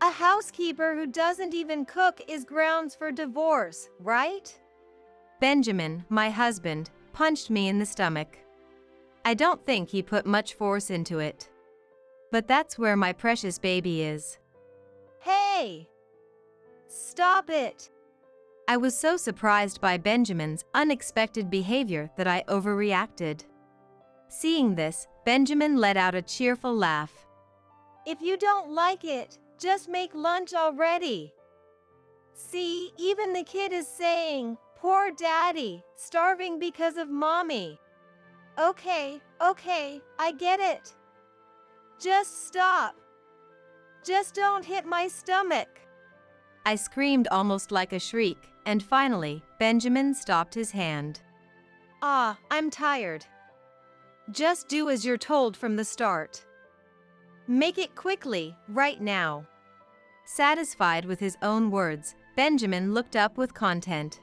A housekeeper who doesn't even cook is grounds for divorce, right? Benjamin, my husband, punched me in the stomach. I don't think he put much force into it. But that's where my precious baby is. Hey! Stop it! I was so surprised by Benjamin's unexpected behavior that I overreacted. Seeing this, Benjamin let out a cheerful laugh. If you don't like it, just make lunch already. See, even the kid is saying, "Poor daddy, starving because of mommy." Okay, I get it. Just stop. Just don't hit my stomach. I screamed almost like a shriek, and finally, Benjamin stopped his hand. I'm tired. Just do as you're told from the start. Make it quickly, right now. Satisfied with his own words, Benjamin looked up with content.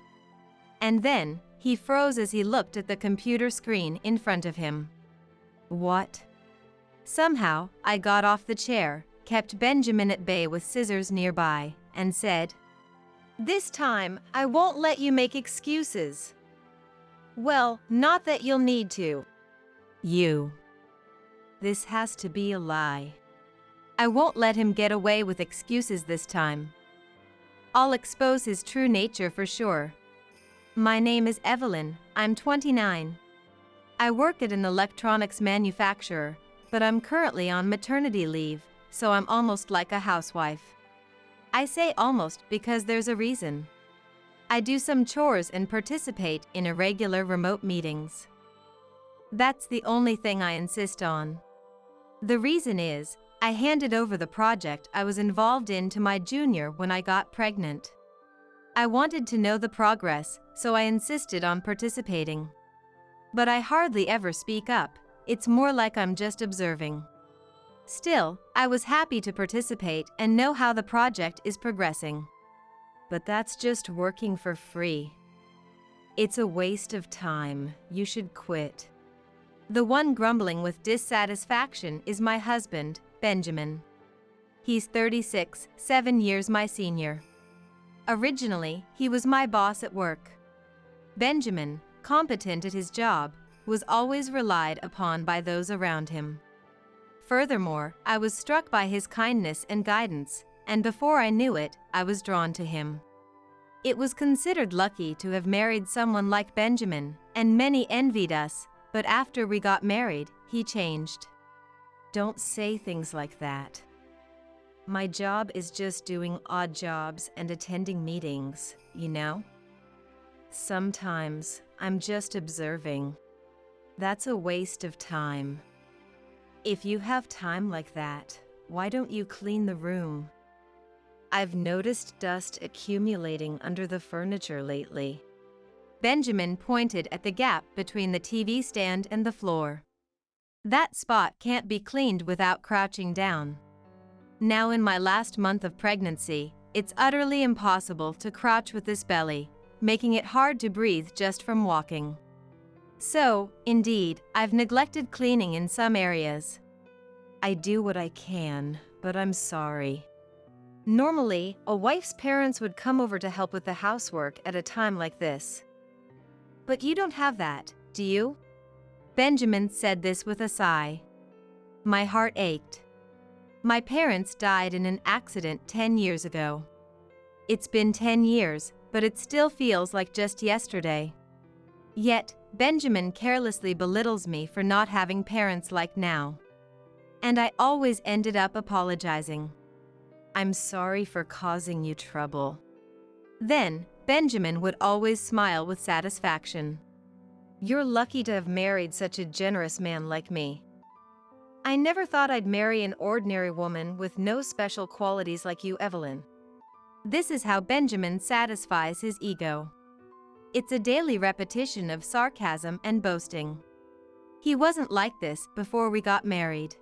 And then, he froze as he looked at the computer screen in front of him. What? Somehow, I got off the chair, kept Benjamin at bay with scissors nearby, and said, "This time, I won't let you make excuses." Well, not that you'll need to. You. This has to be a lie. I won't let him get away with excuses this time. I'll expose his true nature for sure. My name is Evelyn, I'm 29. I work at an electronics manufacturer, but I'm currently on maternity leave, so I'm almost like a housewife. I say almost because there's a reason. I do some chores and participate in irregular remote meetings. That's the only thing I insist on. The reason is, I handed over the project I was involved in to my junior when I got pregnant. I wanted to know the progress, so I insisted on participating. But I hardly ever speak up, it's more like I'm just observing. Still, I was happy to participate and know how the project is progressing. But that's just working for free. It's a waste of time, you should quit. The one grumbling with dissatisfaction is my husband, Benjamin. He's 36, 7 years my senior. Originally, he was my boss at work. Benjamin, competent at his job, was always relied upon by those around him. Furthermore, I was struck by his kindness and guidance, and before I knew it, I was drawn to him. It was considered lucky to have married someone like Benjamin, and many envied us, but after we got married, he changed. Don't say things like that. My job is just doing odd jobs and attending meetings, you know? Sometimes, I'm just observing. That's a waste of time. If you have time like that, why don't you clean the room? I've noticed dust accumulating under the furniture lately. Benjamin pointed at the gap between the TV stand and the floor. That spot can't be cleaned without crouching down. Now in my last month of pregnancy, it's utterly impossible to crouch with this belly, making it hard to breathe just from walking. So, indeed, I've neglected cleaning in some areas. I do what I can, but I'm sorry. Normally, a wife's parents would come over to help with the housework at a time like this. But you don't have that, do you? Benjamin said this with a sigh. My heart ached. My parents died in an accident 10 years ago. It's been 10 years, but it still feels like just yesterday. Yet, Benjamin carelessly belittles me for not having parents like now. And I always ended up apologizing. I'm sorry for causing you trouble. Then, Benjamin would always smile with satisfaction. You're lucky to have married such a generous man like me. I never thought I'd marry an ordinary woman with no special qualities like you, Evelyn. This is how Benjamin satisfies his ego. It's a daily repetition of sarcasm and boasting. He wasn't like this before we got married.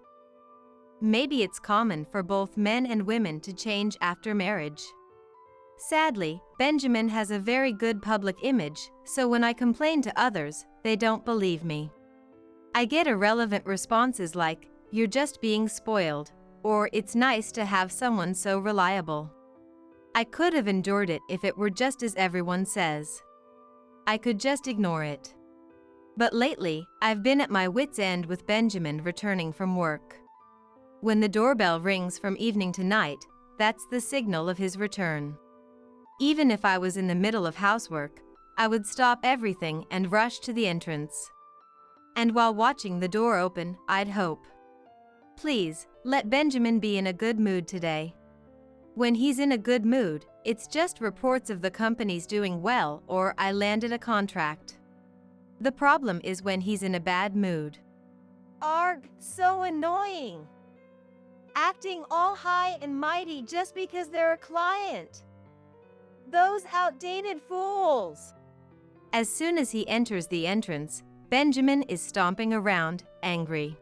Maybe it's common for both men and women to change after marriage. Sadly, Benjamin has a very good public image, so when I complain to others, they don't believe me. I get irrelevant responses like, "You're just being spoiled," or it's nice to have someone so reliable. I could have endured it if it were just as everyone says. I could just ignore it. But lately, I've been at my wit's end with Benjamin returning from work. When the doorbell rings from evening to night, that's the signal of his return. Even if I was in the middle of housework, I would stop everything and rush to the entrance. And while watching the door open, I'd hope, please, let Benjamin be in a good mood today. When he's in a good mood, it's just reports of the company's doing well or I landed a contract. The problem is when he's in a bad mood. Arg, so annoying. Acting all high and mighty just because they're a client. Those outdated fools. As soon as he enters the entrance, Benjamin is stomping around, angry.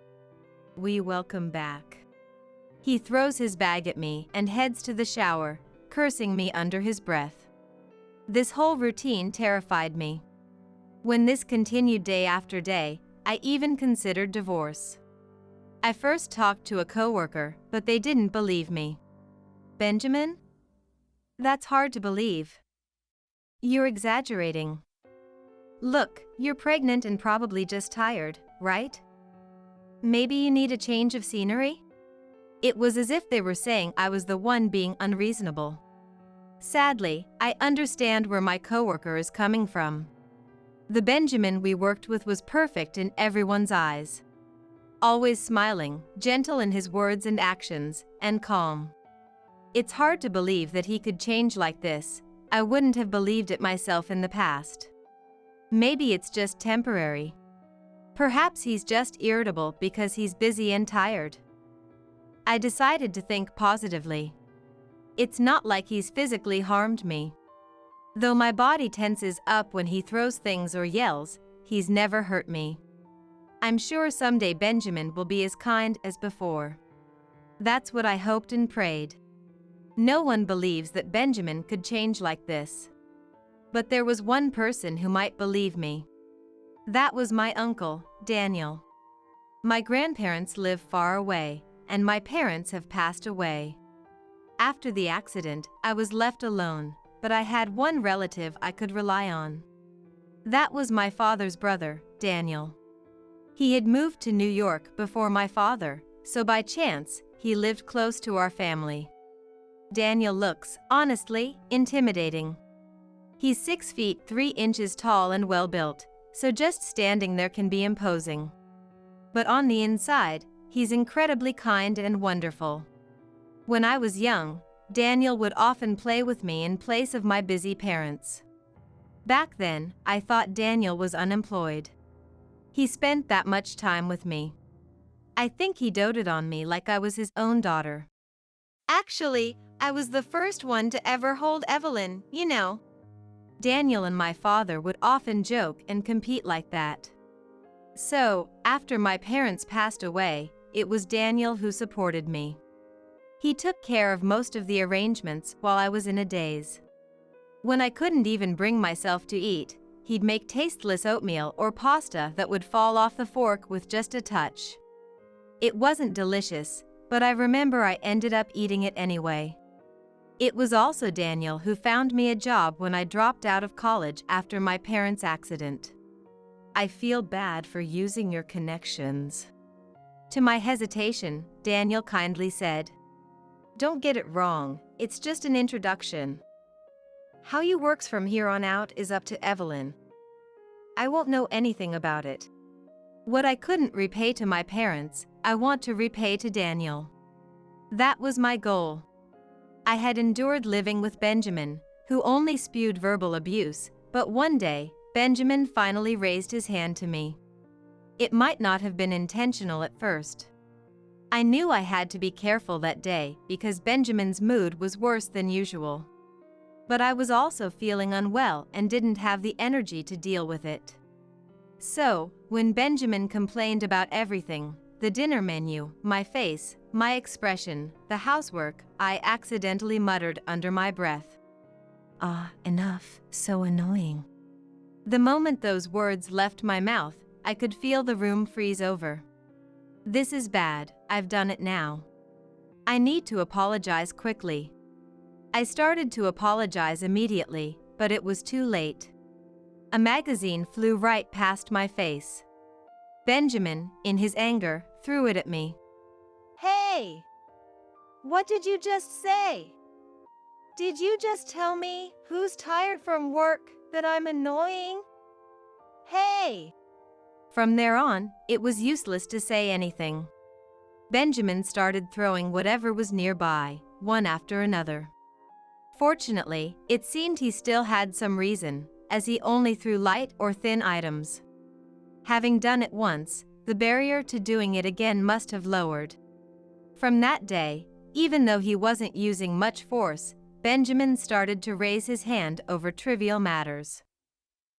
We welcome back. He throws his bag at me and heads to the shower, cursing me under his breath. This whole routine terrified me. When this continued day after day, I even considered divorce. I first talked to a coworker, but they didn't believe me. Benjamin? That's hard to believe. You're exaggerating. Look, you're pregnant and probably just tired, right? Maybe you need a change of scenery? It was as if they were saying I was the one being unreasonable. Sadly, I understand where my coworker is coming from. The Benjamin we worked with was perfect in everyone's eyes. Always smiling, gentle in his words and actions, and calm. It's hard to believe that he could change like this. I wouldn't have believed it myself in the past. Maybe it's just temporary. Perhaps he's just irritable because he's busy and tired. I decided to think positively. It's not like he's physically harmed me. Though my body tenses up when he throws things or yells, he's never hurt me. I'm sure someday Benjamin will be as kind as before. That's what I hoped and prayed. No one believes that Benjamin could change like this. But there was one person who might believe me. That was my uncle, Daniel. My grandparents live far away, and my parents have passed away. After the accident, I was left alone, but I had one relative I could rely on. That was my father's brother, Daniel. He had moved to New York before my father, so by chance, he lived close to our family. Daniel looks, honestly, intimidating. He's 6 feet 3 inches tall and well-built, so just standing there can be imposing. But on the inside, he's incredibly kind and wonderful. When I was young, Daniel would often play with me in place of my busy parents. Back then, I thought Daniel was unemployed. He spent that much time with me. I think he doted on me like I was his own daughter. Actually, I was the first one to ever hold Evelyn, you know. Daniel and my father would often joke and compete like that. So, after my parents passed away, it was Daniel who supported me. He took care of most of the arrangements while I was in a daze. When I couldn't even bring myself to eat, he'd make tasteless oatmeal or pasta that would fall off the fork with just a touch. It wasn't delicious, but I remember I ended up eating it anyway. It was also Daniel who found me a job when I dropped out of college after my parents' accident. I feel bad for using your connections. To my hesitation, Daniel kindly said, "Don't get it wrong, it's just an introduction. How you works from here on out is up to Evelyn. I won't know anything about it. What I couldn't repay to my parents, I want to repay to Daniel." That was my goal. I had endured living with Benjamin, who only spewed verbal abuse, but one day, Benjamin finally raised his hand to me. It might not have been intentional at first. I knew I had to be careful that day because Benjamin's mood was worse than usual. But I was also feeling unwell and didn't have the energy to deal with it. So, when Benjamin complained about everything, the dinner menu, my face, my expression, the housework, I accidentally muttered under my breath, "Ah, enough, so annoying." The moment those words left my mouth, I could feel the room freeze over. This is bad, I've done it now. I need to apologize quickly. I started to apologize immediately, but it was too late. A magazine flew right past my face. Benjamin, in his anger, threw it at me. Hey! What did you just say? Did you just tell me, who's tired from work, that I'm annoying? Hey! From there on, it was useless to say anything. Benjamin started throwing whatever was nearby, one after another. Fortunately, it seemed he still had some reason, as he only threw light or thin items. Having done it once, the barrier to doing it again must have lowered. From that day, even though he wasn't using much force, Benjamin started to raise his hand over trivial matters.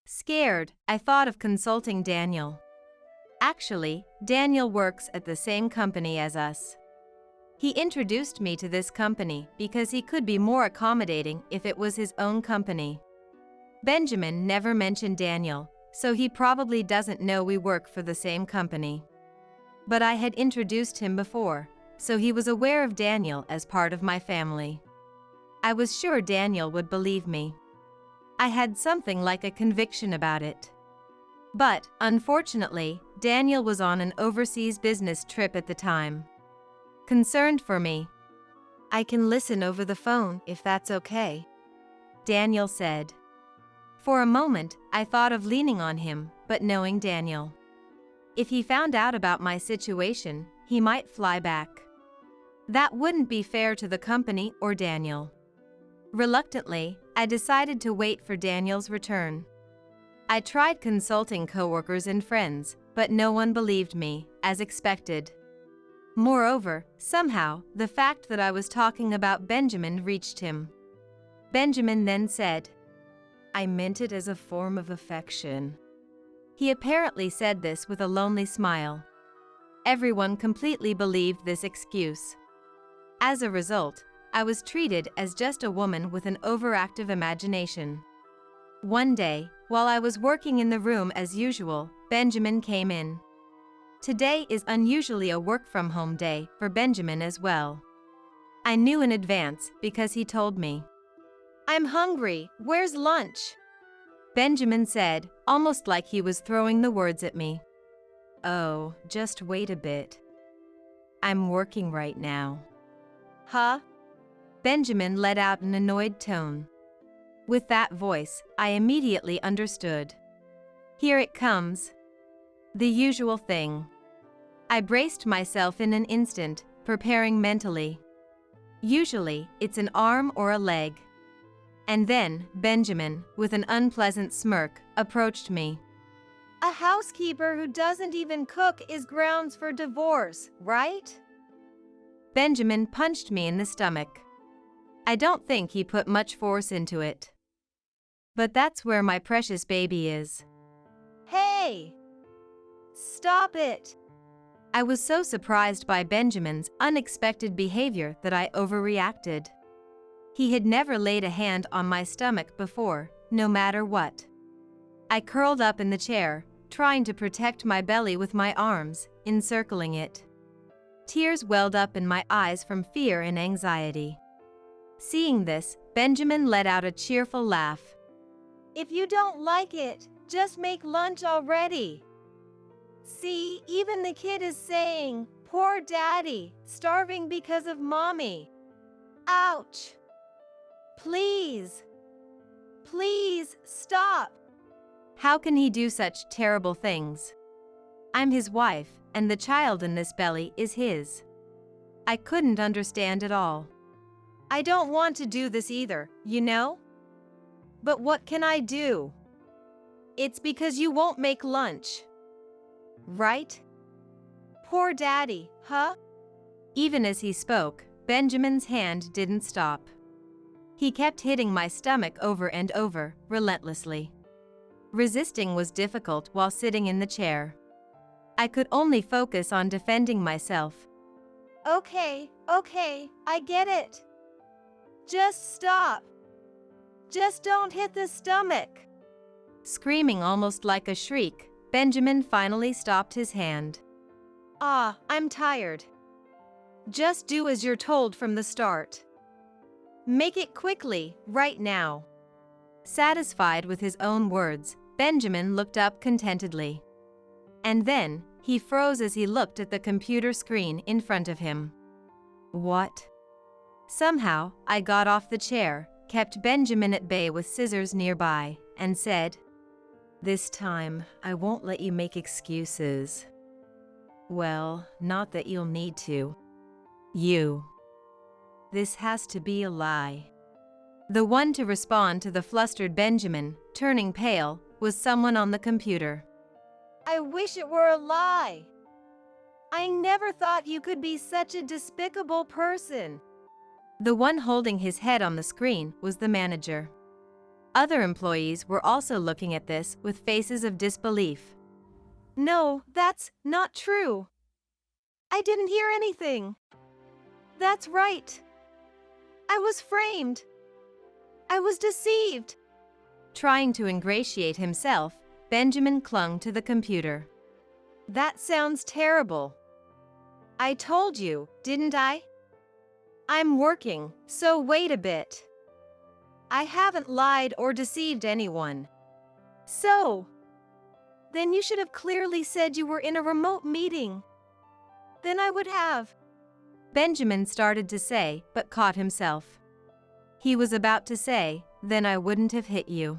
Scared, I thought of consulting Daniel. Actually, Daniel works at the same company as us. He introduced me to this company because he could be more accommodating if it was his own company. Benjamin never mentioned Daniel, so he probably doesn't know we work for the same company. But I had introduced him before, so he was aware of Daniel as part of my family. I was sure Daniel would believe me. I had something like a conviction about it. But, unfortunately, Daniel was on an overseas business trip at the time. Concerned for me. "I can listen over the phone if that's okay," Daniel said. For a moment, I thought of leaning on him, but knowing Daniel. If he found out about my situation, he might fly back. That wouldn't be fair to the company or Daniel. Reluctantly, I decided to wait for Daniel's return. I tried consulting coworkers and friends, but no one believed me, as expected. Moreover, somehow, the fact that I was talking about Benjamin reached him. Benjamin then said, "I meant it as a form of affection." He apparently said this with a lonely smile. Everyone completely believed this excuse. As a result, I was treated as just a woman with an overactive imagination. One day, while I was working in the room as usual, Benjamin came in. Today is unusually a work-from-home day for Benjamin as well. I knew in advance because he told me. "I'm hungry, where's lunch?" Benjamin said, almost like he was throwing the words at me. "Oh, just wait a bit. I'm working right now." Huh? Benjamin let out an annoyed tone. With that voice, I immediately understood. Here it comes. The usual thing. I braced myself in an instant, preparing mentally. Usually, it's an arm or a leg. And then, Benjamin, with an unpleasant smirk, approached me. "A housekeeper who doesn't even cook is grounds for divorce, right?" Benjamin punched me in the stomach. I don't think he put much force into it. But that's where my precious baby is. "Hey! Stop it!" I was so surprised by Benjamin's unexpected behavior that I overreacted. He had never laid a hand on my stomach before, no matter what. I curled up in the chair, trying to protect my belly with my arms, encircling it. Tears welled up in my eyes from fear and anxiety. Seeing this, Benjamin let out a cheerful laugh. "If you don't like it, just make lunch already. See, even the kid is saying, 'Poor daddy, starving because of mommy.' Ouch! Please! Please, stop!" How can he do such terrible things? I'm his wife, and the child in this belly is his. I couldn't understand at all. "I don't want to do this either, you know? But what can I do? It's because you won't make lunch. Right? Poor daddy, huh?" Even as he spoke, Benjamin's hand didn't stop. He kept hitting my stomach over and over, relentlessly. Resisting was difficult while sitting in the chair. I could only focus on defending myself. Okay, I get it. Just stop. Just don't hit the stomach." Screaming almost like a shriek, Benjamin finally stopped his hand. I'm tired. Just do as you're told from the start. Make it quickly, right now. Satisfied with his own words, Benjamin looked up contentedly. And then, he froze as he looked at the computer screen in front of him. What? Somehow, I got off the chair, kept Benjamin at bay with scissors nearby, and said, "This time, I won't let you make excuses." Well, not that you'll need to. This has to be a lie. The one to respond to the flustered Benjamin, turning pale, was someone on the computer. I wish it were a lie. I never thought you could be such a despicable person. The one holding his head on the screen was the manager. Other employees were also looking at this with faces of disbelief. No, that's not true. I didn't hear anything. That's right. I was framed. I was deceived. Trying to ingratiate himself, Benjamin clung to the computer. That sounds terrible. I told you, didn't I? I'm working, so wait a bit. I haven't lied or deceived anyone. So, then you should have clearly said you were in a remote meeting. Then I would have. Benjamin started to say, but caught himself. He was about to say, then I wouldn't have hit you.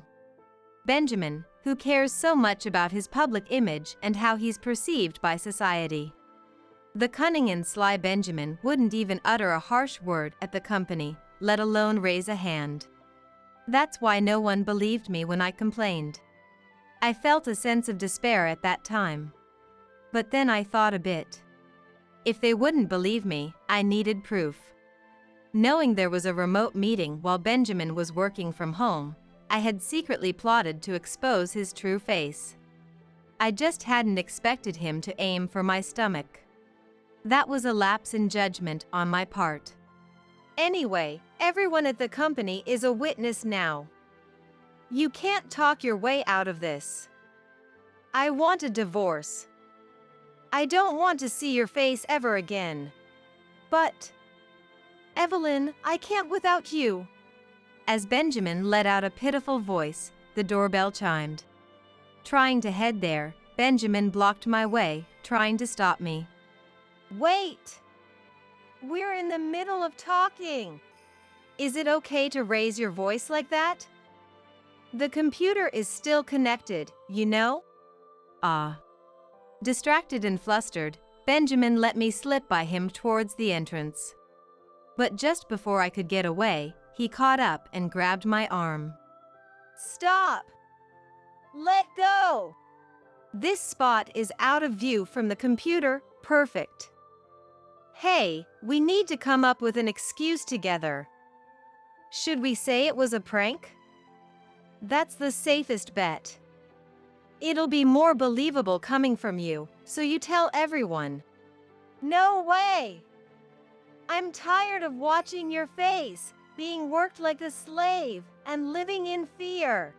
Benjamin, who cares so much about his public image and how he's perceived by society. The cunning and sly Benjamin wouldn't even utter a harsh word at the company, let alone raise a hand. That's why no one believed me when I complained. I felt a sense of despair at that time. But then I thought a bit. If they wouldn't believe me, I needed proof. Knowing there was a remote meeting while Benjamin was working from home, I had secretly plotted to expose his true face. I just hadn't expected him to aim for my stomach. That was a lapse in judgment on my part. Anyway, everyone at the company is a witness now. You can't talk your way out of this. I want a divorce. I don't want to see your face ever again. But, Evelyn, I can't without you. As Benjamin let out a pitiful voice, the doorbell chimed. Trying to head there, Benjamin blocked my way, trying to stop me. Wait! We're in the middle of talking. Is it okay to raise your voice like that? The computer is still connected, you know? Distracted and flustered, Benjamin let me slip by him towards the entrance. But just before I could get away, he caught up and grabbed my arm. Stop! Let go! This spot is out of view from the computer, perfect. Hey, we need to come up with an excuse together. Should we say it was a prank? That's the safest bet. It'll be more believable coming from you, so you tell everyone. No way! I'm tired of watching your face, being worked like a slave, and living in fear.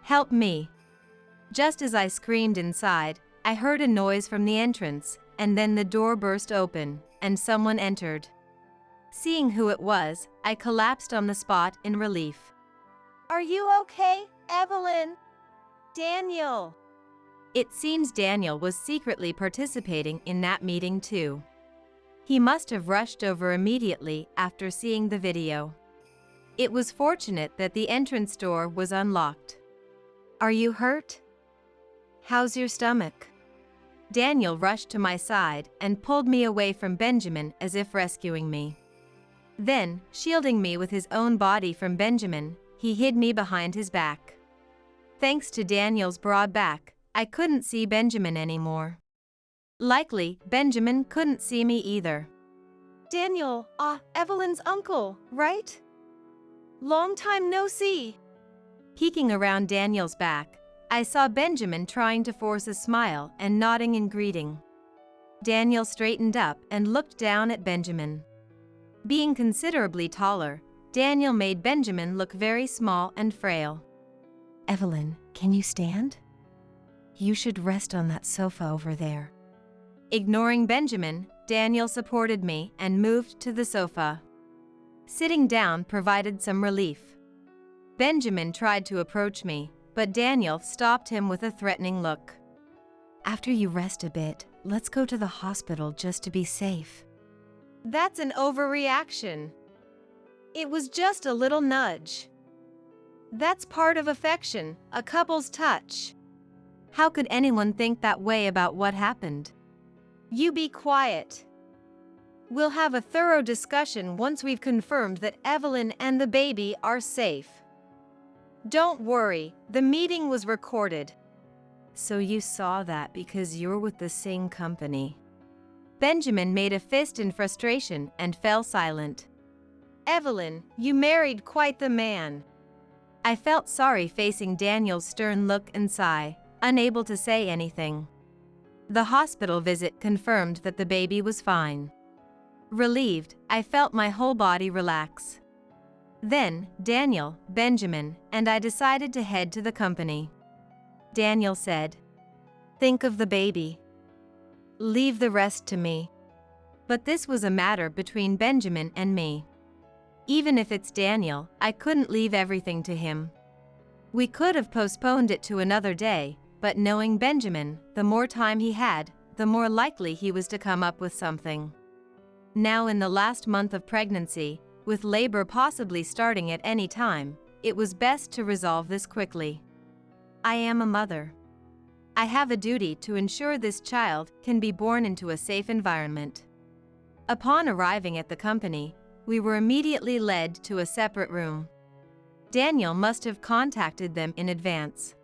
Help me. Just as I screamed inside, I heard a noise from the entrance, and then the door burst open, and someone entered. Seeing who it was, I collapsed on the spot in relief. Are you okay, Evelyn? Daniel. It seems Daniel was secretly participating in that meeting too. He must have rushed over immediately after seeing the video. It was fortunate that the entrance door was unlocked. Are you hurt? How's your stomach? Daniel rushed to my side and pulled me away from Benjamin as if rescuing me. Then, shielding me with his own body from Benjamin, he hid me behind his back. Thanks to Daniel's broad back, I couldn't see Benjamin anymore. Likely, Benjamin couldn't see me either. Daniel, Evelyn's uncle, right? Long time no see. Peeking around Daniel's back, I saw Benjamin trying to force a smile and nodding in greeting. Daniel straightened up and looked down at Benjamin. Being considerably taller, Daniel made Benjamin look very small and frail. Evelyn, can you stand? You should rest on that sofa over there. Ignoring Benjamin, Daniel supported me and moved to the sofa. Sitting down provided some relief. Benjamin tried to approach me, but Daniel stopped him with a threatening look. After you rest a bit, let's go to the hospital just to be safe. That's an overreaction. It was just a little nudge. That's part of affection, a couple's touch. How could anyone think that way about what happened? You be quiet. We'll have a thorough discussion once we've confirmed that Evelyn and the baby are safe. Don't worry, the meeting was recorded. So you saw that because you're with the same company. Benjamin made a fist in frustration and fell silent. Evelyn, you married quite the man. I felt sorry facing Daniel's stern look and sigh, unable to say anything. The hospital visit confirmed that the baby was fine. Relieved, I felt my whole body relax. Then, Daniel, Benjamin, and I decided to head to the company. Daniel said, "Think of the baby. Leave the rest to me." But this was a matter between Benjamin and me. Even if it's Daniel, I couldn't leave everything to him. We could have postponed it to another day, but knowing Benjamin, the more time he had, the more likely he was to come up with something. Now in the last month of pregnancy, with labor possibly starting at any time, it was best to resolve this quickly. I am a mother. I have a duty to ensure this child can be born into a safe environment. Upon arriving at the company, we were immediately led to a separate room. Daniel must have contacted them in advance.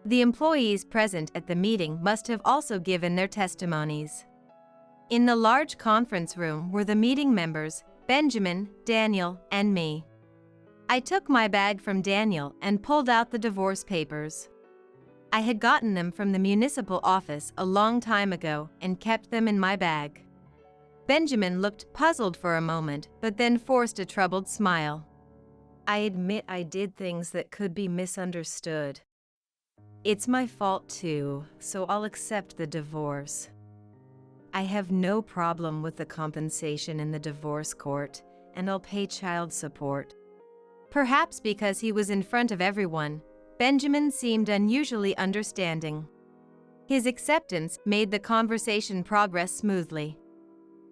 The employees present at the meeting must have also given their testimonies. In the large conference room were the meeting members, Benjamin, Daniel, and me. I took my bag from Daniel and pulled out the divorce papers. I had gotten them from the municipal office a long time ago and kept them in my bag. Benjamin looked puzzled for a moment, but then forced a troubled smile. I admit I did things that could be misunderstood. It's my fault too, so I'll accept the divorce. I have no problem with the compensation in the divorce court, and I'll pay child support. Perhaps because he was in front of everyone, Benjamin seemed unusually understanding. His acceptance made the conversation progress smoothly.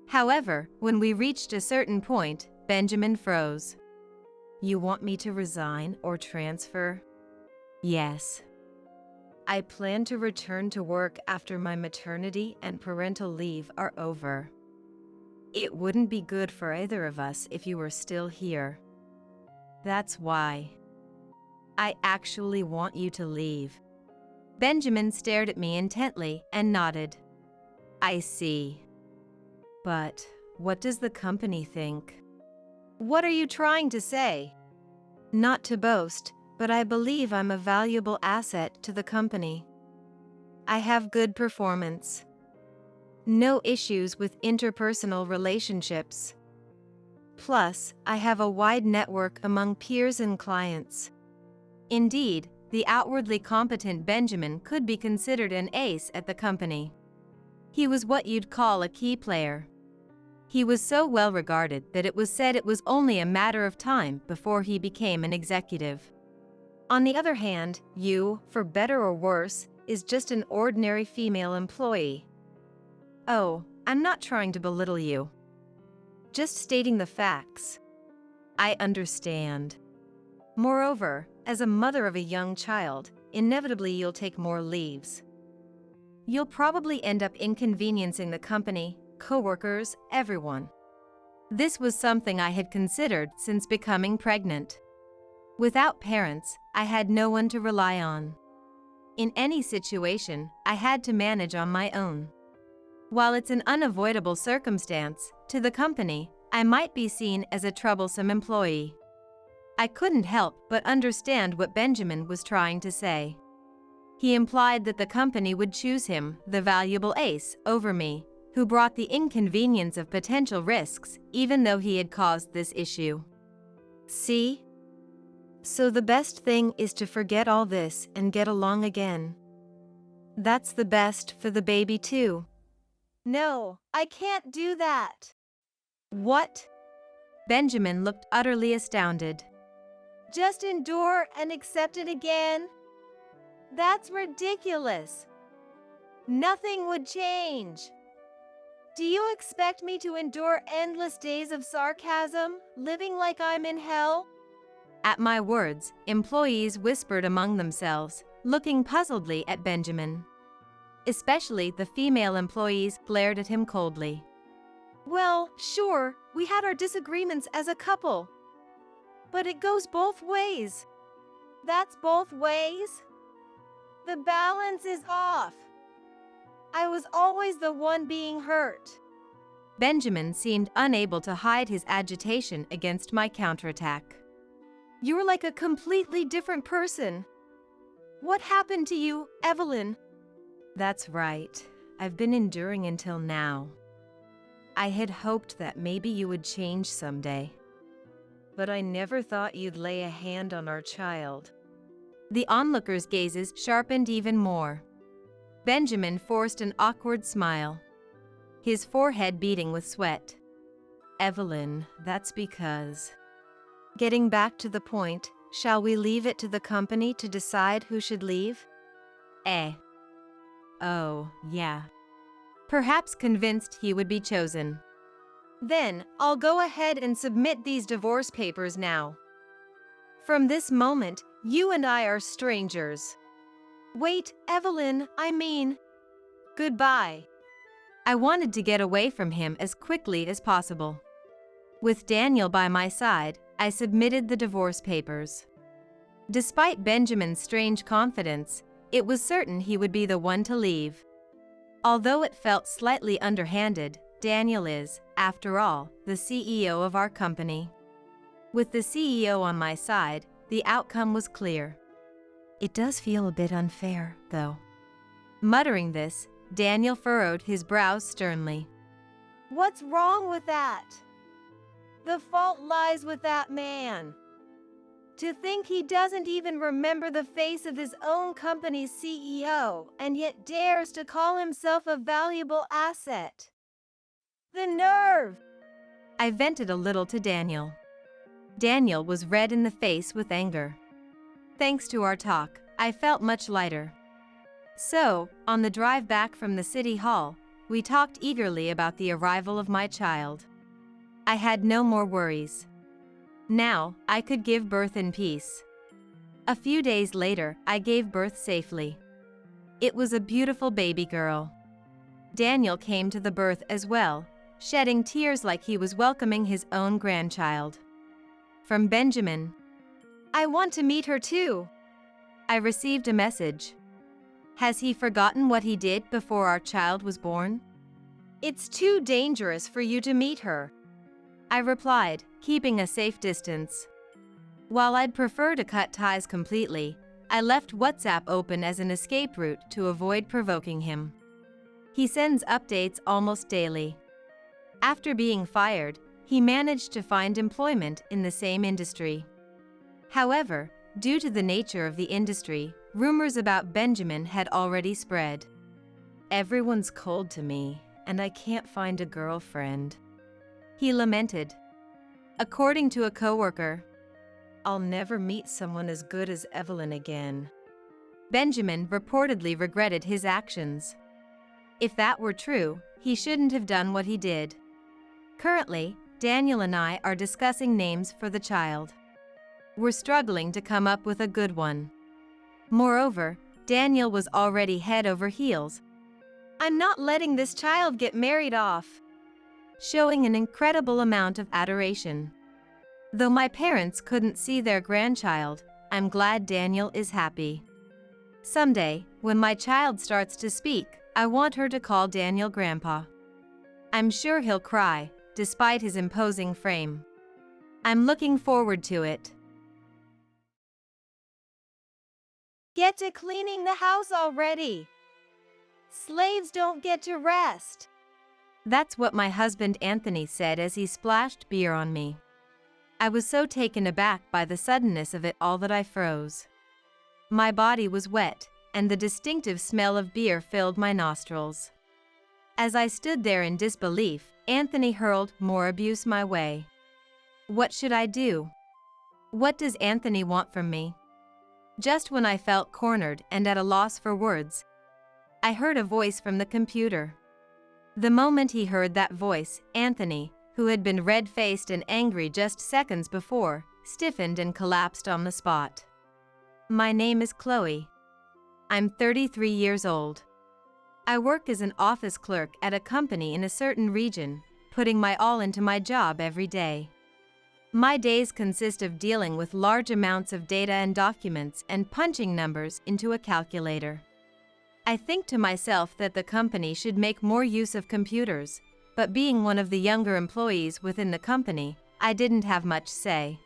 However, when we reached a certain point, Benjamin froze. You want me to resign or transfer? Yes. I plan to return to work after my maternity and parental leave are over. It wouldn't be good for either of us if you were still here. That's why. I actually want you to leave. Benjamin stared at me intently and nodded. I see. But what does the company think? What are you trying to say? Not to boast, but I believe I'm a valuable asset to the company. I have good performance. No issues with interpersonal relationships. Plus, I have a wide network among peers and clients. Indeed, the outwardly competent Benjamin could be considered an ace at the company. He was what you'd call a key player. He was so well regarded that it was said it was only a matter of time before he became an executive. On the other hand, you, for better or worse, is just an ordinary female employee. Oh, I'm not trying to belittle you. Just stating the facts. I understand. Moreover, as a mother of a young child, inevitably you'll take more leaves. You'll probably end up inconveniencing the company, coworkers, everyone. This was something I had considered since becoming pregnant. Without parents, I had no one to rely on. In any situation, I had to manage on my own. While it's an unavoidable circumstance, to the company, I might be seen as a troublesome employee. I couldn't help but understand what Benjamin was trying to say. He implied that the company would choose him, the valuable ace, over me, who brought the inconvenience of potential risks, even though he had caused this issue. See? So the best thing is to forget all this and get along again. That's the best for the baby too. No, I can't do that. What? Benjamin looked utterly astounded. Just endure and accept it again? That's ridiculous. Nothing would change. Do you expect me to endure endless days of sarcasm, living like I'm in hell? At my words, employees whispered among themselves, looking puzzledly at Benjamin. Especially the female employees glared at him coldly. Well, sure, we had our disagreements as a couple. But it goes both ways. That's both ways? The balance is off. I was always the one being hurt. Benjamin seemed unable to hide his agitation against my counterattack. You're like a completely different person. What happened to you, Evelyn? That's right. I've been enduring until now. I had hoped that maybe you would change someday. But I never thought you'd lay a hand on our child. The onlookers' gazes sharpened even more. Benjamin forced an awkward smile, his forehead beading with sweat. Evelyn, that's because... Getting back to the point, shall we leave it to the company to decide who should leave? Oh, yeah. Perhaps convinced he would be chosen. Then, I'll go ahead and submit these divorce papers now. From this moment, you and I are strangers. Wait, Evelyn, goodbye. I wanted to get away from him as quickly as possible. With Daniel by my side, I submitted the divorce papers. Despite Benjamin's strange confidence, it was certain he would be the one to leave. Although it felt slightly underhanded, Daniel is, after all, the CEO of our company. With the CEO on my side, the outcome was clear. It does feel a bit unfair, though. Muttering this, Daniel furrowed his brows sternly. What's wrong with that? The fault lies with that man. To think he doesn't even remember the face of his own company's CEO and yet dares to call himself a valuable asset. The nerve! I vented a little to Daniel. Daniel was red in the face with anger. Thanks to our talk, I felt much lighter. So, on the drive back from the city hall, we talked eagerly about the arrival of my child. I had no more worries. Now, I could give birth in peace. A few days later, I gave birth safely. It was a beautiful baby girl. Daniel came to the birth as well, shedding tears like he was welcoming his own grandchild. From Benjamin, I want to meet her too. I received a message. Has he forgotten what he did before our child was born? It's too dangerous for you to meet her. I replied, keeping a safe distance. While I'd prefer to cut ties completely, I left WhatsApp open as an escape route to avoid provoking him. He sends updates almost daily. After being fired, he managed to find employment in the same industry. However, due to the nature of the industry, rumors about Benjamin had already spread. Everyone's cold to me, and I can't find a girlfriend. He lamented. According to a coworker, I'll never meet someone as good as Evelyn again. Benjamin reportedly regretted his actions. If that were true, he shouldn't have done what he did. Currently, Daniel and I are discussing names for the child. We're struggling to come up with a good one. Moreover, Daniel was already head over heels. I'm not letting this child get married off. Showing an incredible amount of adoration. Though my parents couldn't see their grandchild, I'm glad Daniel is happy. Someday, when my child starts to speak, I want her to call Daniel Grandpa. I'm sure he'll cry, despite his imposing frame. I'm looking forward to it. Get to cleaning the house already. Slaves don't get to rest. That's what my husband Anthony said as he splashed beer on me. I was so taken aback by the suddenness of it all that I froze. My body was wet, and the distinctive smell of beer filled my nostrils. As I stood there in disbelief, Anthony hurled more abuse my way. What should I do? What does Anthony want from me? Just when I felt cornered and at a loss for words, I heard a voice from the computer. The moment he heard that voice, Anthony, who had been red-faced and angry just seconds before, stiffened and collapsed on the spot. My name is Chloe. I'm 33 years old. I work as an office clerk at a company in a certain region, putting my all into my job every day. My days consist of dealing with large amounts of data and documents and punching numbers into a calculator. I think to myself that the company should make more use of computers, but being one of the younger employees within the company, I didn't have much say.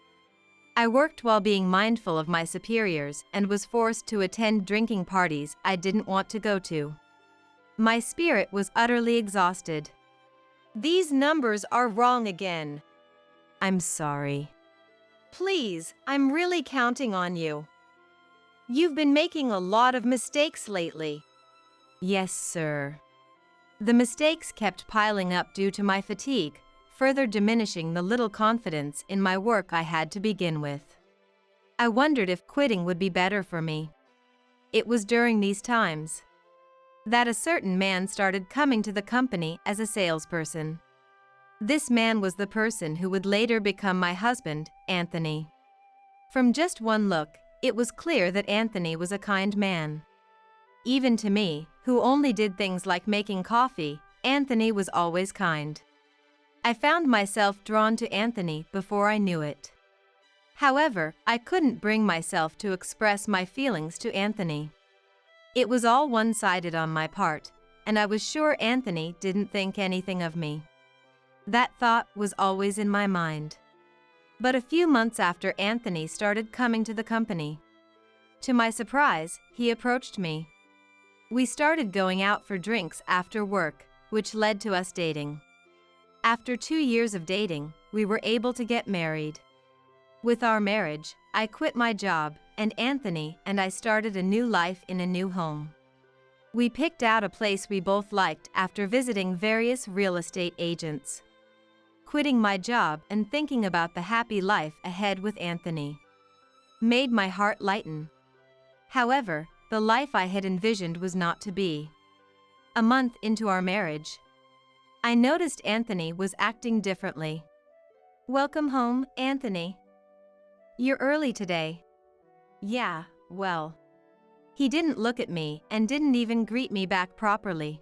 I worked while being mindful of my superiors and was forced to attend drinking parties I didn't want to go to. My spirit was utterly exhausted. These numbers are wrong again. I'm sorry. Please, I'm really counting on you. You've been making a lot of mistakes lately. Yes, sir. The mistakes kept piling up due to my fatigue, further diminishing the little confidence in my work I had to begin with. I wondered if quitting would be better for me. It was during these times that a certain man started coming to the company as a salesperson. This man was the person who would later become my husband, Anthony. From just one look, it was clear that Anthony was a kind man. Even to me, who only did things like making coffee, Anthony was always kind. I found myself drawn to Anthony before I knew it. However, I couldn't bring myself to express my feelings to Anthony. It was all one-sided on my part, and I was sure Anthony didn't think anything of me. That thought was always in my mind. But a few months after Anthony started coming to the company, to my surprise, he approached me. We started going out for drinks after work, which led to us dating. After 2 years of dating, we were able to get married. With our marriage, I quit my job, and Anthony and I started a new life in a new home. We picked out a place we both liked after visiting various real estate agents. Quitting my job and thinking about the happy life ahead with Anthony made my heart lighten. However, the life I had envisioned was not to be. A month into our marriage, I noticed Anthony was acting differently. "Welcome home, Anthony. You're early today." "Yeah, well." He didn't look at me and didn't even greet me back properly.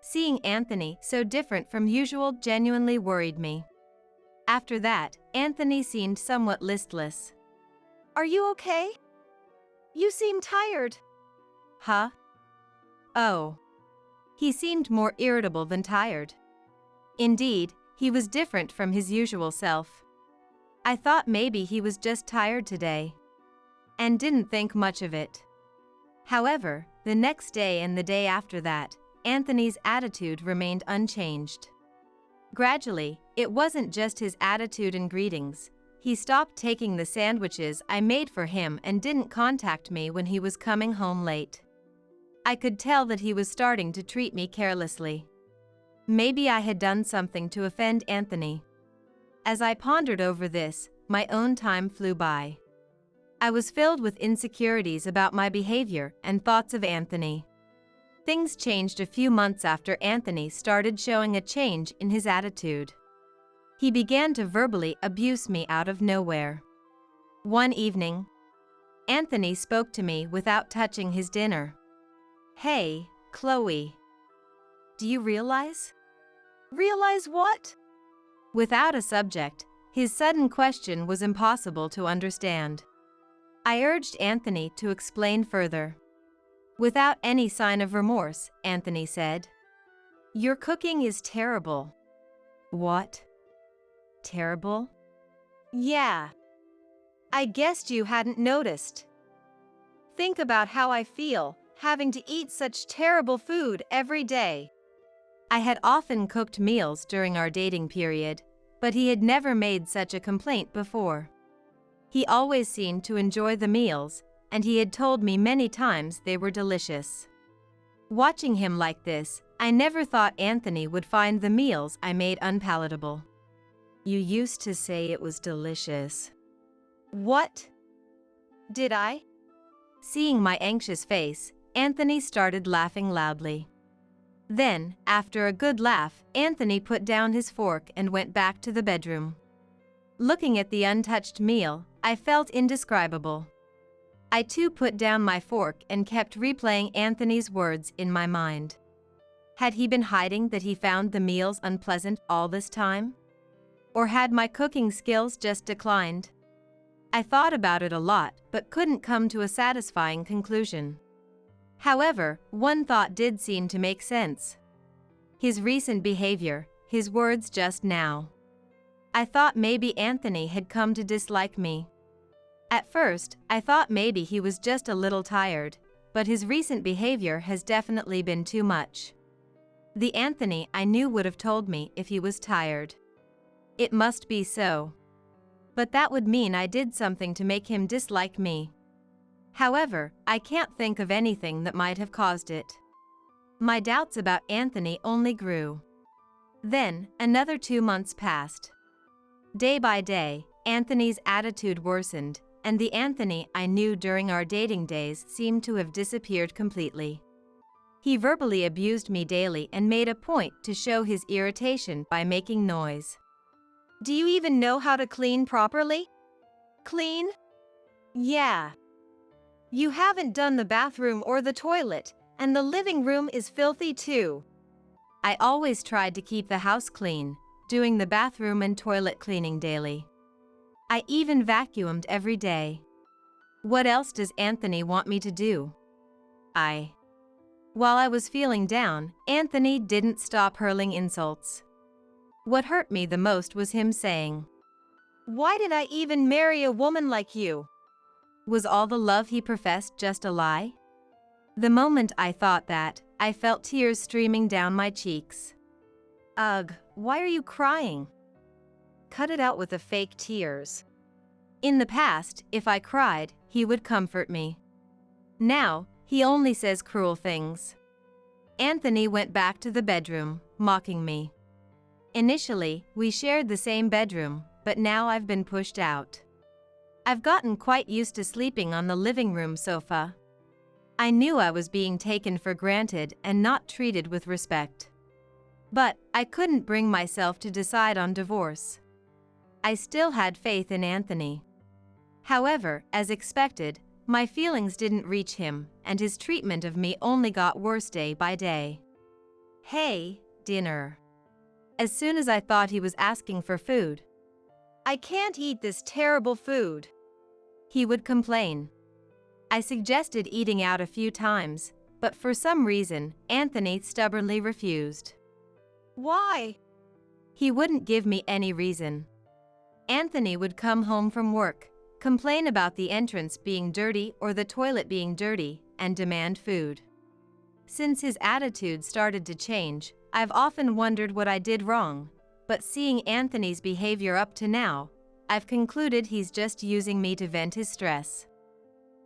Seeing Anthony so different from usual genuinely worried me. After that, Anthony seemed somewhat listless. Are you okay? You seem tired. Huh? Oh. He seemed more irritable than tired. Indeed, he was different from his usual self. I thought maybe he was just tired today, and didn't think much of it. However, the next day and the day after that, Anthony's attitude remained unchanged. Gradually, it wasn't just his attitude and greetings. He stopped taking the sandwiches I made for him and didn't contact me when he was coming home late. I could tell that he was starting to treat me carelessly. Maybe I had done something to offend Anthony. As I pondered over this, my own time flew by. I was filled with insecurities about my behavior and thoughts of Anthony. Things changed a few months after Anthony started showing a change in his attitude. He began to verbally abuse me out of nowhere. One evening, Anthony spoke to me without touching his dinner. "Hey, Chloe. Do you realize?" Realize what? Without a subject, his sudden question was impossible to understand. I urged Anthony to explain further. Without any sign of remorse, Anthony said, "Your cooking is terrible." "What? Terrible?" Yeah. I guessed you hadn't noticed. Think about how I feel, having to eat such terrible food every day. I had often cooked meals during our dating period, but he had never made such a complaint before. He always seemed to enjoy the meals, and he had told me many times they were delicious. Watching him like this, I never thought Anthony would find the meals I made unpalatable. You used to say it was delicious. What? Did I? Seeing my anxious face, Anthony started laughing loudly. Then, after a good laugh, Anthony put down his fork and went back to the bedroom. Looking at the untouched meal, I felt indescribable. I too put down my fork and kept replaying Anthony's words in my mind. Had he been hiding that he found the meals unpleasant all this time? Or had my cooking skills just declined? I thought about it a lot, but couldn't come to a satisfying conclusion. However, one thought did seem to make sense. His recent behavior, his words just now. I thought maybe Anthony had come to dislike me. At first, I thought maybe he was just a little tired, but his recent behavior has definitely been too much. The Anthony I knew would have told me if he was tired. It must be so. But that would mean I did something to make him dislike me. However, I can't think of anything that might have caused it. My doubts about Anthony only grew. Then, another 2 months passed. Day by day, Anthony's attitude worsened, and the Anthony I knew during our dating days seemed to have disappeared completely. He verbally abused me daily and made a point to show his irritation by making noise. Do you even know how to clean properly? Clean? Yeah. You haven't done the bathroom or the toilet, and the living room is filthy too. I always tried to keep the house clean, doing the bathroom and toilet cleaning daily. I even vacuumed every day. What else does Anthony want me to do? While I was feeling down, Anthony didn't stop hurling insults. What hurt me the most was him saying, "Why did I even marry a woman like you?" Was all the love he professed just a lie? The moment I thought that, I felt tears streaming down my cheeks. Ugh, why are you crying? Cut it out with the fake tears. In the past, if I cried, he would comfort me. Now, he only says cruel things. Anthony went back to the bedroom, mocking me. Initially, we shared the same bedroom, but now I've been pushed out. I've gotten quite used to sleeping on the living room sofa. I knew I was being taken for granted and not treated with respect. But I couldn't bring myself to decide on divorce. I still had faith in Anthony. However, as expected, my feelings didn't reach him, and his treatment of me only got worse day by day. "Hey, dinner." As soon as I thought he was asking for food, "I can't eat this terrible food," he would complain. I suggested eating out a few times, but for some reason, Anthony stubbornly refused. "Why?" He wouldn't give me any reason. Anthony would come home from work, complain about the entrance being dirty or the toilet being dirty, and demand food. Since his attitude started to change, I've often wondered what I did wrong, but seeing Anthony's behavior up to now, I've concluded he's just using me to vent his stress.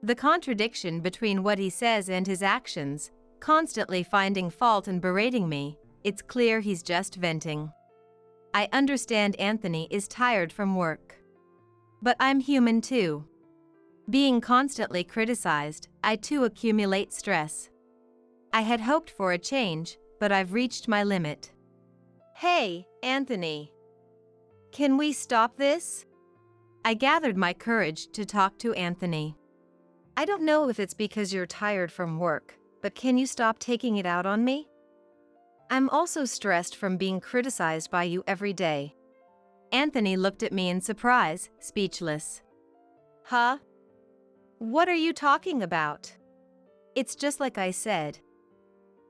The contradiction between what he says and his actions, constantly finding fault and berating me, it's clear he's just venting. I understand Anthony is tired from work. But I'm human too. Being constantly criticized, I too accumulate stress. I had hoped for a change, but I've reached my limit. "Hey, Anthony. Can we stop this?" I gathered my courage to talk to Anthony. "I don't know if it's because you're tired from work, but can you stop taking it out on me? I'm also stressed from being criticized by you every day." Anthony looked at me in surprise, speechless. "Huh? What are you talking about?" It's just like I said.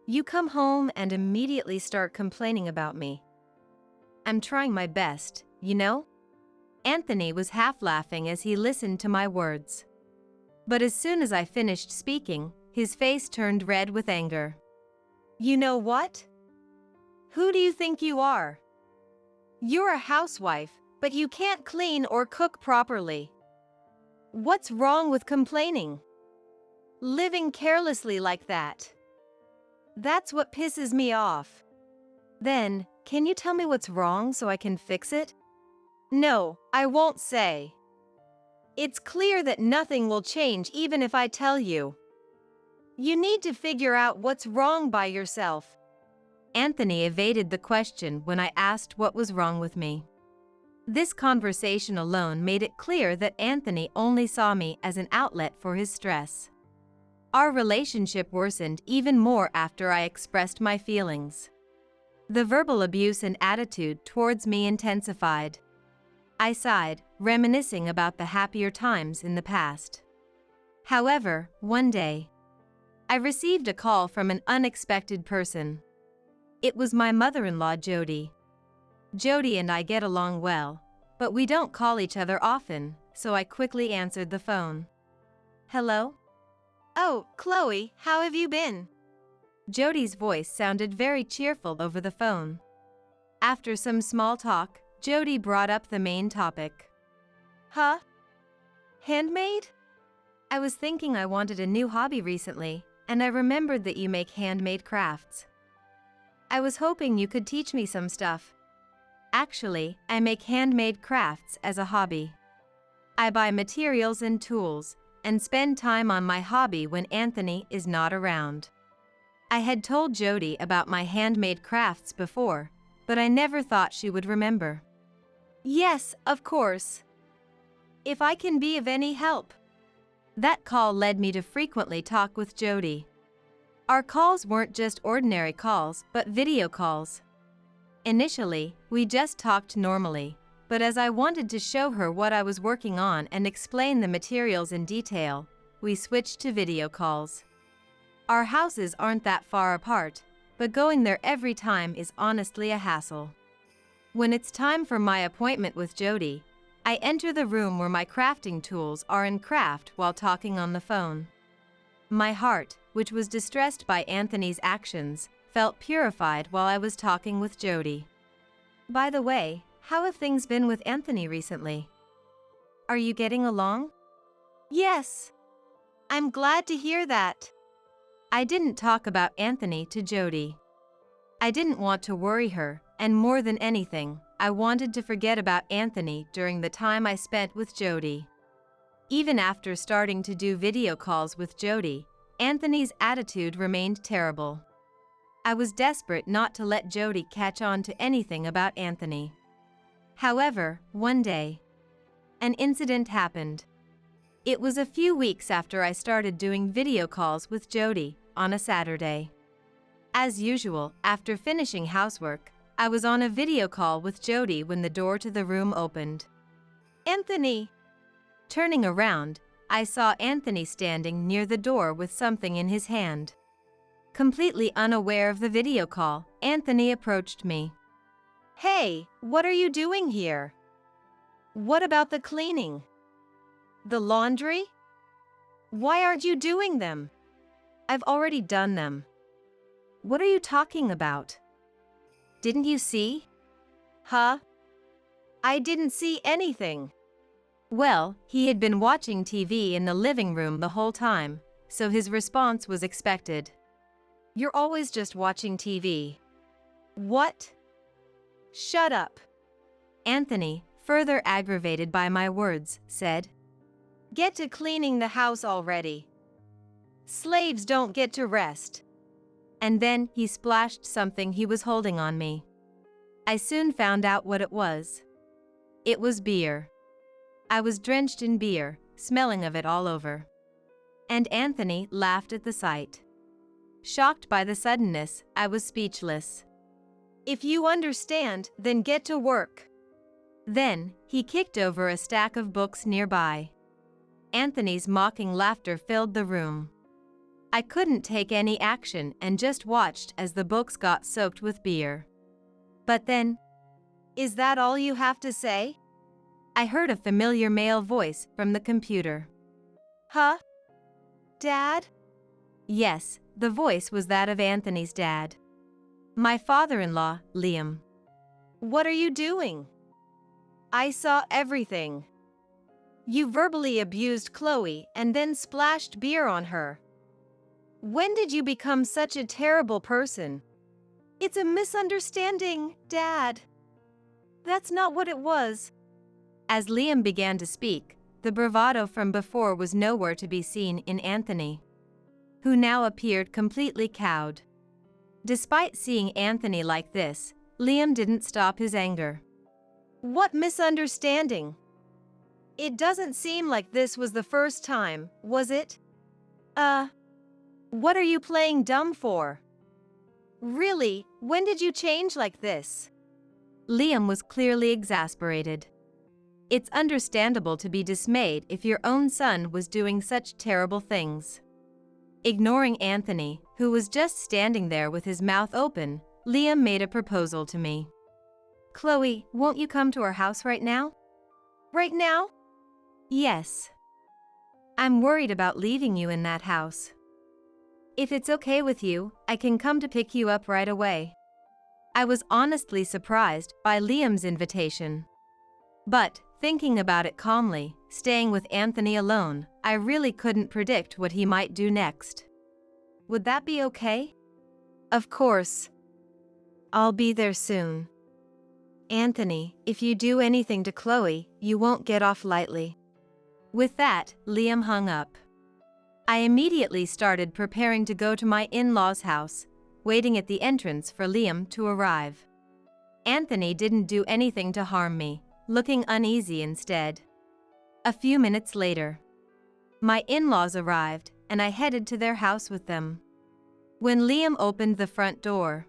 You come home and immediately start complaining about me. I'm trying my best, you know? Anthony was half laughing as he listened to my words. But as soon as I finished speaking, his face turned red with anger. "You know what? Who do you think you are? You're a housewife, but you can't clean or cook properly. What's wrong with complaining? Living carelessly like that? That's what pisses me off. Then, can you tell me what's wrong so I can fix it? No, I won't say. It's clear that nothing will change even if I tell you. You need to figure out what's wrong by yourself. Anthony evaded the question when I asked what was wrong with me. This conversation alone made it clear that Anthony only saw me as an outlet for his stress. Our relationship worsened even more after I expressed my feelings. The verbal abuse and attitude towards me intensified. I sighed, reminiscing about the happier times in the past. However, one day, I received a call from an unexpected person. It was my mother-in-law, Jody. Jody and I get along well, but we don't call each other often, so I quickly answered the phone. Hello? Oh, Chloe, how have you been? Jody's voice sounded very cheerful over the phone. After some small talk, Jody brought up the main topic. Huh? Handmade? I was thinking I wanted a new hobby recently, and I remembered that you make handmade crafts. I was hoping you could teach me some stuff. Actually, I make handmade crafts as a hobby. I buy materials and tools, and spend time on my hobby when Anthony is not around. I had told Jody about my handmade crafts before, but I never thought she would remember. Yes, of course. If I can be of any help. That call led me to frequently talk with Jody. Our calls weren't just ordinary calls, but video calls. Initially, we just talked normally, but as I wanted to show her what I was working on and explain the materials in detail, we switched to video calls. Our houses aren't that far apart, but going there every time is honestly a hassle. When it's time for my appointment with Jody, I enter the room where my crafting tools are and craft while talking on the phone. My heart, which was distressed by Anthony's actions, felt purified while I was talking with Jody. By the way, how have things been with Anthony recently? Are you getting along? Yes. I'm glad to hear that. I didn't talk about Anthony to Jody. I didn't want to worry her, and more than anything, I wanted to forget about Anthony during the time I spent with Jody. Even after starting to do video calls with Jody, Anthony's attitude remained terrible. I was desperate not to let Jody catch on to anything about Anthony. However, one day, an incident happened. It was a few weeks after I started doing video calls with Jody on a Saturday. As usual, after finishing housework, I was on a video call with Jody when the door to the room opened. Anthony! Turning around, I saw Anthony standing near the door with something in his hand. Completely unaware of the video call, Anthony approached me. Hey, what are you doing here? What about the cleaning? The laundry? Why aren't you doing them? I've already done them. What are you talking about? Didn't you see? Huh? I didn't see anything. Well, he had been watching TV in the living room the whole time, so his response was expected. You're always just watching TV. What? Shut up. Anthony, further aggravated by my words, said, Get to cleaning the house already. Slaves don't get to rest. And then he splashed something he was holding on me. I soon found out what it was. It was beer. I was drenched in beer, smelling of it all over. And Anthony laughed at the sight. Shocked by the suddenness, I was speechless. If you understand, then get to work. Then, he kicked over a stack of books nearby. Anthony's mocking laughter filled the room. I couldn't take any action and just watched as the books got soaked with beer. But then, Is that all you have to say? I heard a familiar male voice from the computer. Huh? Dad? Yes, the voice was that of Anthony's dad. My father-in-law, Liam. What are you doing? I saw everything. You verbally abused Chloe and then splashed beer on her. When did you become such a terrible person? It's a misunderstanding, Dad. That's not what it was. As Liam began to speak, the bravado from before was nowhere to be seen in Anthony, who now appeared completely cowed. Despite seeing Anthony like this, Liam didn't stop his anger. What misunderstanding? It doesn't seem like this was the first time, was it? What are you playing dumb for? Really, when did you change like this? Liam was clearly exasperated. It's understandable to be dismayed if your own son was doing such terrible things. Ignoring Anthony, who was just standing there with his mouth open, Liam made a proposal to me. Chloe, won't you come to our house right now? Right now? Yes. I'm worried about leaving you in that house. If it's okay with you, I can come to pick you up right away. I was honestly surprised by Liam's invitation. But, thinking about it calmly, staying with Anthony alone, I really couldn't predict what he might do next. Would that be okay? Of course. I'll be there soon. Anthony, if you do anything to Chloe, you won't get off lightly. With that, Liam hung up. I immediately started preparing to go to my in-laws' house, waiting at the entrance for Liam to arrive. Anthony didn't do anything to harm me, looking uneasy instead. A few minutes later, my in-laws arrived, and I headed to their house with them. When Liam opened the front door,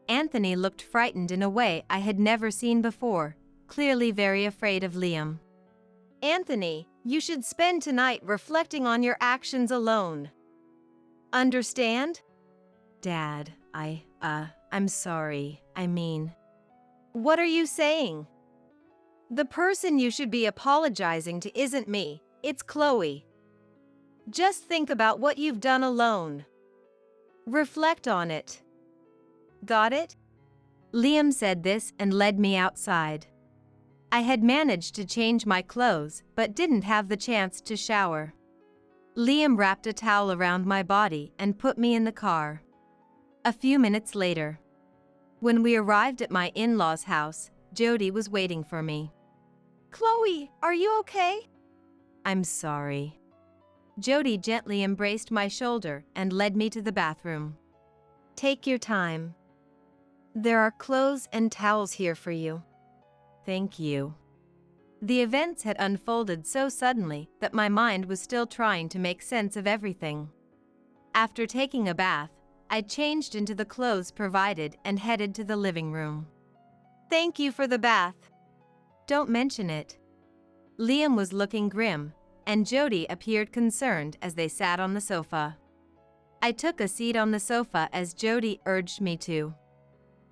Anthony looked frightened in a way I had never seen before, clearly very afraid of Liam. Anthony, you should spend tonight reflecting on your actions alone. Understand? Dad, I'm sorry. What are you saying? The person you should be apologizing to isn't me, it's Chloe. Just think about what you've done alone. Reflect on it. Got it? Liam said this and led me outside. I had managed to change my clothes but didn't have the chance to shower. Liam wrapped a towel around my body and put me in the car. A few minutes later, when we arrived at my in-laws' house, Jody was waiting for me. Chloe, are you okay? I'm sorry. Jody gently embraced my shoulder and led me to the bathroom. Take your time. There are clothes and towels here for you. Thank you. The events had unfolded so suddenly that my mind was still trying to make sense of everything. After taking a bath, I changed into the clothes provided and headed to the living room. Thank you for the bath. Don't mention it. Liam was looking grim, and Jody appeared concerned as they sat on the sofa. I took a seat on the sofa as Jody urged me to.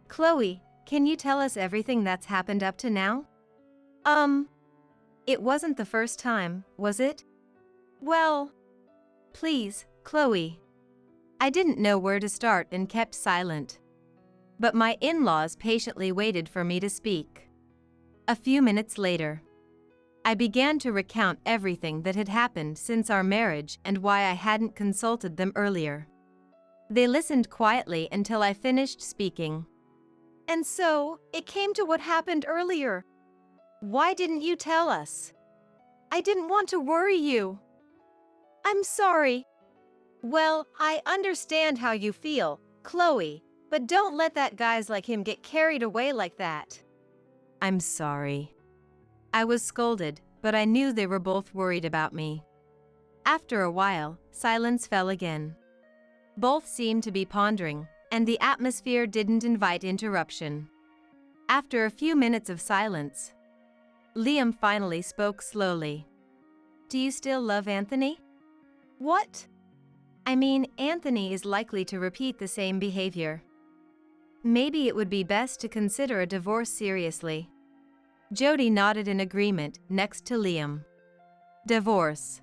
Chloe, can you tell us everything that's happened up to now? It wasn't the first time, was it? Well, please, Chloe. I didn't know where to start and kept silent. But my in-laws patiently waited for me to speak. A few minutes later, I began to recount everything that had happened since our marriage and why I hadn't consulted them earlier. They listened quietly until I finished speaking. And so, it came to what happened earlier. Why didn't you tell us? I didn't want to worry you. I'm sorry. Well, I understand how you feel, Chloe, but don't let that guys like him get carried away like that. I'm sorry. I was scolded, but I knew they were both worried about me. After a while, silence fell again. Both seemed to be pondering, and the atmosphere didn't invite interruption. After a few minutes of silence, Liam finally spoke slowly. Do you still love Anthony? What? Anthony is likely to repeat the same behavior. Maybe it would be best to consider a divorce seriously. Jody nodded in agreement next to Liam. Divorce.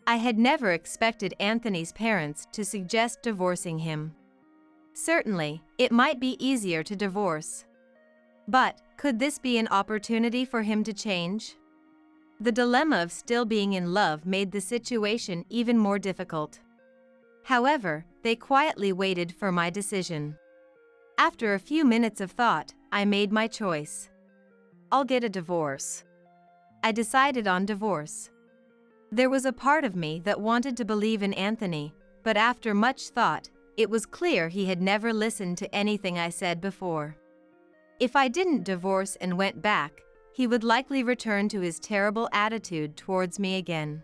I had never expected Anthony's parents to suggest divorcing him. Certainly, it might be easier to divorce. But, could this be an opportunity for him to change? The dilemma of still being in love made the situation even more difficult. However, they quietly waited for my decision. After a few minutes of thought, I made my choice. I'll get a divorce. I decided on divorce. There was a part of me that wanted to believe in Anthony, but after much thought, it was clear he had never listened to anything I said before. If I didn't divorce and went back, he would likely return to his terrible attitude towards me again.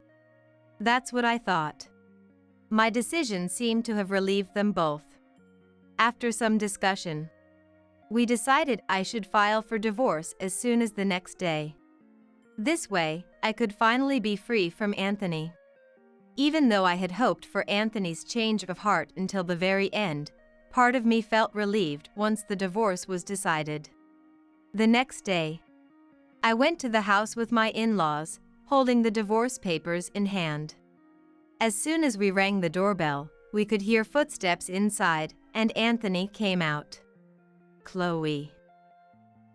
That's what I thought. My decision seemed to have relieved them both. After some discussion, we decided I should file for divorce as soon as the next day. This way, I could finally be free from Anthony. Even though I had hoped for Anthony's change of heart until the very end, part of me felt relieved once the divorce was decided. The next day, I went to the house with my in-laws, holding the divorce papers in hand. As soon as we rang the doorbell, we could hear footsteps inside, and Anthony came out. Chloe.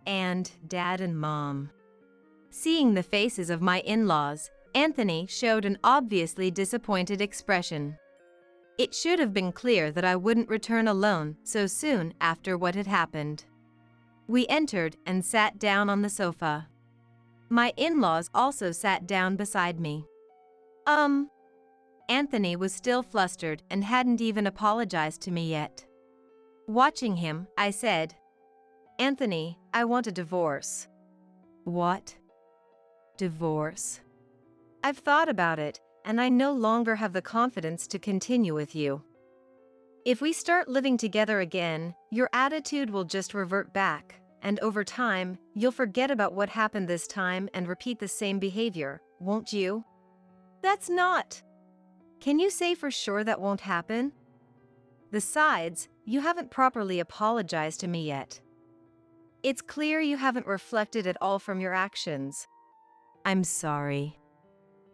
And Dad and Mom. Seeing the faces of my in-laws, Anthony showed an obviously disappointed expression. It should have been clear that I wouldn't return alone so soon after what had happened. We entered and sat down on the sofa. My in-laws also sat down beside me. Anthony was still flustered and hadn't even apologized to me yet. Watching him, I said, "Anthony, I want a divorce." "What? Divorce?" "I've thought about it, and I no longer have the confidence to continue with you. If we start living together again, your attitude will just revert back, and over time, you'll forget about what happened this time and repeat the same behavior, won't you?" "That's not." "Can you say for sure that won't happen? Besides, you haven't properly apologized to me yet. It's clear you haven't reflected at all from your actions." "I'm sorry."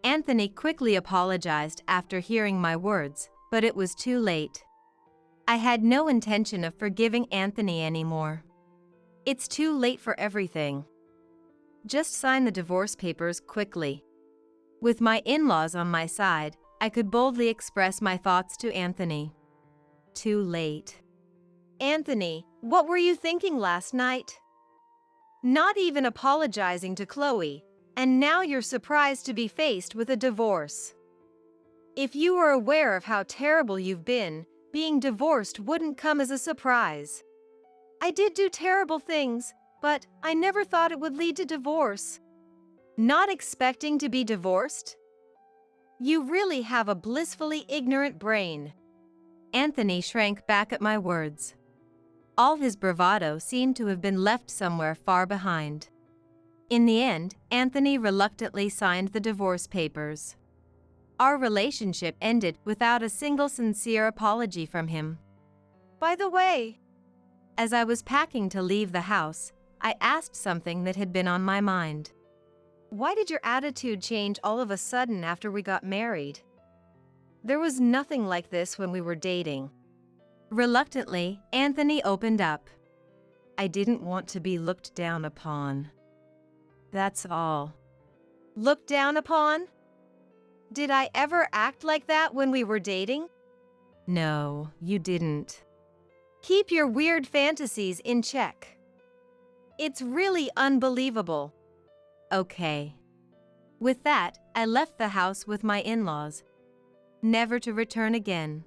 Anthony quickly apologized after hearing my words, but it was too late. I had no intention of forgiving Anthony anymore. It's too late for everything. Just sign the divorce papers quickly. With my in-laws on my side, I could boldly express my thoughts to Anthony. Too late. "Anthony, what were you thinking last night? Not even apologizing to Chloe, and now you're surprised to be faced with a divorce. If you were aware of how terrible you've been, being divorced wouldn't come as a surprise. I did do terrible things, but I never thought it would lead to divorce. Not expecting to be divorced? You really have a blissfully ignorant brain." Anthony shrank back at my words. All his bravado seemed to have been left somewhere far behind. In the end, Anthony reluctantly signed the divorce papers. Our relationship ended without a single sincere apology from him. By the way, as I was packing to leave the house, I asked something that had been on my mind. "Why did your attitude change all of a sudden after we got married? There was nothing like this when we were dating." Reluctantly, Anthony opened up. "I didn't want to be looked down upon. That's all." "Looked down upon? Did I ever act like that when we were dating?" "No, you didn't." "Keep your weird fantasies in check. It's really unbelievable." Okay. With that, I left the house with my in-laws, never to return again.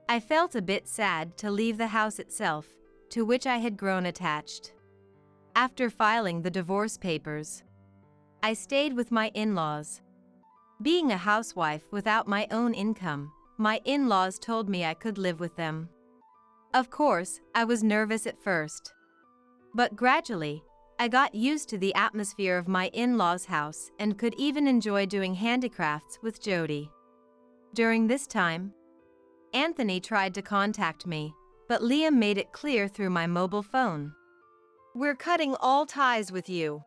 I felt a bit sad to leave the house itself, to which I had grown attached. After filing the divorce papers, I stayed with my in-laws. Being a housewife without my own income, my in-laws told me I could live with them. Of course, I was nervous at first. But gradually, I got used to the atmosphere of my in-laws' house and could even enjoy doing handicrafts with Jody. During this time, Anthony tried to contact me, but Liam made it clear through my mobile phone. "We're cutting all ties with you."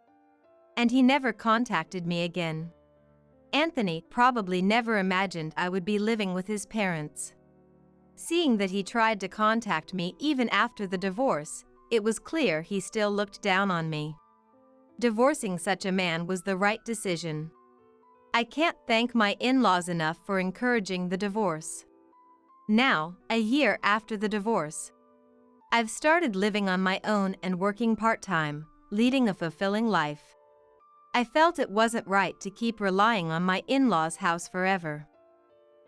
And he never contacted me again. Anthony probably never imagined I would be living with his parents. Seeing that he tried to contact me even after the divorce, it was clear he still looked down on me. Divorcing such a man was the right decision. I can't thank my in-laws enough for encouraging the divorce. Now, a year after the divorce, I've started living on my own and working part-time, leading a fulfilling life. I felt it wasn't right to keep relying on my in-laws' house forever.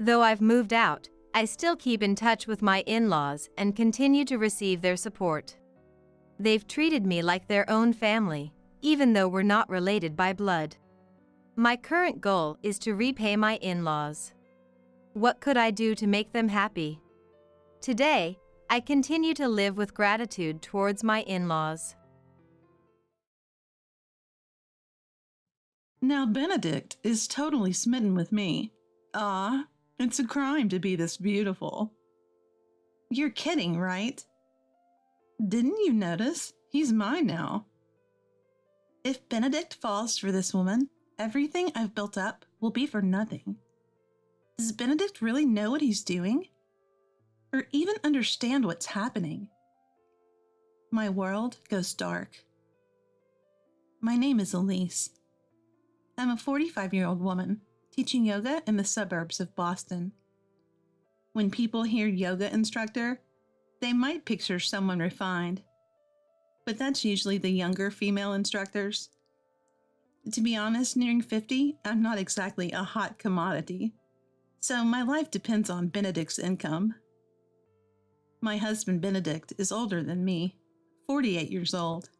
Though I've moved out, I still keep in touch with my in-laws and continue to receive their support. They've treated me like their own family, even though we're not related by blood. My current goal is to repay my in-laws. What could I do to make them happy? Today, I continue to live with gratitude towards my in-laws. Now Benedict is totally smitten with me. Ah, it's a crime to be this beautiful. You're kidding, right? Didn't you notice? He's mine now. If Benedict falls for this woman, everything I've built up will be for nothing. Does Benedict really know what he's doing? Or even understand what's happening? My world goes dark. My name is Elise. I'm a 45-year-old woman teaching yoga in the suburbs of Boston. When people hear yoga instructor, they might picture someone refined, but that's usually the younger female instructors. To be honest, nearing 50, I'm not exactly a hot commodity, so my life depends on Benedict's income. My husband Benedict is older than me, 48 years old.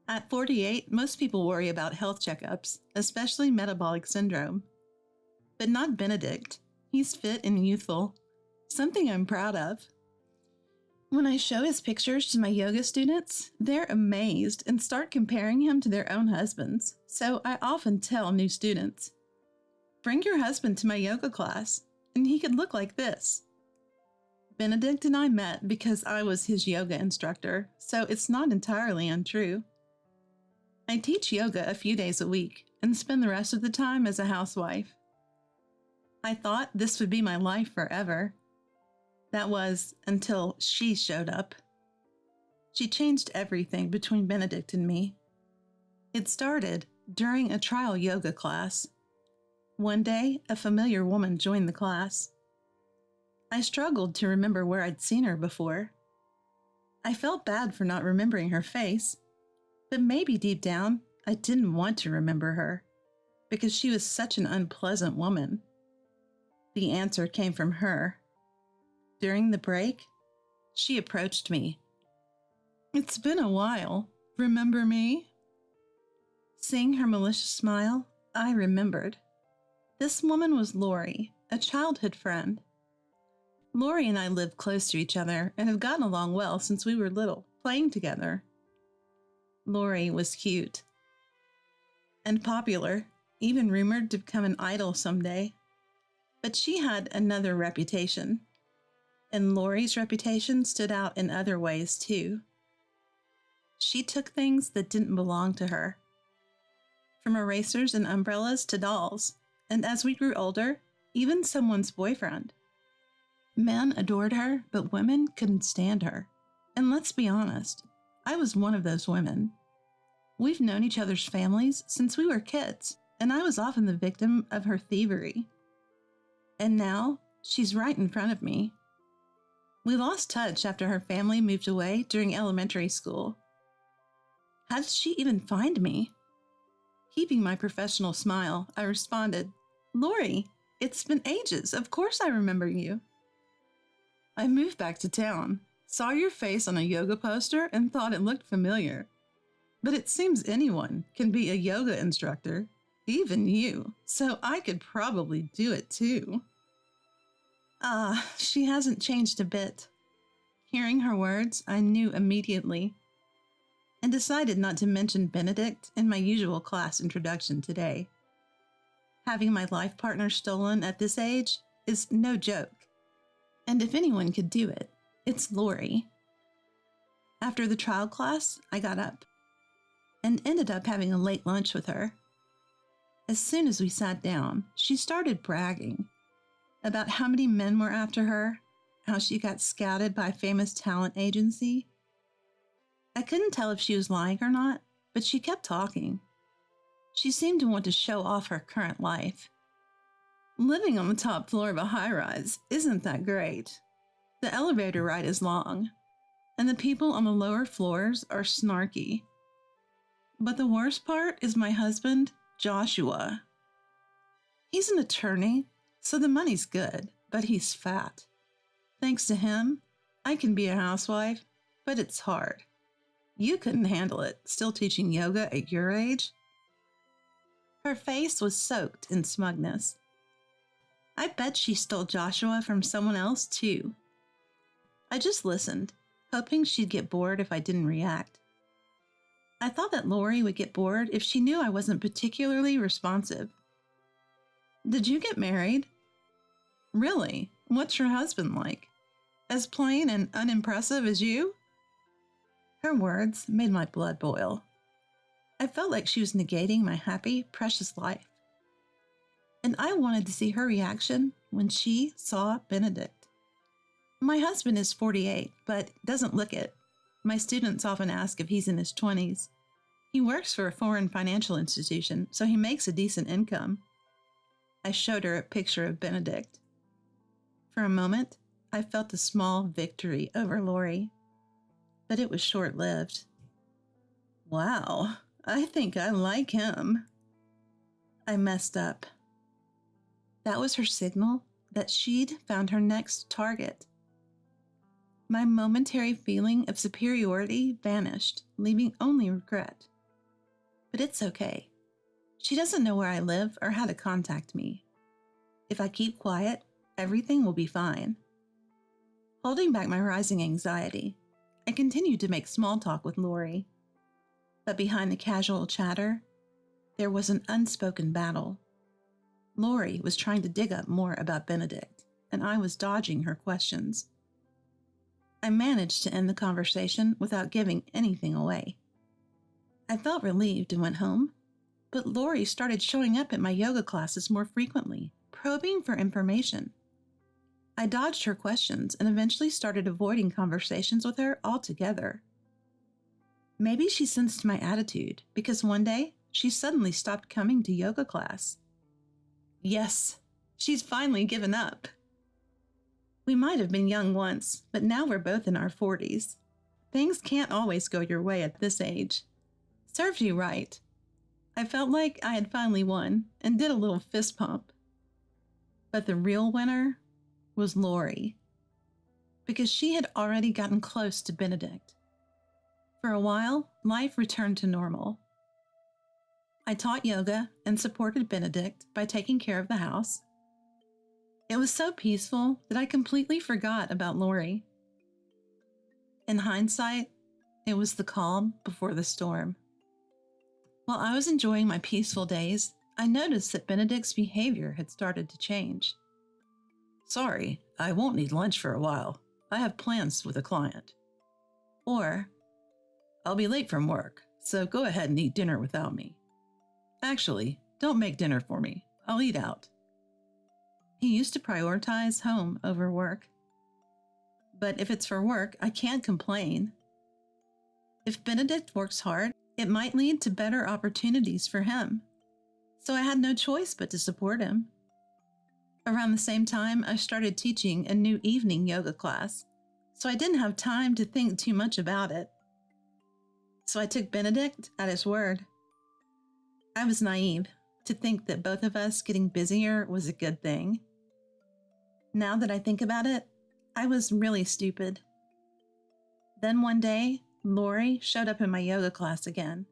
At 48, most people worry about health checkups, especially metabolic syndrome. But not Benedict. He's fit and youthful, something I'm proud of. When I show his pictures to my yoga students, they're amazed and start comparing him to their own husbands. So I often tell new students, bring your husband to my yoga class, and he could look like this. Benedict and I met because I was his yoga instructor, so it's not entirely untrue. I teach yoga a few days a week and spend the rest of the time as a housewife. I thought this would be my life forever. That was until she showed up. She changed everything between Benedict and me. It started during a trial yoga class. One day, a familiar woman joined the class. I struggled to remember where I'd seen her before. I felt bad for not remembering her face, but maybe deep down, I didn't want to remember her because she was such an unpleasant woman. The answer came from her. During the break, she approached me. It's been a while. Remember me? Seeing her malicious smile, I remembered. This woman was Lori, a childhood friend. Lori and I live close to each other and have gotten along well since we were little, playing together. Lori was cute and popular, even rumored to become an idol someday. But she had another reputation, and Lori's reputation stood out in other ways too. She took things that didn't belong to her, from erasers and umbrellas to dolls, and as we grew older, even someone's boyfriend. Men adored her, but women couldn't stand her. And let's be honest, I was one of those women. We've known each other's families since we were kids, and I was often the victim of her thievery. And now, she's right in front of me. We lost touch after her family moved away during elementary school. How did she even find me? Keeping my professional smile, I responded, Lori, it's been ages. Of course I remember you. I moved back to town, saw your face on a yoga poster, and thought it looked familiar. But it seems anyone can be a yoga instructor, even you, so I could probably do it too. She hasn't changed a bit. Hearing her words, I knew immediately, and decided not to mention Benedict in my usual class introduction today. Having my life partner stolen at this age is no joke. And if anyone could do it, it's Lori. After the trial class, I got up and ended up having a late lunch with her. As soon as we sat down, she started bragging about how many men were after her, how she got scouted by a famous talent agency. I couldn't tell if she was lying or not, but she kept talking. She seemed to want to show off her current life. Living on the top floor of a high-rise isn't that great. The elevator ride is long, and the people on the lower floors are snarky. But the worst part is my husband, Joshua. He's an attorney, so the money's good, but he's fat. Thanks to him, I can be a housewife, but it's hard. You couldn't handle it, still teaching yoga at your age? Her face was soaked in smugness. I bet she stole Joshua from someone else, too. I just listened, hoping she'd get bored if I didn't react. I thought that Lori would get bored if she knew I wasn't particularly responsive. Did you get married? Really? What's your husband like? As plain and unimpressive as you? Her words made my blood boil. I felt like she was negating my happy, precious life. And I wanted to see her reaction when she saw Benedict. My husband is 48, but doesn't look it. My students often ask if he's in his 20s. He works for a foreign financial institution, so he makes a decent income. I showed her a picture of Benedict. For a moment, I felt a small victory over Lori, but it was short-lived. Wow, I think I like him. I messed up. That was her signal that she'd found her next target. My momentary feeling of superiority vanished, leaving only regret. But it's okay. She doesn't know where I live or how to contact me. If I keep quiet, everything will be fine. Holding back my rising anxiety, I continued to make small talk with Lori. But behind the casual chatter, there was an unspoken battle. Lori was trying to dig up more about Benedict, and I was dodging her questions. I managed to end the conversation without giving anything away. I felt relieved and went home, but Lori started showing up at my yoga classes more frequently, probing for information. I dodged her questions and eventually started avoiding conversations with her altogether. Maybe she sensed my attitude because one day she suddenly stopped coming to yoga class. Yes, she's finally given up. We might have been young once, but now we're both in our 40s. Things can't always go your way at this age. Serves you right. I felt like I had finally won and did a little fist pump. But the real winner was Lori, because she had already gotten close to Benedict. For a while, life returned to normal. I taught yoga and supported Benedict by taking care of the house. It was so peaceful that I completely forgot about Lori. In hindsight, it was the calm before the storm. While I was enjoying my peaceful days, I noticed that Benedict's behavior had started to change. Sorry, I won't need lunch for a while. I have plans with a client. Or, I'll be late from work, so go ahead and eat dinner without me. Actually, don't make dinner for me. I'll eat out. He used to prioritize home over work. But if it's for work, I can't complain. If Benedict works hard, it might lead to better opportunities for him. So I had no choice but to support him. Around the same time, I started teaching a new evening yoga class, so I didn't have time to think too much about it. So I took Benedict at his word. I was naive to think that both of us getting busier was a good thing. Now that I think about it, I was really stupid. Then one day, Lori showed up in my yoga class again.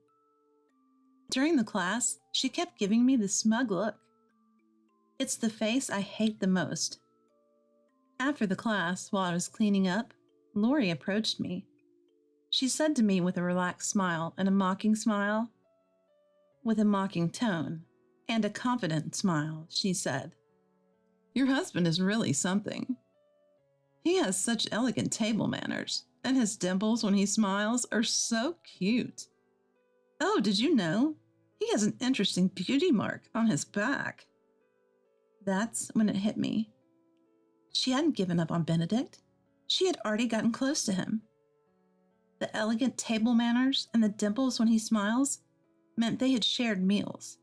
During the class, she kept giving me the smug look. It's the face I hate the most. After the class, while I was cleaning up, Lori approached me. She said to me with a relaxed smile and a mocking smile, with a mocking tone and a confident smile, she said, "Your husband is really something. He has such elegant table manners, and his dimples when he smiles are so cute. Oh, did you know? He has an interesting beauty mark on his back." That's when it hit me. She hadn't given up on Benedict. She had already gotten close to him. The elegant table manners and the dimples when he smiles meant they had shared meals.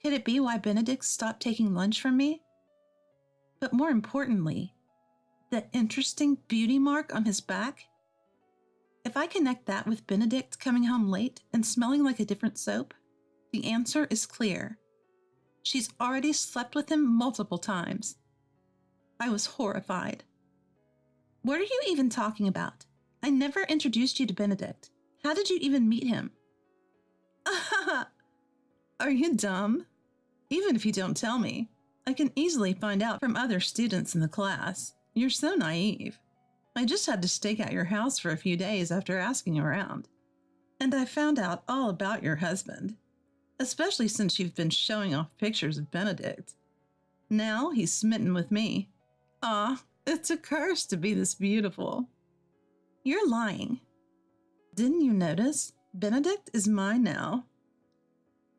Could it be why Benedict stopped taking lunch from me? But more importantly, the interesting beauty mark on his back? If I connect that with Benedict coming home late and smelling like a different soap, the answer is clear. She's already slept with him multiple times. I was horrified. What are you even talking about? I never introduced you to Benedict. How did you even meet him? Are you dumb? Even if you don't tell me, I can easily find out from other students in the class. You're so naive. I just had to stake out your house for a few days after asking around. And I found out all about your husband, especially since you've been showing off pictures of Benedict. Now he's smitten with me. It's a curse to be this beautiful. You're lying. Didn't you notice? Benedict is mine now.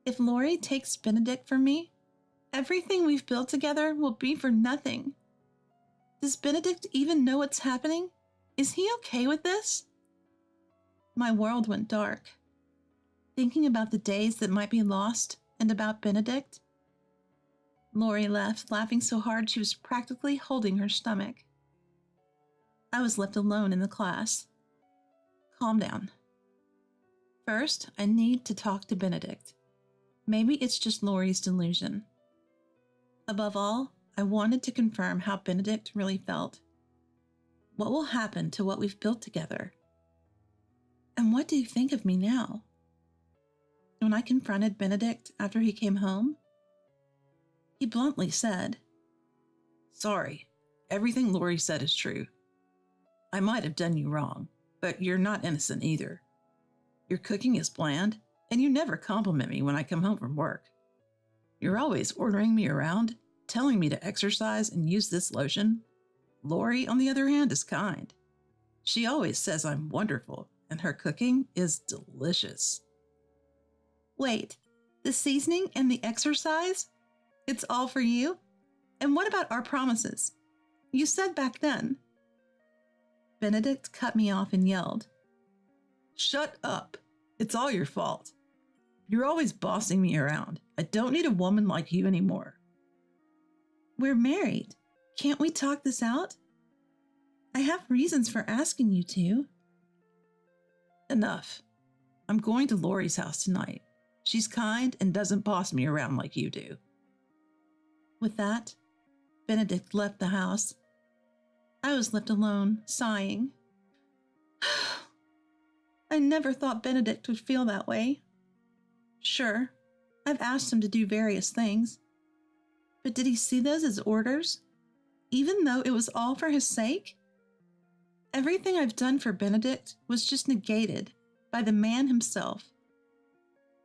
If Lori takes Benedict from me, everything we've built together will be for nothing. Does Benedict even know what's happening? Is he okay with this? My world went dark. Thinking about the days that might be lost and about Benedict. Lori left, laughing so hard she was practically holding her stomach. I was left alone in the class. Calm down. First, I need to talk to Benedict. Maybe it's just Lori's delusion. Above all, I wanted to confirm how Benedict really felt. What will happen to what we've built together? And what do you think of me now? When I confronted Benedict after he came home, he bluntly said, "Sorry, everything Lori said is true. I might have done you wrong, but you're not innocent either. Your cooking is bland, and you never compliment me when I come home from work. You're always ordering me around, telling me to exercise and use this lotion. Lori, on the other hand, is kind. She always says I'm wonderful, and her cooking is delicious." Wait, the seasoning and the exercise? It's all for you? And what about our promises? You said back then. Benedict cut me off and yelled, "Shut up. It's all your fault. You're always bossing me around. I don't need a woman like you anymore." We're married. Can't we talk this out? I have reasons for asking you to. Enough. I'm going to Lori's house tonight. She's kind and doesn't boss me around like you do. With that, Benedict left the house. I was left alone, sighing. I never thought Benedict would feel that way. Sure, I've asked him to do various things. But did he see those as orders? Even though it was all for his sake? Everything I've done for Benedict was just negated by the man himself.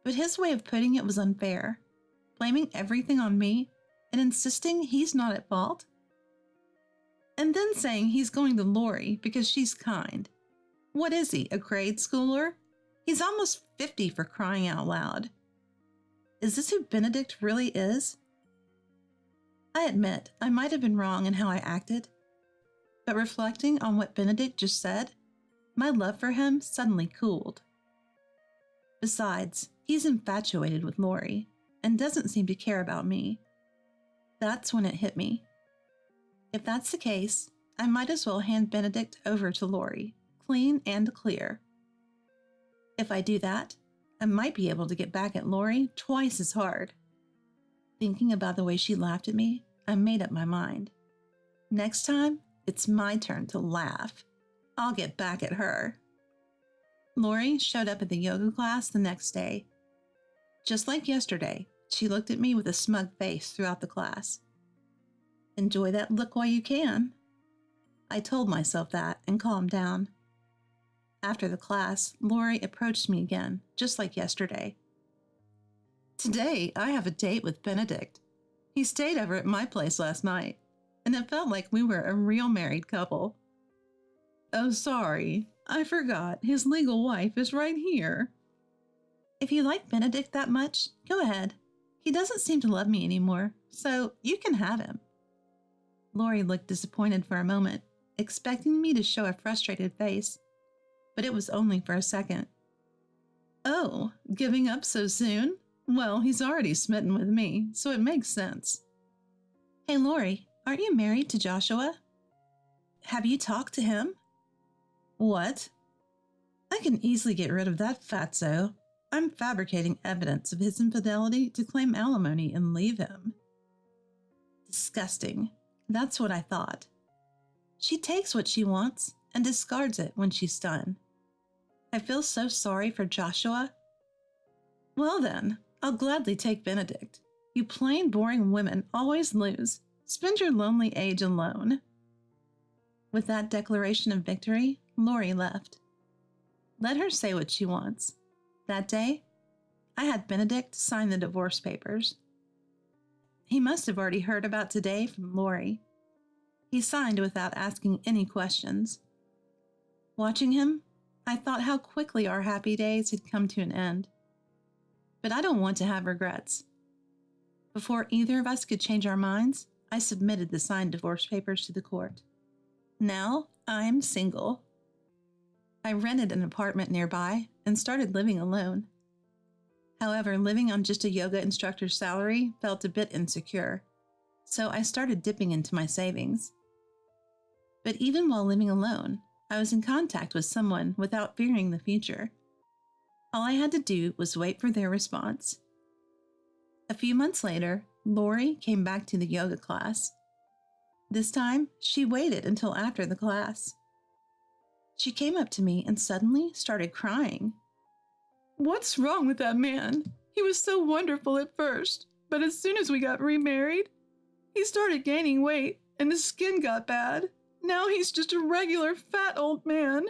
But his way of putting it was unfair, blaming everything on me and insisting he's not at fault. And then saying he's going to Lori because she's kind. What is he, a grade schooler? He's almost 50 for crying out loud. Is this who Benedict really is? I admit I might have been wrong in how I acted, but reflecting on what Benedict just said, my love for him suddenly cooled. Besides, he's infatuated with Lori and doesn't seem to care about me. That's when it hit me. If that's the case, I might as well hand Benedict over to Lori, clean and clear. If I do that, I might be able to get back at Lori twice as hard. Thinking about the way she laughed at me, I made up my mind. Next time, it's my turn to laugh. I'll get back at her. Lori showed up at the yoga class the next day. Just like yesterday, she looked at me with a smug face throughout the class. Enjoy that look while you can. I told myself that and calmed down. After the class, Lori approached me again, just like yesterday. Today, I have a date with Benedict. He stayed over at my place last night, and it felt like we were a real married couple. Oh, sorry. I forgot. His legal wife is right here. If you like Benedict that much, go ahead. He doesn't seem to love me anymore, so you can have him. Lori looked disappointed for a moment, expecting me to show a frustrated face, but it was only for a second. Oh, giving up so soon? Well, he's already smitten with me, so it makes sense. Hey, Lori, aren't you married to Joshua? Have you talked to him? What? I can easily get rid of that fatso. I'm fabricating evidence of his infidelity to claim alimony and leave him. Disgusting. That's what I thought. She takes what she wants and discards it when she's done. I feel so sorry for Joshua. Well then, I'll gladly take Benedict. You plain boring women always lose. Spend your lonely age alone. With that declaration of victory, Lori left. Let her say what she wants. That day, I had Benedict sign the divorce papers. He must have already heard about today from Lori. He signed without asking any questions. Watching him, I thought how quickly our happy days had come to an end. But I don't want to have regrets. Before either of us could change our minds, I submitted the signed divorce papers to the court. Now, I'm single. I rented an apartment nearby and started living alone. However, living on just a yoga instructor's salary felt a bit insecure, so I started dipping into my savings. But even while living alone, I was in contact with someone without fearing the future. All I had to do was wait for their response. A few months later, Lori came back to the yoga class. This time, she waited until after the class. She came up to me and suddenly started crying. What's wrong with that man? He was so wonderful at first, but as soon as we got remarried, he started gaining weight and his skin got bad. Now he's just a regular fat old man,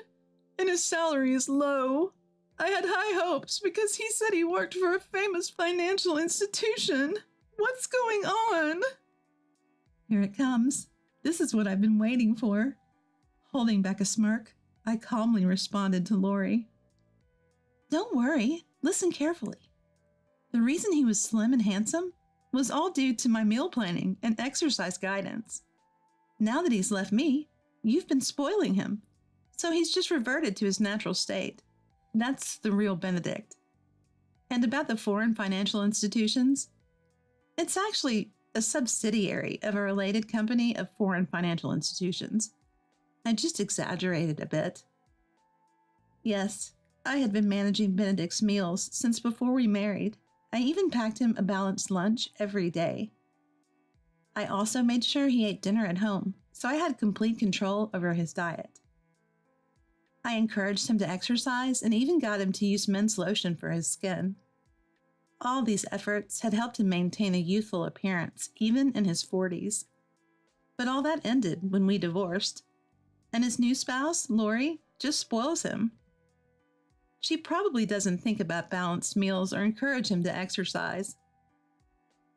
and his salary is low. I had high hopes because he said he worked for a famous financial institution. What's going on? Here it comes. This is what I've been waiting for. Holding back a smirk, I calmly responded to Lori. Don't worry, listen carefully. The reason he was slim and handsome was all due to my meal planning and exercise guidance. Now that he's left me, you've been spoiling him, so he's just reverted to his natural state. That's the real Benedict. And about the foreign financial institutions, it's actually a subsidiary of a related company of foreign financial institutions. I just exaggerated a bit. Yes, I had been managing Benedict's meals since before we married. I even packed him a balanced lunch every day. I also made sure he ate dinner at home, so I had complete control over his diet. I encouraged him to exercise and even got him to use men's lotion for his skin. All these efforts had helped him maintain a youthful appearance, even in his 40s. But all that ended when we divorced, and his new spouse, Lori, just spoils him. She probably doesn't think about balanced meals or encourage him to exercise.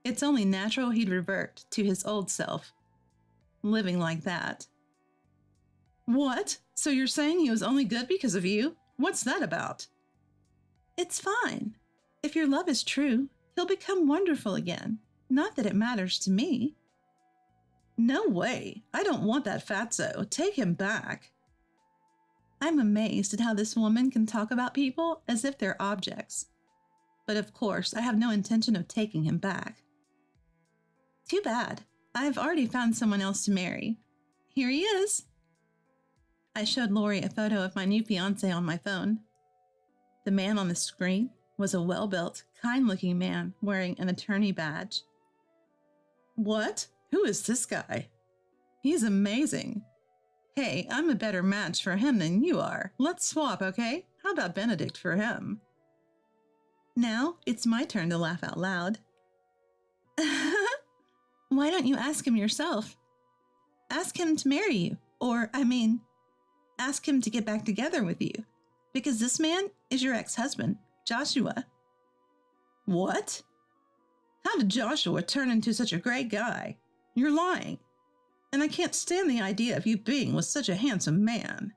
It's only natural he'd revert to his old self, living like that. What? So you're saying he was only good because of you? What's that about? It's fine. If your love is true, he'll become wonderful again. Not that it matters to me. No way. I don't want that fatso. Take him back. I'm amazed at how this woman can talk about people as if they're objects. But of course, I have no intention of taking him back. Too bad. I've already found someone else to marry. Here he is. I showed Lori a photo of my new fiancé on my phone. The man on the screen was a well-built, kind-looking man wearing an attorney badge. What? Who is this guy? He's amazing. Hey, I'm a better match for him than you are. Let's swap, okay? How about Benedict for him? Now it's my turn to laugh out loud. Why don't you ask him yourself? Ask him to marry you, or, ask him to get back together with you, because this man is your ex-husband, Joshua. What? How did Joshua turn into such a great guy? You're lying. And I can't stand the idea of you being with such a handsome man.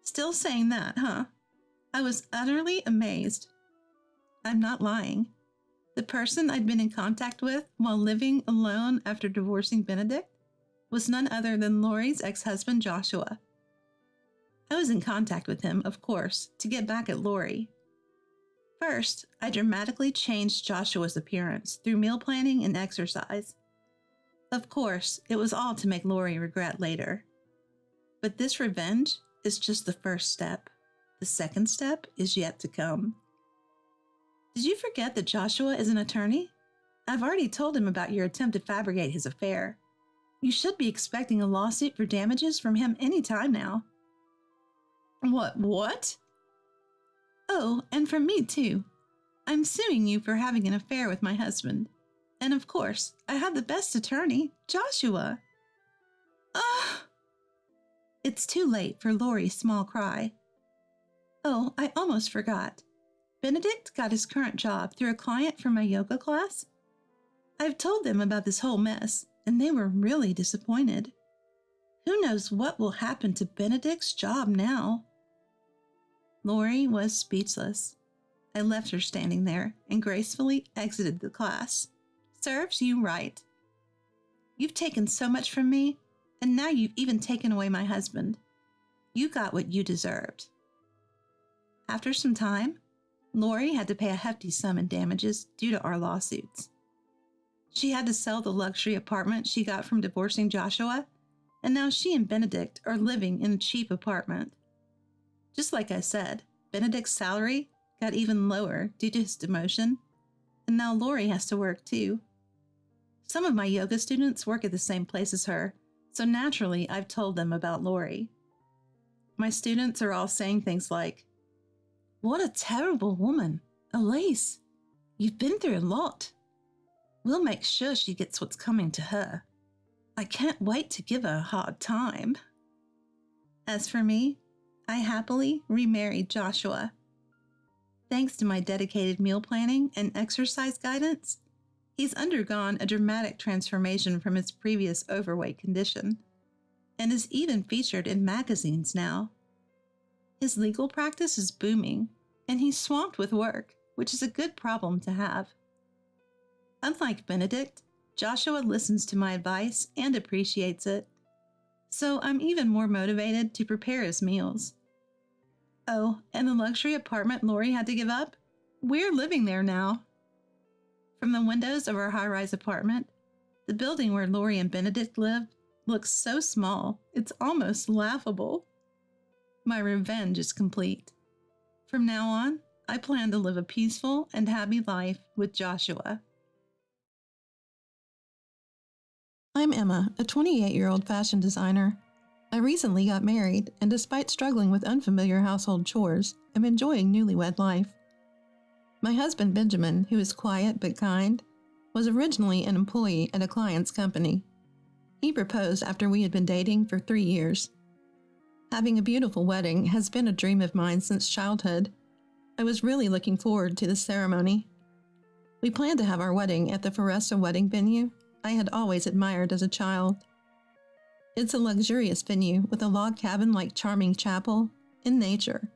Still saying that, huh? I was utterly amazed. I'm not lying. The person I'd been in contact with while living alone after divorcing Benedict was none other than Lori's ex-husband, Joshua. I was in contact with him, of course, to get back at Lori. First, I dramatically changed Joshua's appearance through meal planning and exercise. Of course, it was all to make Lori regret later. But this revenge is just the first step. The second step is yet to come. Did you forget that Joshua is an attorney? I've already told him about your attempt to fabricate his affair. You should be expecting a lawsuit for damages from him any time now. What? Oh, and from me too. I'm suing you for having an affair with my husband. And of course, I have the best attorney, Joshua. Ugh! It's too late for Lori's small cry. Oh, I almost forgot. Benedict got his current job through a client from my yoga class. I've told them about this whole mess, and they were really disappointed. Who knows what will happen to Benedict's job now? Lori was speechless. I left her standing there and gracefully exited the class. Serves you right. You've taken so much from me, and now you've even taken away my husband. You got what you deserved. After some time, Lori had to pay a hefty sum in damages due to our lawsuits. She had to sell the luxury apartment she got from divorcing Joshua, and now she and Benedict are living in a cheap apartment. Just like I said, Benedict's salary got even lower due to his demotion, and now Lori has to work too. Some of my yoga students work at the same place as her, so naturally I've told them about Lori. My students are all saying things like, "What a terrible woman, Elise. You've been through a lot. We'll make sure she gets what's coming to her. I can't wait to give her a hard time." As for me, I happily remarried Joshua. Thanks to my dedicated meal planning and exercise guidance, he's undergone a dramatic transformation from his previous overweight condition, and is even featured in magazines now. His legal practice is booming, and he's swamped with work, which is a good problem to have. Unlike Benedict, Joshua listens to my advice and appreciates it, so I'm even more motivated to prepare his meals. Oh, and the luxury apartment Lori had to give up? We're living there now. From the windows of our high-rise apartment, the building where Lori and Benedict lived looks so small, it's almost laughable. My revenge is complete. From now on, I plan to live a peaceful and happy life with Joshua. I'm Emma, a 28-year-old fashion designer. I recently got married, and despite struggling with unfamiliar household chores, am enjoying newlywed life. My husband, Benjamin, who is quiet but kind, was originally an employee at a client's company. He proposed after we had been dating for 3 years. Having a beautiful wedding has been a dream of mine since childhood. I was really looking forward to the ceremony. We planned to have our wedding at the Foresta wedding venue I had always admired as a child. It's a luxurious venue with a log cabin-like charming chapel in nature,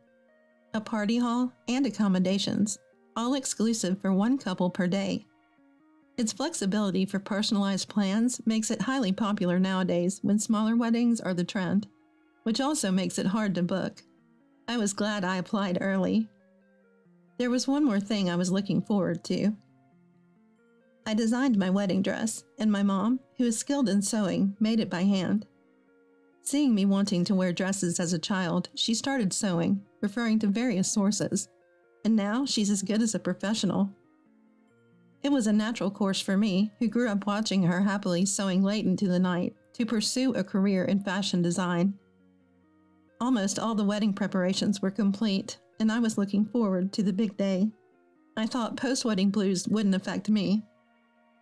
a party hall, and accommodations, all exclusive for one couple per day. Its flexibility for personalized plans makes it highly popular nowadays when smaller weddings are the trend, which also makes it hard to book. I was glad I applied early. There was one more thing I was looking forward to. I designed my wedding dress, and my mom, who is skilled in sewing, made it by hand. Seeing me wanting to wear dresses as a child, she started sewing, referring to various sources, and now she's as good as a professional. It was a natural course for me, who grew up watching her happily sewing late into the night, to pursue a career in fashion design. Almost all the wedding preparations were complete, and I was looking forward to the big day. I thought post-wedding blues wouldn't affect me.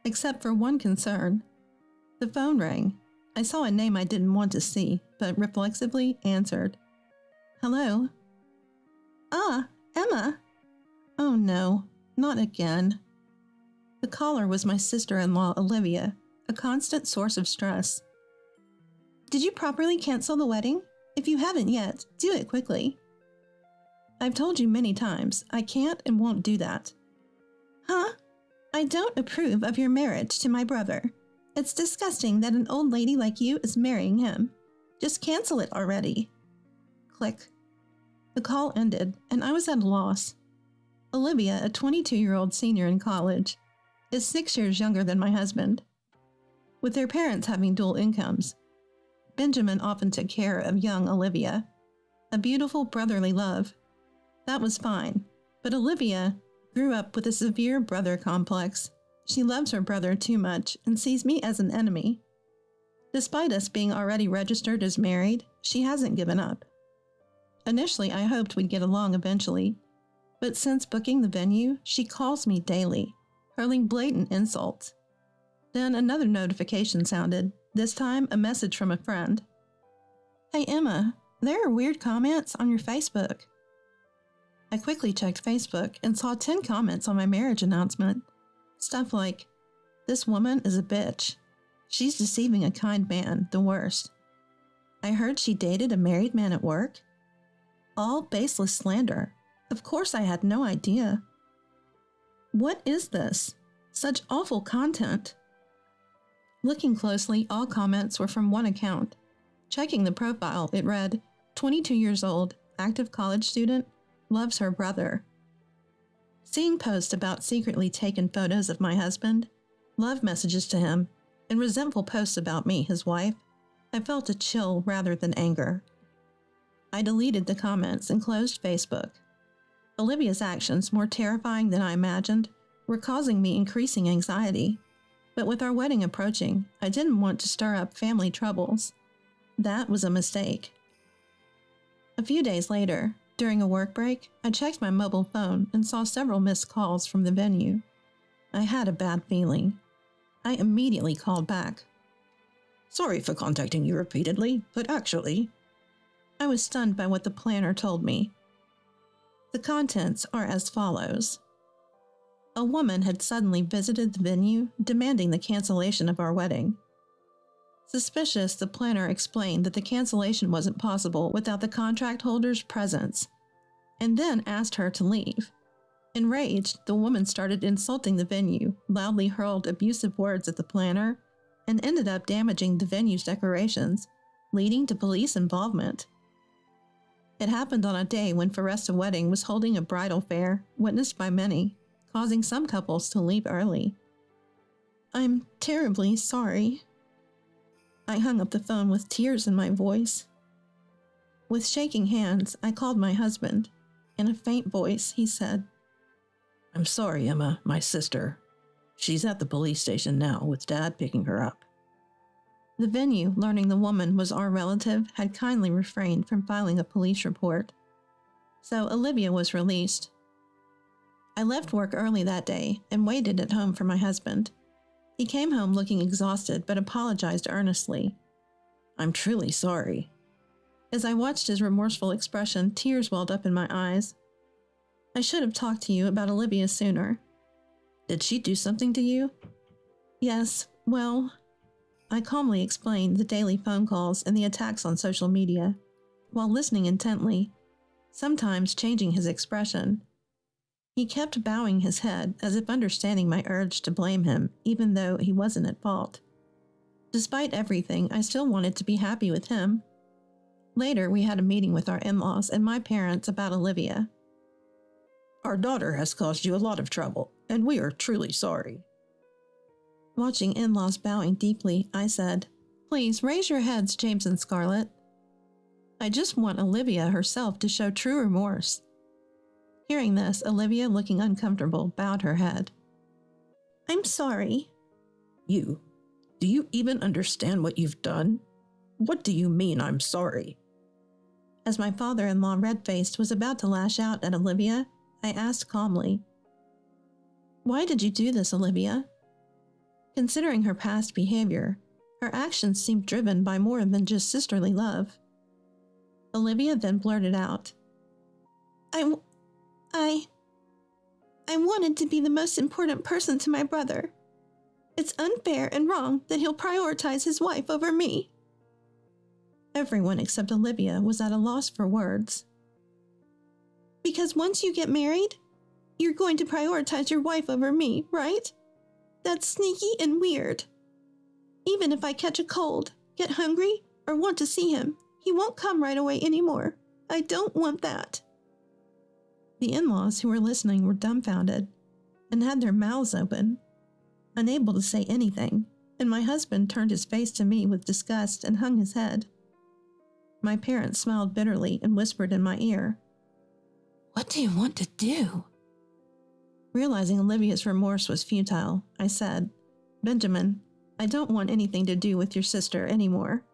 Except for one concern. The phone rang. I saw a name I didn't want to see, but reflexively answered. Hello? Ah, Emma. Oh no, not again. The caller was my sister-in-law, Olivia, a constant source of stress. Did you properly cancel the wedding? If you haven't yet, do it quickly. I've told you many times, I can't and won't do that. Huh? I don't approve of your marriage to my brother. It's disgusting that an old lady like you is marrying him. Just cancel it already. Click. The call ended, and I was at a loss. Olivia, a 22-year-old senior in college, is 6 years younger than my husband. With their parents having dual incomes, Benjamin often took care of young Olivia. A beautiful brotherly love. That was fine, but Olivia grew up with a severe brother complex. She loves her brother too much and sees me as an enemy. Despite us being already registered as married, she hasn't given up. Initially, I hoped we'd get along eventually, but since booking the venue, she calls me daily, hurling blatant insults. Then another notification sounded, this time a message from a friend. "Hey Emma, there are weird comments on your Facebook." I quickly checked Facebook and saw 10 comments on my marriage announcement. Stuff like, "This woman is a bitch. She's deceiving a kind man, the worst. I heard she dated a married man at work." All baseless slander. Of course I had no idea. What is this? Such awful content. Looking closely, all comments were from one account. Checking the profile, it read, 22 years old, active college student, loves her brother. Seeing posts about secretly taken photos of my husband, love messages to him, and resentful posts about me, his wife, I felt a chill rather than anger. I deleted the comments and closed Facebook. Olivia's actions, more terrifying than I imagined, were causing me increasing anxiety. But with our wedding approaching, I didn't want to stir up family troubles. That was a mistake. A few days later, during a work break, I checked my mobile phone and saw several missed calls from the venue. I had a bad feeling. I immediately called back. "Sorry for contacting you repeatedly, but actually..." I was stunned by what the planner told me. The contents are as follows. A woman had suddenly visited the venue, demanding the cancellation of our wedding. Suspicious, the planner explained that the cancellation wasn't possible without the contract holder's presence, and then asked her to leave. Enraged, the woman started insulting the venue, loudly hurled abusive words at the planner, and ended up damaging the venue's decorations, leading to police involvement. It happened on a day when Foresta Wedding was holding a bridal fair, witnessed by many, causing some couples to leave early. "I'm terribly sorry." I hung up the phone with tears in my voice. With shaking hands, I called my husband. In a faint voice, he said, "I'm sorry, Emma, my sister. She's at the police station now with Dad picking her up." The venue, learning the woman was our relative, had kindly refrained from filing a police report. So Olivia was released. I left work early that day and waited at home for my husband. He came home looking exhausted but apologized earnestly. "I'm truly sorry." As I watched his remorseful expression, tears welled up in my eyes. "I should have talked to you about Olivia sooner." "Did she do something to you?" "Yes, well..." I calmly explained the daily phone calls and the attacks on social media, while listening intently, sometimes changing his expression. He kept bowing his head as if understanding my urge to blame him, even though he wasn't at fault. Despite everything, I still wanted to be happy with him. Later, we had a meeting with our in-laws and my parents about Olivia. "Our daughter has caused you a lot of trouble, and we are truly sorry." Watching in-laws bowing deeply, I said, "Please raise your heads, James and Scarlett. I just want Olivia herself to show true remorse." Hearing this, Olivia, looking uncomfortable, bowed her head. "I'm sorry." Do you even understand what you've done? What do you mean, I'm sorry?" As my father-in-law, red-faced, was about to lash out at Olivia, I asked calmly, "Why did you do this, Olivia?" Considering her past behavior, her actions seemed driven by more than just sisterly love. Olivia then blurted out, I wanted to be the most important person to my brother. It's unfair and wrong that he'll prioritize his wife over me." Everyone except Olivia was at a loss for words. "Because once you get married, you're going to prioritize your wife over me, right? That's sneaky and weird. Even if I catch a cold, get hungry, or want to see him, he won't come right away anymore. I don't want that." The in-laws who were listening were dumbfounded and had their mouths open, unable to say anything, and my husband turned his face to me with disgust and hung his head. My parents smiled bitterly and whispered in my ear, "What do you want to do?" Realizing Olivia's remorse was futile, I said, "Benjamin, I don't want anything to do with your sister anymore."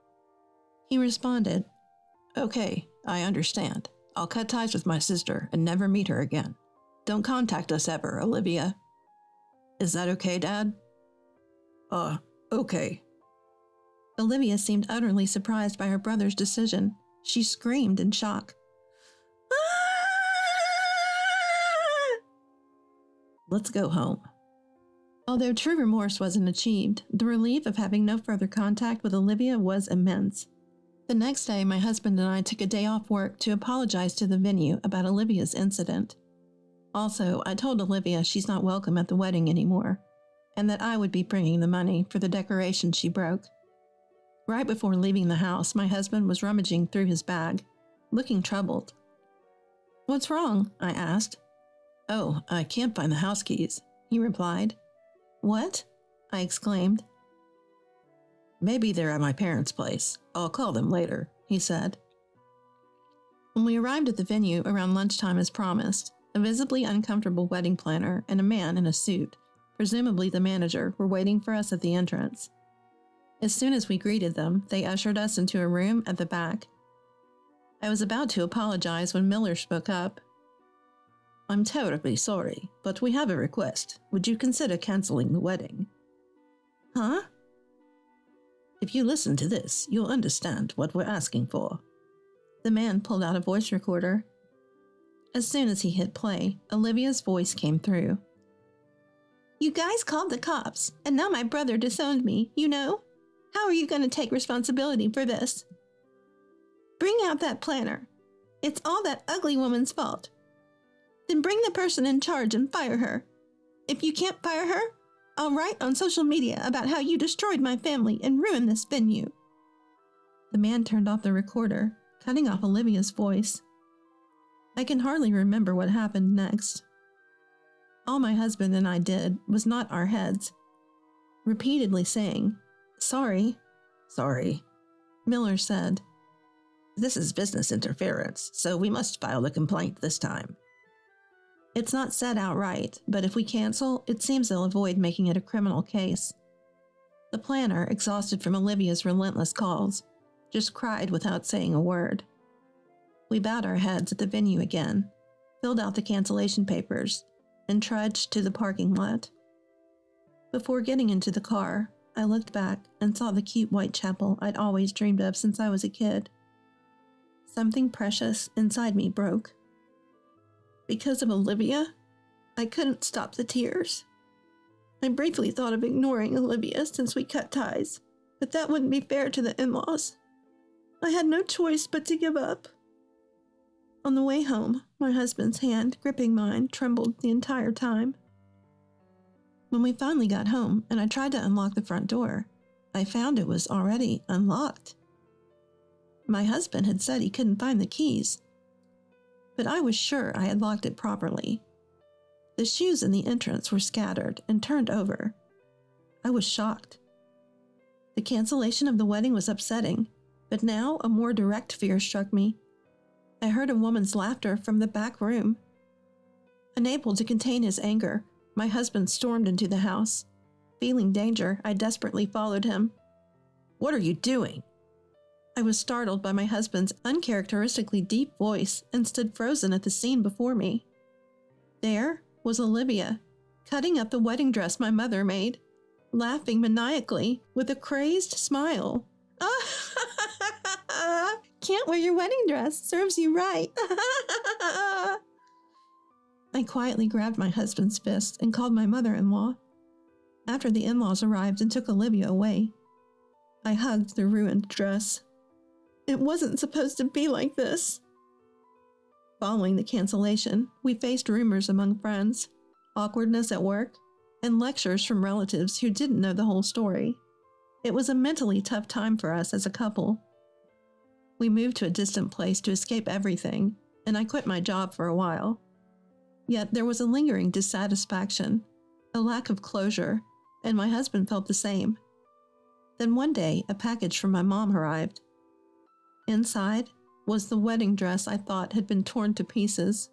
He responded, "Okay, I understand. I'll cut ties with my sister and never meet her again. Don't contact us ever, Olivia. Is that okay, Dad?" Okay. Olivia seemed utterly surprised by her brother's decision. She screamed in shock. Let's go home. Although true remorse wasn't achieved, the relief of having no further contact with Olivia was immense. The next day, my husband and I took a day off work to apologize to the venue about Olivia's incident. Also, I told Olivia she's not welcome at the wedding anymore, and that I would be bringing the money for the decoration she broke. Right before leaving the house, my husband was rummaging through his bag, looking troubled. "What's wrong?" I asked. "Oh, I can't find the house keys," he replied. "What?" I exclaimed. "Maybe they're at my parents' place. I'll call them later," he said. When we arrived at the venue around lunchtime as promised, a visibly uncomfortable wedding planner and a man in a suit, presumably the manager, were waiting for us at the entrance. As soon as we greeted them, they ushered us into a room at the back. I was about to apologize when Miller spoke up. "I'm terribly sorry, but we have a request. Would you consider canceling the wedding?" "Huh?" "If you listen to this, you'll understand what we're asking for." The man pulled out a voice recorder. As soon as he hit play, Olivia's voice came through. "You guys called the cops, and now my brother disowned me, you know? How are you going to take responsibility for this? Bring out that planner. It's all that ugly woman's fault. Then bring the person in charge and fire her. If you can't fire her, I'll write on social media about how you destroyed my family and ruined this venue." The man turned off the recorder, cutting off Olivia's voice. I can hardly remember what happened next. All my husband and I did was nod our heads, repeatedly saying, "Sorry." "Sorry," Miller said. "This is business interference, so we must file the complaint this time." It's not said outright, but if we cancel, it seems they'll avoid making it a criminal case. The planner, exhausted from Olivia's relentless calls, just cried without saying a word. We bowed our heads at the venue again, filled out the cancellation papers, and trudged to the parking lot. Before getting into the car, I looked back and saw the cute white chapel I'd always dreamed of since I was a kid. Something precious inside me broke. Because of Olivia, I couldn't stop the tears. I briefly thought of ignoring Olivia since we cut ties, but that wouldn't be fair to the in-laws. I had no choice but to give up. On the way home, my husband's hand, gripping mine, trembled the entire time. When we finally got home and I tried to unlock the front door, I found it was already unlocked. My husband had said he couldn't find the keys, but I was sure I had locked it properly. The shoes in the entrance were scattered and turned over. I was shocked. The cancellation of the wedding was upsetting, but now a more direct fear struck me. I heard a woman's laughter from the back room. Unable to contain his anger, my husband stormed into the house. Feeling danger, I desperately followed him. "What are you doing?" I was startled by my husband's uncharacteristically deep voice and stood frozen at the scene before me. There was Olivia, cutting up the wedding dress my mother made, laughing maniacally with a crazed smile. "Can't wear your wedding dress, serves you right." I quietly grabbed my husband's fist and called my mother-in-law. After the in-laws arrived and took Olivia away, I hugged the ruined dress. It wasn't supposed to be like this. Following the cancellation, we faced rumors among friends, awkwardness at work, and lectures from relatives who didn't know the whole story. It was a mentally tough time for us as a couple. We moved to a distant place to escape everything, and I quit my job for a while. Yet there was a lingering dissatisfaction, a lack of closure, and my husband felt the same. Then one day, a package from my mom arrived. Inside was the wedding dress I thought had been torn to pieces.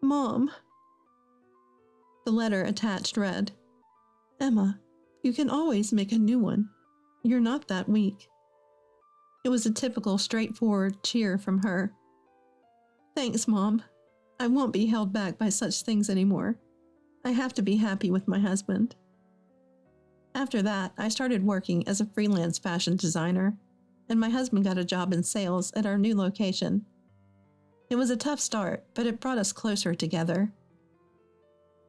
Mom. The letter attached read, Emma, you can always make a new one. You're not that weak. It was a typical straightforward cheer from her. Thanks, Mom. I won't be held back by such things anymore. I have to be happy with my husband. After that, I started working as a freelance fashion designer, and my husband got a job in sales at our new location. It was a tough start, but it brought us closer together.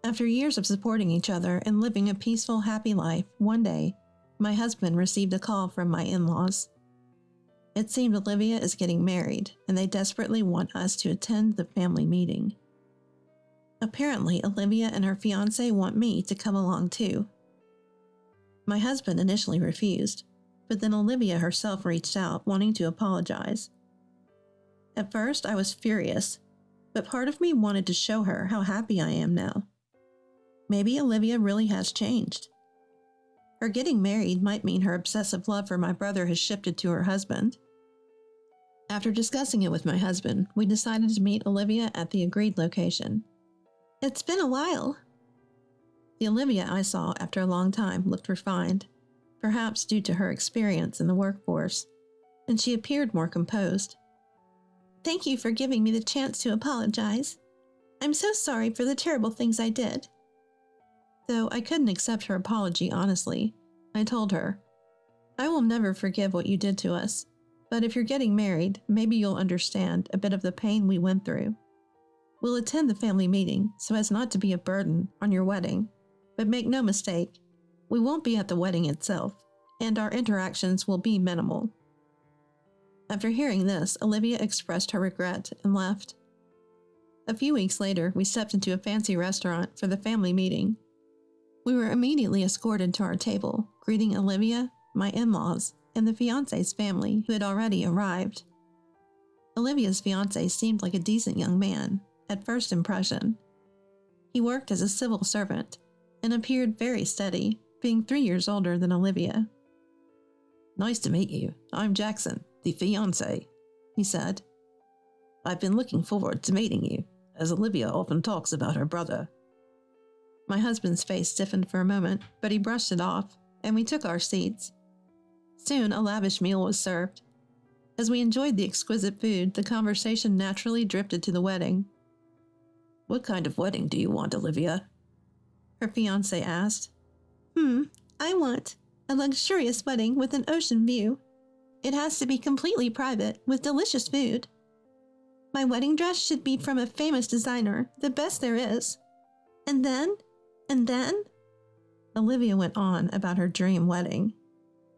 After years of supporting each other and living a peaceful, happy life, one day, my husband received a call from my in-laws. It seemed Olivia is getting married, and they desperately want us to attend the family meeting. Apparently, Olivia and her fiancé want me to come along too. My husband initially refused, but then Olivia herself reached out, wanting to apologize. At first, I was furious, but part of me wanted to show her how happy I am now. Maybe Olivia really has changed. Her getting married might mean her obsessive love for my brother has shifted to her husband. After discussing it with my husband, we decided to meet Olivia at the agreed location. It's been a while. The Olivia I saw after a long time looked refined, perhaps due to her experience in the workforce, and she appeared more composed. Thank you for giving me the chance to apologize. I'm so sorry for the terrible things I did. Though I couldn't accept her apology honestly, I told her, I will never forgive what you did to us, but if you're getting married, maybe you'll understand a bit of the pain we went through. We'll attend the family meeting so as not to be a burden on your wedding, but make no mistake, we won't be at the wedding itself, and our interactions will be minimal. After hearing this, Olivia expressed her regret and left. A few weeks later, we stepped into a fancy restaurant for the family meeting. We were immediately escorted to our table, greeting Olivia, my in-laws, and the fiancé's family who had already arrived. Olivia's fiancé seemed like a decent young man, at first impression. He worked as a civil servant and appeared very steady, being 3 years older than Olivia. Nice to meet you. I'm Jackson, the fiancé, he said. I've been looking forward to meeting you, as Olivia often talks about her brother. My husband's face stiffened for a moment, but he brushed it off, and we took our seats. Soon, a lavish meal was served. As we enjoyed the exquisite food, the conversation naturally drifted to the wedding. What kind of wedding do you want, Olivia? Her fiancé asked. I want a luxurious wedding with an ocean view. It has to be completely private, with delicious food. My wedding dress should be from a famous designer, the best there is. And then, Olivia went on about her dream wedding.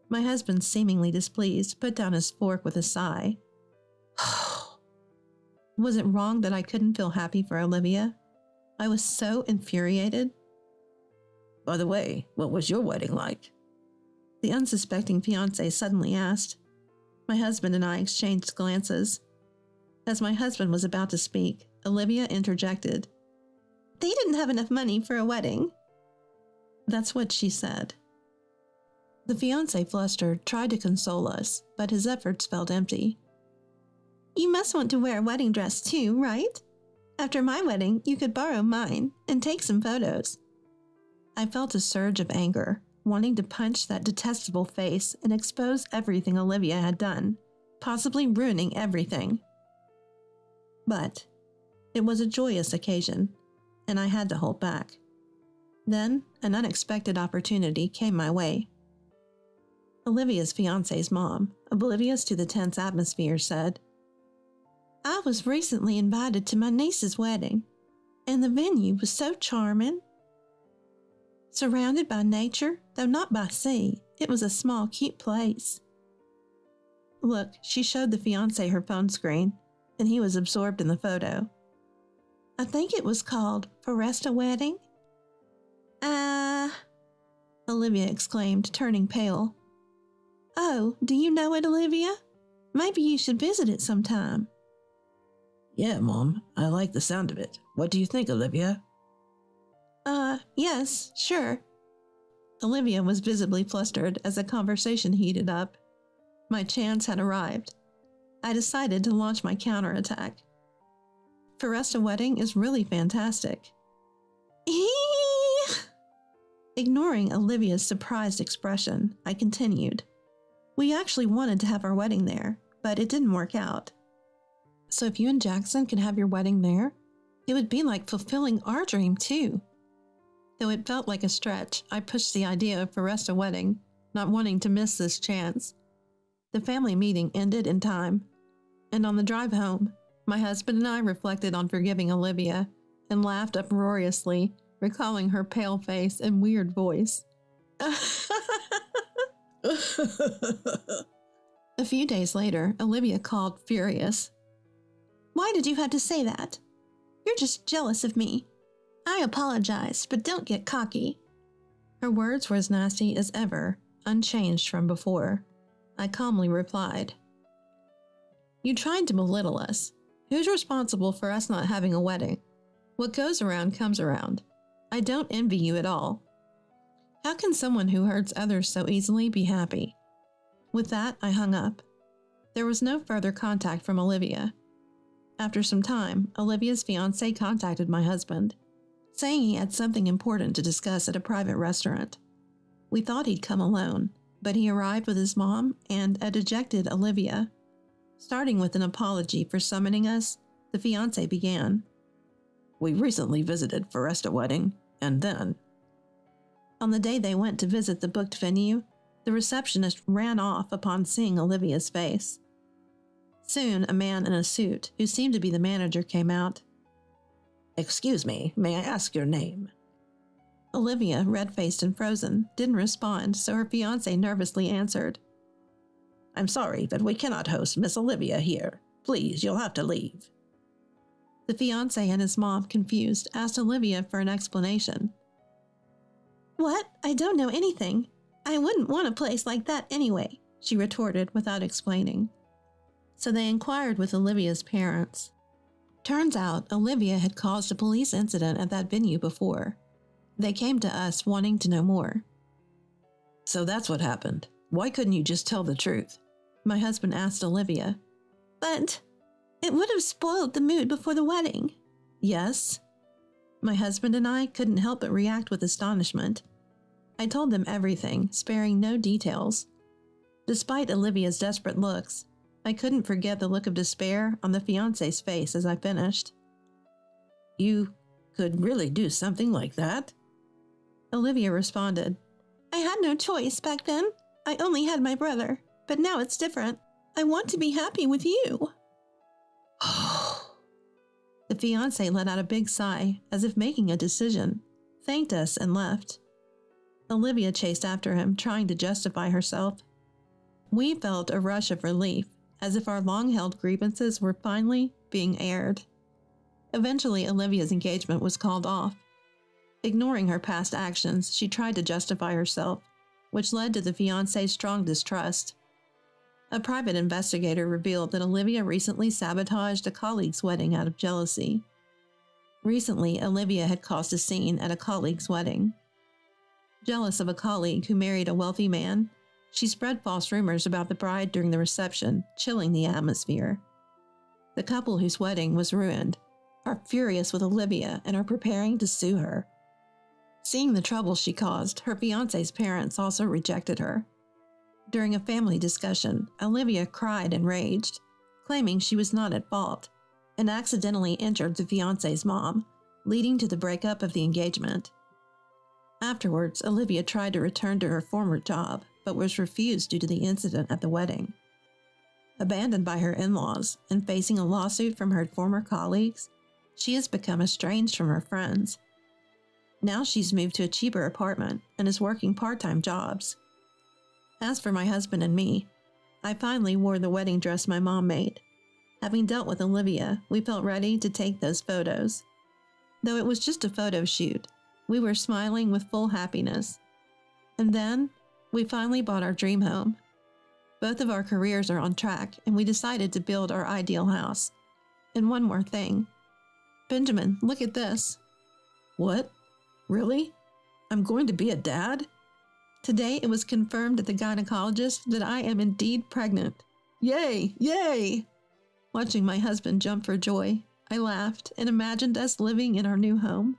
My husband, seemingly displeased, put down his fork with a sigh. Was it wrong that I couldn't feel happy for Olivia? I was so infuriated. By the way, what was your wedding like? The unsuspecting fiancé suddenly asked. My husband and I exchanged glances. As my husband was about to speak, Olivia interjected. They didn't have enough money for a wedding. That's what she said. The fiancé, flustered, tried to console us, but his efforts felt empty. You must want to wear a wedding dress too, right? After my wedding, you could borrow mine and take some photos. I felt a surge of anger, wanting to punch that detestable face and expose everything Olivia had done, possibly ruining everything. But it was a joyous occasion, and I had to hold back. Then, an unexpected opportunity came my way. Olivia's fiancé's mom, oblivious to the tense atmosphere, said, I was recently invited to my niece's wedding, and the venue was so charming. Surrounded by nature, though not by sea, it was a small, cute place. Look, she showed the fiancé her phone screen, and he was absorbed in the photo. I think it was called Foresta Wedding. Olivia exclaimed, turning pale. Oh, do you know it, Olivia? Maybe you should visit it sometime. Yeah, Mom, I like the sound of it. What do you think, Olivia? Yes, sure. Olivia was visibly flustered as the conversation heated up. My chance had arrived. I decided to launch my counterattack. Foresta wedding is really fantastic. Ignoring Olivia's surprised expression, I continued. We actually wanted to have our wedding there, but it didn't work out. So if you and Jackson could have your wedding there, it would be like fulfilling our dream too. Though it felt like a stretch, I pushed the idea of Foresta wedding, not wanting to miss this chance. The family meeting ended in time, and on the drive home, my husband and I reflected on forgiving Olivia and laughed uproariously, recalling her pale face and weird voice. A few days later, Olivia called furious. Why did you have to say that? You're just jealous of me. I apologize, but don't get cocky. Her words were as nasty as ever, unchanged from before. I calmly replied, You tried to belittle us. Who's responsible for us not having a wedding? What goes around comes around. I don't envy you at all. How can someone who hurts others so easily be happy? With that, I hung up. There was no further contact from Olivia. After some time, Olivia's fiancé contacted my husband, saying he had something important to discuss at a private restaurant. We thought he'd come alone, but he arrived with his mom and a dejected Olivia. Starting with an apology for summoning us, the fiancé began. We recently visited Foresta wedding, and then... On the day they went to visit the booked venue, the receptionist ran off upon seeing Olivia's face. Soon, a man in a suit, who seemed to be the manager, came out. Excuse me, may I ask your name? Olivia, red-faced and frozen, didn't respond, so her fiancé nervously answered. I'm sorry, but we cannot host Miss Olivia here. Please, you'll have to leave. The fiancé and his mom, confused, asked Olivia for an explanation. What? I don't know anything. I wouldn't want a place like that anyway, she retorted without explaining. So they inquired with Olivia's parents. Turns out Olivia had caused a police incident at that venue before. They came to us wanting to know more. So that's what happened. Why couldn't you just tell the truth? My husband asked Olivia. But it would have spoiled the mood before the wedding. Yes. My husband and I couldn't help but react with astonishment. I told them everything, sparing no details. Despite Olivia's desperate looks, I couldn't forget the look of despair on the fiancé's face as I finished. You could really do something like that? Olivia responded, I had no choice back then. I only had my brother, but now it's different. I want to be happy with you. The fiancé let out a big sigh, as if making a decision, thanked us, and left. Olivia chased after him, trying to justify herself. We felt a rush of relief, as if our long-held grievances were finally being aired. Eventually, Olivia's engagement was called off. Ignoring her past actions, she tried to justify herself, which led to the fiancé's strong distrust. A private investigator revealed that Olivia recently sabotaged a colleague's wedding out of jealousy. Recently, Olivia had caused a scene at a colleague's wedding. Jealous of a colleague who married a wealthy man, she spread false rumors about the bride during the reception, chilling the atmosphere. The couple whose wedding was ruined are furious with Olivia and are preparing to sue her. Seeing the trouble she caused, her fiancé's parents also rejected her. During a family discussion, Olivia cried and raged, claiming she was not at fault, and accidentally injured the fiancé's mom, leading to the breakup of the engagement. Afterwards, Olivia tried to return to her former job, but was refused due to the incident at the wedding. Abandoned by her in-laws and facing a lawsuit from her former colleagues, she has become estranged from her friends. Now she's moved to a cheaper apartment and is working part-time jobs. As for my husband and me, I finally wore the wedding dress my mom made. Having dealt with Olivia, we felt ready to take those photos. Though it was just a photo shoot, we were smiling with full happiness. And then, we finally bought our dream home. Both of our careers are on track, and we decided to build our ideal house. And one more thing. Benjamin, look at this. What? Really? I'm going to be a dad? Today it was confirmed at the gynecologist that I am indeed pregnant. Yay! Yay! Watching my husband jump for joy, I laughed and imagined us living in our new home.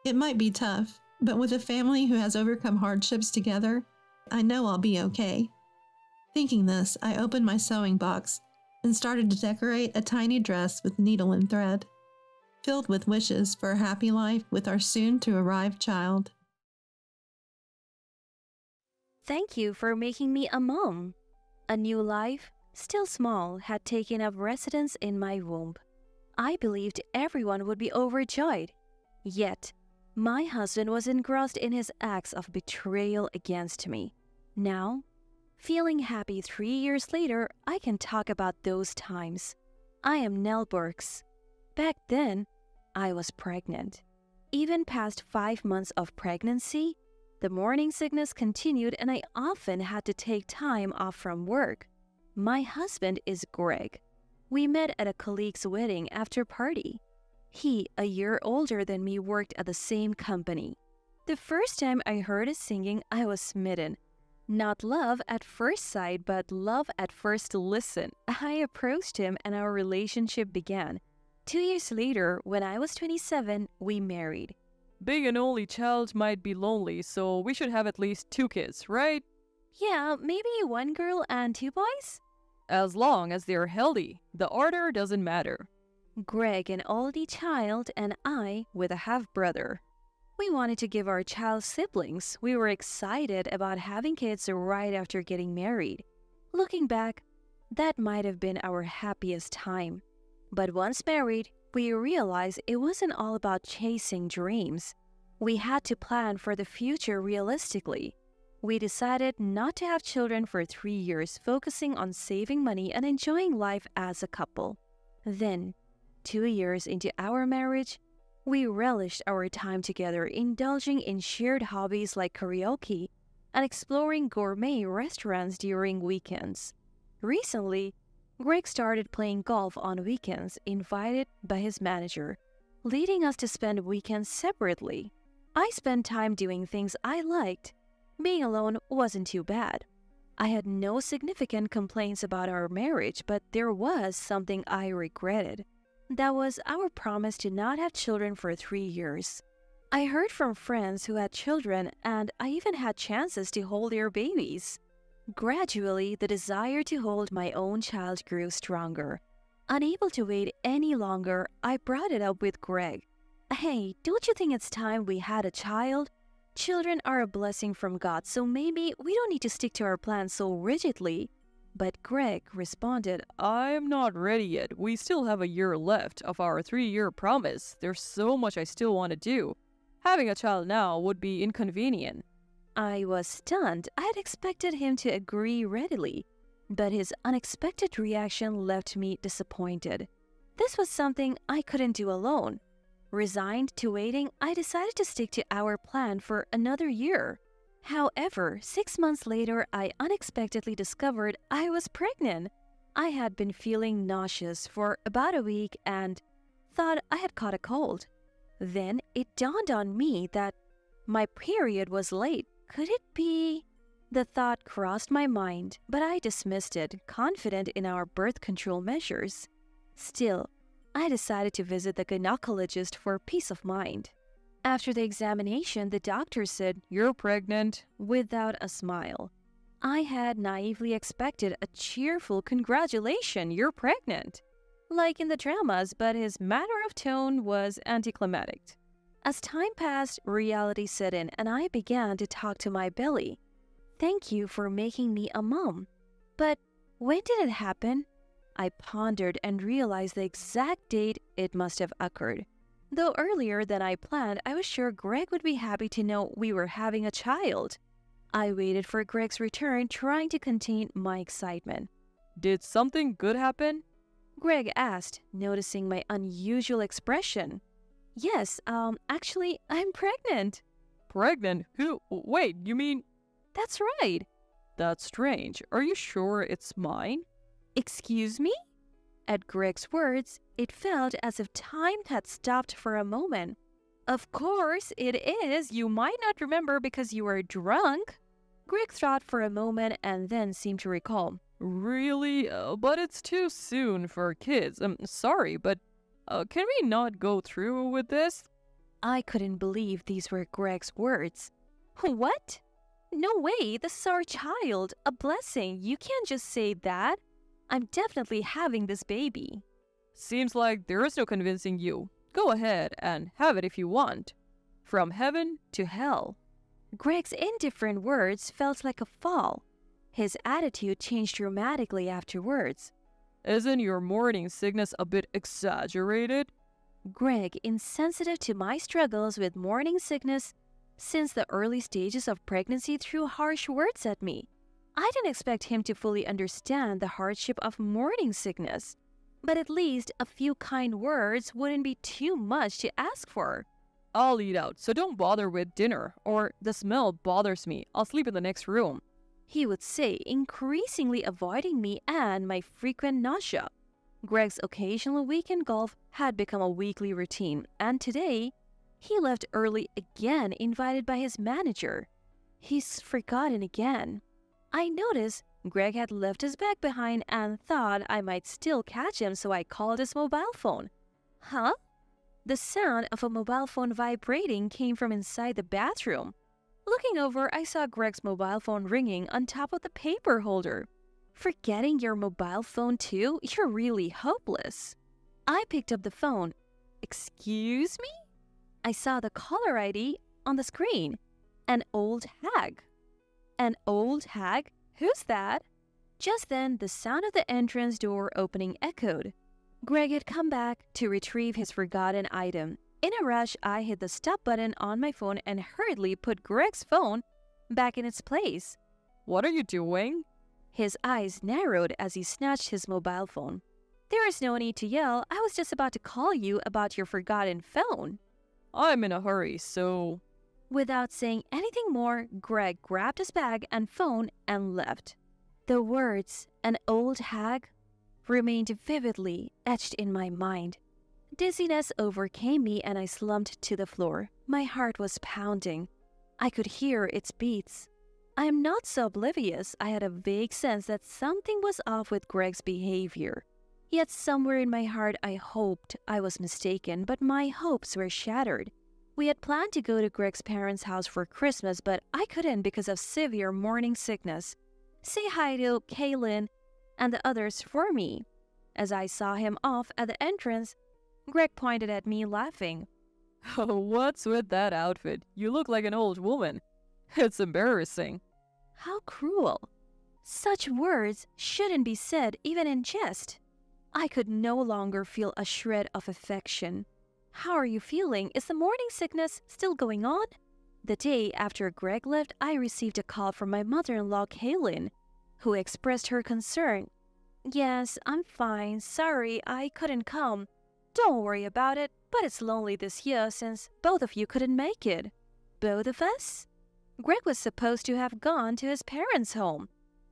It might be tough, but with a family who has overcome hardships together, I know I'll be okay. Thinking this, I opened my sewing box and started to decorate a tiny dress with needle and thread, filled with wishes for a happy life with our soon-to-arrive child. Thank you for making me a mom. A new life, still small, had taken up residence in my womb. I believed everyone would be overjoyed. Yet, my husband was engrossed in his acts of betrayal against me. Now, feeling happy 3 years later, I can talk about those times. I am Nell Burks. Back then, I was pregnant. Even past 5 months of pregnancy, the morning sickness continued and I often had to take time off from work. My husband is Greg. We met at a colleague's wedding after party. He, a year older than me, worked at the same company. The first time I heard his singing, I was smitten. Not love at first sight, but love at first listen. I approached him and our relationship began. 2 years later, when I was 27, we married. Being an only child might be lonely, so we should have at least 2 kids, right? Yeah, maybe 1 girl and 2 boys? As long as they're healthy. The order doesn't matter. Greg, an oldie child, and I with a half-brother. We wanted to give our child siblings. We were excited about having kids right after getting married. Looking back, that might have been our happiest time. But once married, we realized it wasn't all about chasing dreams. We had to plan for the future realistically. We decided not to have children for 3 years, focusing on saving money and enjoying life as a couple. Then, 2 years into our marriage, we relished our time together, indulging in shared hobbies like karaoke and exploring gourmet restaurants during weekends. Recently, Greg started playing golf on weekends, invited by his manager, leading us to spend weekends separately. I spent time doing things I liked. Being alone wasn't too bad. I had no significant complaints about our marriage, but there was something I regretted. That was our promise to not have children for 3 years. I heard from friends who had children, and I even had chances to hold their babies. Gradually, the desire to hold my own child grew stronger. Unable to wait any longer, I brought it up with Greg. Hey, don't you think it's time we had a child? Children are a blessing from God, so maybe we don't need to stick to our plans so rigidly. But Greg responded, I'm not ready yet. We still have a year left of our 3-year promise. There's so much I still want to do. Having a child now would be inconvenient. I was stunned. I had expected him to agree readily, but his unexpected reaction left me disappointed. This was something I couldn't do alone. Resigned to waiting, I decided to stick to our plan for another year. However, 6 months later, I unexpectedly discovered I was pregnant. I had been feeling nauseous for about a week and thought I had caught a cold. Then it dawned on me that my period was late. Could it be? The thought crossed my mind, but I dismissed it, confident in our birth control measures. Still, I decided to visit the gynecologist for peace of mind. After the examination, the doctor said, You're pregnant. Without a smile. I had naively expected a cheerful congratulation, you're pregnant, like in the dramas, but his manner of tone was anticlimactic. As time passed, reality set in and I began to talk to my belly. Thank you for making me a mom. But when did it happen? I pondered and realized the exact date it must have occurred. Though earlier than I planned, I was sure Greg would be happy to know we were having a child. I waited for Greg's return, trying to contain my excitement. Did something good happen? Greg asked, noticing my unusual expression. Yes, actually, I'm pregnant. Pregnant? Who? Wait, you mean? That's right. That's strange. Are you sure it's mine? Excuse me? At Greg's words, it felt as if time had stopped for a moment. Of course it is. You might not remember because you were drunk. Greg thought for a moment and then seemed to recall. Really? But it's too soon for kids. I'm sorry, but can we not go through with this? I couldn't believe these were Greg's words. What? No way, this is our child. A blessing. You can't just say that. I'm definitely having this baby. Seems like there is no convincing you. Go ahead and have it if you want. From heaven to hell. Greg's indifferent words felt like a fall. His attitude changed dramatically afterwards. Isn't your morning sickness a bit exaggerated? Greg, insensitive to my struggles with morning sickness since the early stages of pregnancy, threw harsh words at me. I didn't expect him to fully understand the hardship of morning sickness, but at least a few kind words wouldn't be too much to ask for. I'll eat out, so don't bother with dinner, or the smell bothers me. I'll sleep in the next room. He would say, increasingly avoiding me and my frequent nausea. Greg's occasional weekend golf had become a weekly routine, and today, he left early again, invited by his manager. He's forgotten again. I noticed Greg had left his bag behind and thought I might still catch him, so I called his mobile phone. Huh? The sound of a mobile phone vibrating came from inside the bathroom. Looking over, I saw Greg's mobile phone ringing on top of the paper holder. Forgetting your mobile phone too? You're really hopeless. I picked up the phone. Excuse me? I saw the caller ID on the screen. An old hag. An old hag? Who's that? Just then, the sound of the entrance door opening echoed. Greg had come back to retrieve his forgotten item. In a rush, I hit the stop button on my phone and hurriedly put Greg's phone back in its place. What are you doing? His eyes narrowed as he snatched his mobile phone. There is no need to yell. I was just about to call you about your forgotten phone. I'm in a hurry, so... Without saying anything more, Greg grabbed his bag and phone and left. The words, an old hag, remained vividly etched in my mind. Dizziness overcame me and I slumped to the floor. My heart was pounding. I could hear its beats. I am not so oblivious. I had a vague sense that something was off with Greg's behavior. Yet somewhere in my heart I hoped I was mistaken, but my hopes were shattered. We had planned to go to Greg's parents' house for Christmas, but I couldn't because of severe morning sickness. Say hi to Kaylin and the others for me. As I saw him off at the entrance, Greg pointed at me laughing. What's with that outfit? You look like an old woman. It's embarrassing. How cruel. Such words shouldn't be said even in jest. I could no longer feel a shred of affection. How are you feeling? Is the morning sickness still going on? The day after Greg left, I received a call from my mother-in-law, Kaylin, who expressed her concern. Yes, I'm fine. Sorry, I couldn't come. Don't worry about it, but it's lonely this year since both of you couldn't make it. Both of us? Greg was supposed to have gone to his parents' home.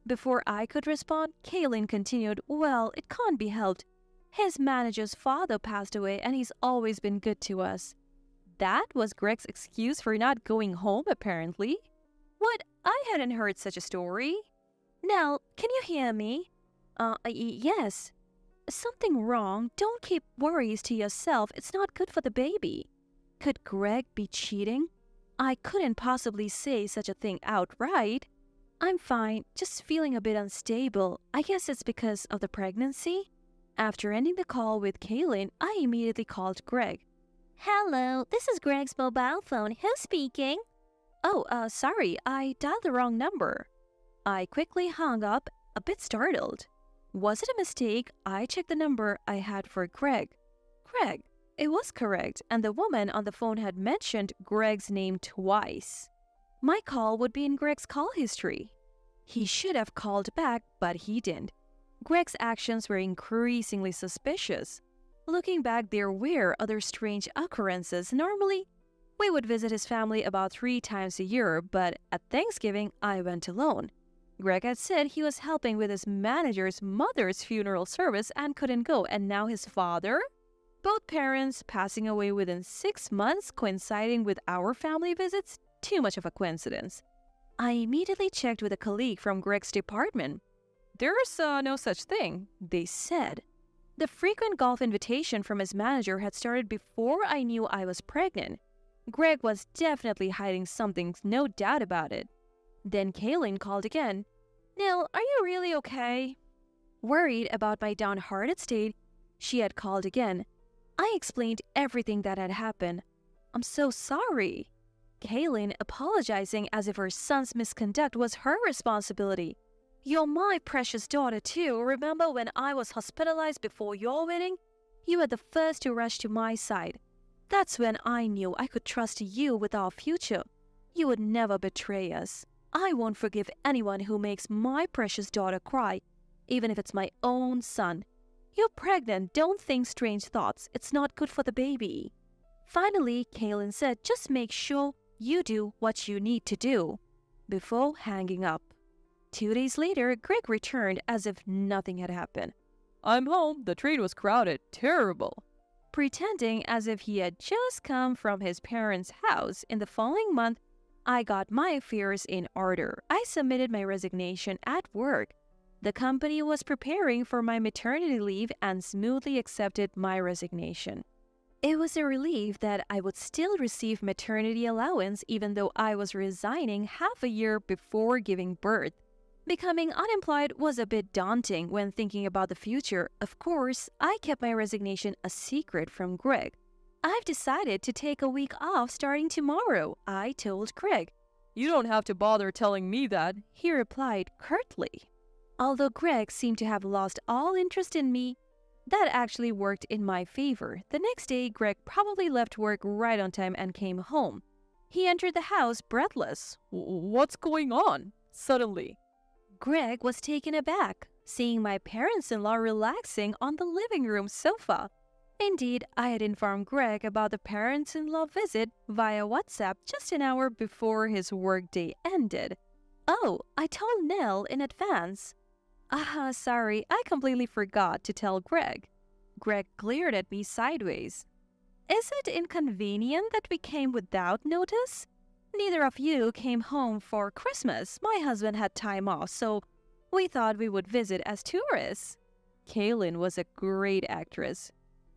Before I could respond, Kaylin continued, well, it can't be helped. His manager's father passed away and he's always been good to us. That was Greg's excuse for not going home, apparently. What? I hadn't heard such a story. Nell, can you hear me? Yes. Something wrong? Don't keep worries to yourself. It's not good for the baby. Could Greg be cheating? I couldn't possibly say such a thing outright. I'm fine, just feeling a bit unstable. I guess it's because of the pregnancy. After ending the call with Kaylin, I immediately called Greg. Hello, this is Greg's mobile phone. Who's speaking? Oh, sorry, I dialed the wrong number. I quickly hung up, a bit startled. Was it a mistake? I checked the number I had for Greg. Greg. It was correct, and the woman on the phone had mentioned Greg's name twice. My call would be in Greg's call history. He should have called back, but he didn't. Greg's actions were increasingly suspicious. Looking back, there were other strange occurrences. Normally, we would visit his family about 3 times a year, but at Thanksgiving, I went alone. Greg had said he was helping with his manager's mother's funeral service and couldn't go, and now his father? Both parents passing away within 6 months, coinciding with our family visits? Too much of a coincidence. I immediately checked with a colleague from Greg's department. There's no such thing, they said. The frequent golf invitation from his manager had started before I knew I was pregnant. Greg was definitely hiding something, no doubt about it. Then Kaylin called again. Nil, are you really okay? Worried about my downhearted state, she had called again. I explained everything that had happened. I'm so sorry. Kaylin apologizing as if her son's misconduct was her responsibility. You're my precious daughter too. Remember when I was hospitalized before your wedding? You were the first to rush to my side. That's when I knew I could trust you with our future. You would never betray us. I won't forgive anyone who makes my precious daughter cry, even if it's my own son. You're pregnant. Don't think strange thoughts. It's not good for the baby. Finally, Kaylin said, just make sure you do what you need to do before hanging up. 2 days later, Greg returned as if nothing had happened. I'm home. The train was crowded. Terrible. Pretending as if he had just come from his parents' house. In the following month, I got my affairs in order. I submitted my resignation at work. The company was preparing for my maternity leave and smoothly accepted my resignation. It was a relief that I would still receive maternity allowance even though I was resigning half a year before giving birth. Becoming unemployed was a bit daunting when thinking about the future. Of course, I kept my resignation a secret from Greg. I've decided to take a week off starting tomorrow, I told Greg. You don't have to bother telling me that, he replied curtly. Although Greg seemed to have lost all interest in me, that actually worked in my favor. The next day, Greg probably left work right on time and came home. He entered the house breathless. What's going on? Suddenly. Greg was taken aback, seeing my parents-in-law relaxing on the living room sofa. Indeed, I had informed Greg about the parents-in-law visit via WhatsApp just an hour before his workday ended. Oh, I told Nell in advance. Sorry, I completely forgot to tell Greg. Greg glared at me sideways. Is it inconvenient that we came without notice? Neither of you came home for Christmas. My husband had time off, so we thought we would visit as tourists. Kaylin was a great actress.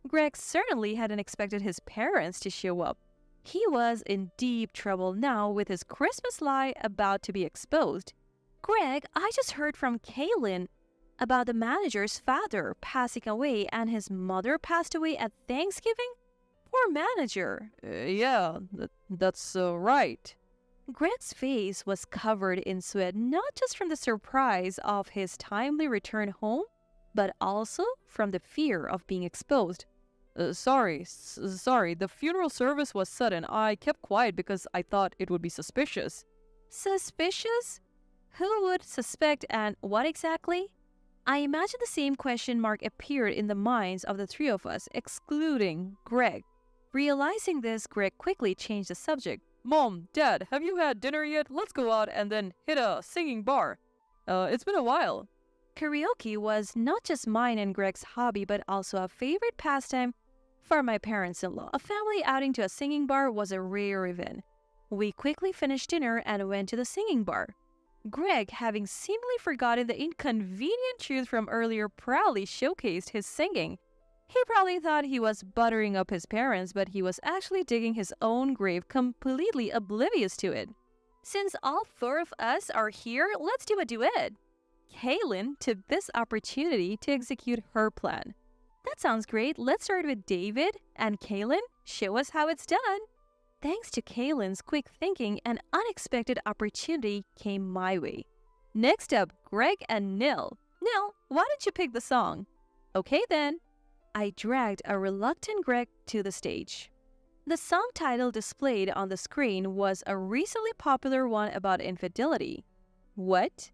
Greg certainly hadn't expected his parents to show up. He was in deep trouble now with his Christmas lie about to be exposed. Greg, I just heard from Kaylin about the manager's father passing away and his mother passed away at Thanksgiving? Poor manager. Yeah, that's right. Greg's face was covered in sweat, not just from the surprise of his timely return home, but also from the fear of being exposed. Sorry. The funeral service was sudden. I kept quiet because I thought it would be suspicious. Suspicious? Who would suspect and what exactly? I imagine the same question mark appeared in the minds of the three of us, excluding Greg. Realizing this, Greg quickly changed the subject. Mom, Dad, have you had dinner yet? Let's go out and then hit a singing bar. It's been a while. Karaoke was not just mine and Greg's hobby, but also a favorite pastime for my parents-in-law. A family outing to a singing bar was a rare event. We quickly finished dinner and went to the singing bar. Greg, having seemingly forgotten the inconvenient truth from earlier, proudly showcased his singing. He probably thought he was buttering up his parents, but he was actually digging his own grave, completely oblivious to it. Since all four of us are here, let's do a duet. Kaylin took this opportunity to execute her plan. That sounds great. Let's start with David and Kaylin. Show us how it's done. Thanks to Kaylin's quick thinking, an unexpected opportunity came my way. Next up, Greg and Nil. Nil, why don't you pick the song? Okay then. I dragged a reluctant Greg to the stage. The song title displayed on the screen was a recently popular one about infidelity. What?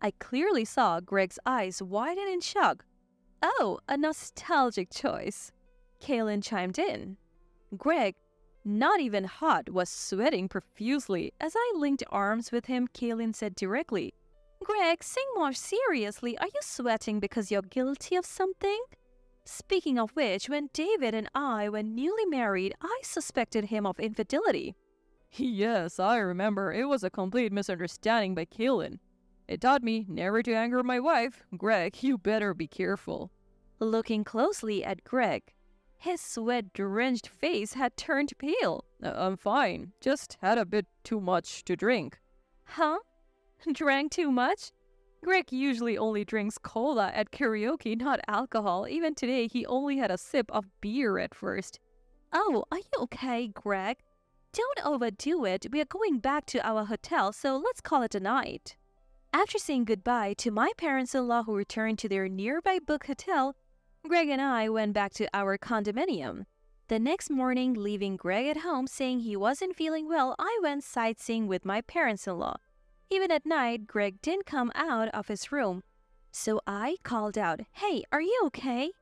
I clearly saw Greg's eyes widen in shock. Oh, a nostalgic choice. Kaylin chimed in. Greg, not even hot, was sweating profusely. As I linked arms with him, Kaylin said directly, Greg, sing more seriously. Are you sweating because you're guilty of something? Speaking of which, when David and I were newly married, I suspected him of infidelity. Yes, I remember. It was a complete misunderstanding by Kaylin. It taught me never to anger my wife. Greg, you better be careful. Looking closely at Greg, his sweat-drenched face had turned pale. I'm fine. Just had a bit too much to drink. Huh? Drank too much? Greg usually only drinks cola at karaoke, not alcohol. Even today, he only had a sip of beer at first. Oh, are you okay, Greg? Don't overdo it. We are going back to our hotel, so let's call it a night. After saying goodbye to my parents-in-law who returned to their nearby book hotel, Greg and I went back to our condominium. The next morning, leaving Greg at home saying he wasn't feeling well, I went sightseeing with my parents-in-law. Even at night, Greg didn't come out of his room. So I called out, "Hey, are you okay?"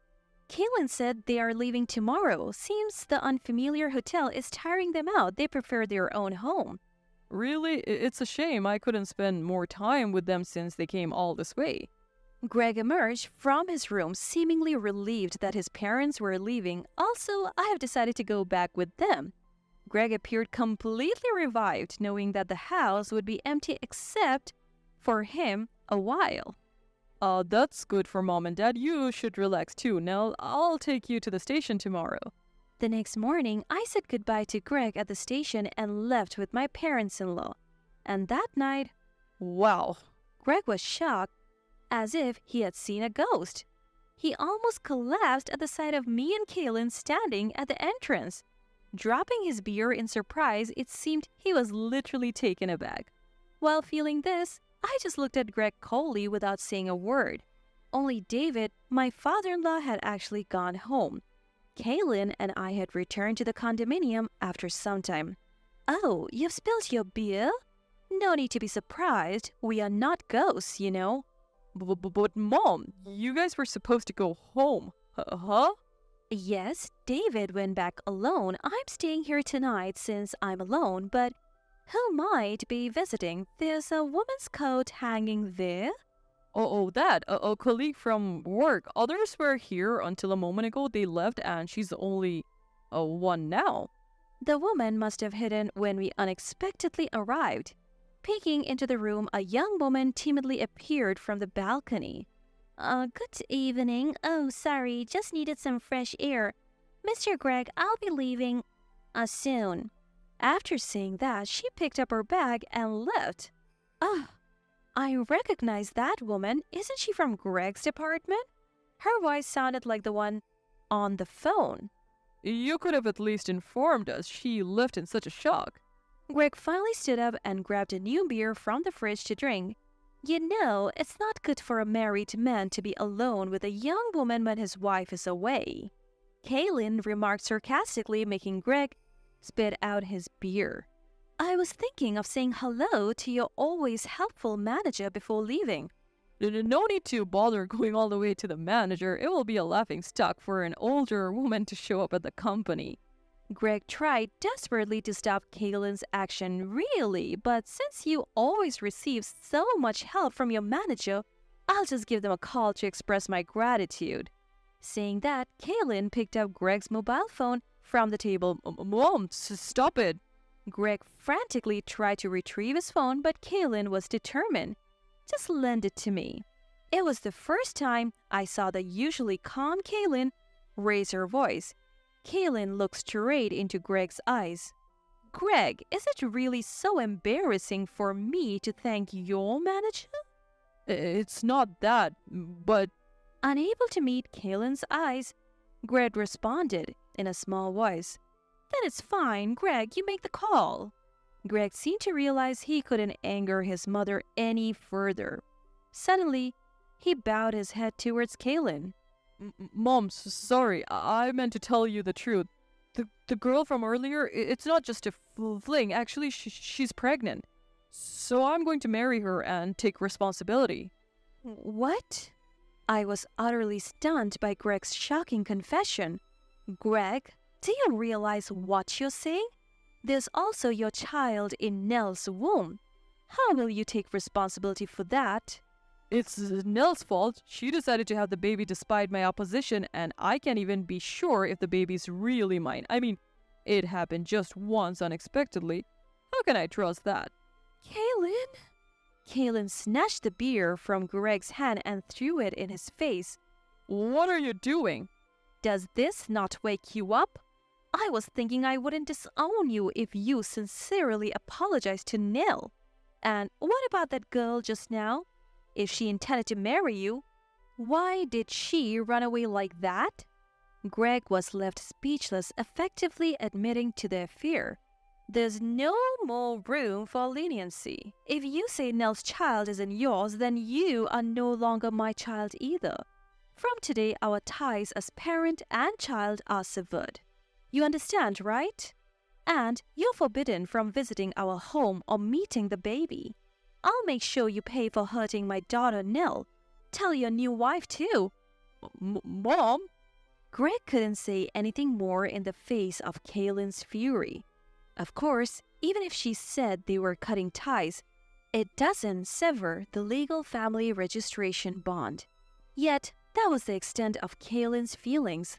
Kaylin said they are leaving tomorrow. Seems the unfamiliar hotel is tiring them out. They prefer their own home. Really? It's a shame I couldn't spend more time with them since they came all this way. Greg emerged from his room seemingly relieved that his parents were leaving. Also, I have decided to go back with them. Greg appeared completely revived, knowing that the house would be empty except for him a while. That's good for Mom and Dad. You should relax too, Nell. I'll take you to the station tomorrow. The next morning, I said goodbye to Greg at the station and left with my parents-in-law. And that night, wow, Greg was shocked, as if he had seen a ghost. He almost collapsed at the sight of me and Kaylin standing at the entrance. Dropping his beer in surprise, it seemed he was literally taken aback. While feeling this, I just looked at Greg coldly without saying a word. Only David, my father-in-law, had actually gone home. Kaylin and I had returned to the condominium after some time. "Oh, you've spilled your beer? No need to be surprised. We are not ghosts, you know." But Mom, you guys were supposed to go home. Huh? Yes, David went back alone. I'm staying here tonight since I'm alone, but who might be visiting? There's a woman's coat hanging there. Oh, that, a colleague from work. Others were here until a moment ago. They left and she's the only one now. The woman must have hidden when we unexpectedly arrived. Peeking into the room, a young woman timidly appeared from the balcony. Good evening. Oh, sorry, just needed some fresh air. Mr. Greg, I'll be leaving soon. After saying that, she picked up her bag and left. I recognize that woman. Isn't she from Greg's department? Her voice sounded like the one on the phone. You could have at least informed us. She left in such a shock. Greg finally stood up and grabbed a new beer from the fridge to drink. You know, it's not good for a married man to be alone with a young woman when his wife is away. Kaylin remarked sarcastically, making Greg spit out his beer. I was thinking of saying hello to your always helpful manager before leaving. No need to bother going all the way to the manager. It will be a laughing stock for an older woman to show up at the company. Greg tried desperately to stop Kaylin's action, really, but since you always receive so much help from your manager, I'll just give them a call to express my gratitude. Saying that, Kaylin picked up Greg's mobile phone from the table. Mom, stop it. Greg frantically tried to retrieve his phone, but Kaylin was determined. Just lend it to me. It was the first time I saw the usually calm Kaylin raise her voice. Kaylin looked straight into Greg's eyes. Greg, is it really so embarrassing for me to thank your manager? It's not that, but... Unable to meet Kaylin's eyes, Greg responded in a small voice. Then it's fine, Greg, you make the call. Greg seemed to realize he couldn't anger his mother any further. Suddenly, he bowed his head towards Kaylin. Mom, sorry, I meant to tell you the truth. The girl from earlier, it's not just a fling. Actually, she's pregnant. So I'm going to marry her and take responsibility. What? I was utterly stunned by Greg's shocking confession. Greg, do you realize what you're saying? There's also your child in Nell's womb. How will you take responsibility for that? It's Nell's fault. She decided to have the baby despite my opposition, and I can't even be sure if the baby's really mine. I mean, it happened just once unexpectedly. How can I trust that? Kaylin? Kaylin snatched the beer from Greg's hand and threw it in his face. What are you doing? Does this not wake you up? I was thinking I wouldn't disown you if you sincerely apologized to Nell. And what about that girl just now? If she intended to marry you, why did she run away like that? Greg was left speechless, effectively admitting to the affair. There's no more room for leniency. If you say Nell's child isn't yours, then you are no longer my child either. From today, our ties as parent and child are severed. You understand, right? And you're forbidden from visiting our home or meeting the baby. I'll make sure you pay for hurting my daughter Nell. Tell your new wife too. Mom? Greg couldn't say anything more in the face of Kaylin's fury. Of course, even if she said they were cutting ties, it doesn't sever the legal family registration bond. Yet, that was the extent of Kaylin's feelings.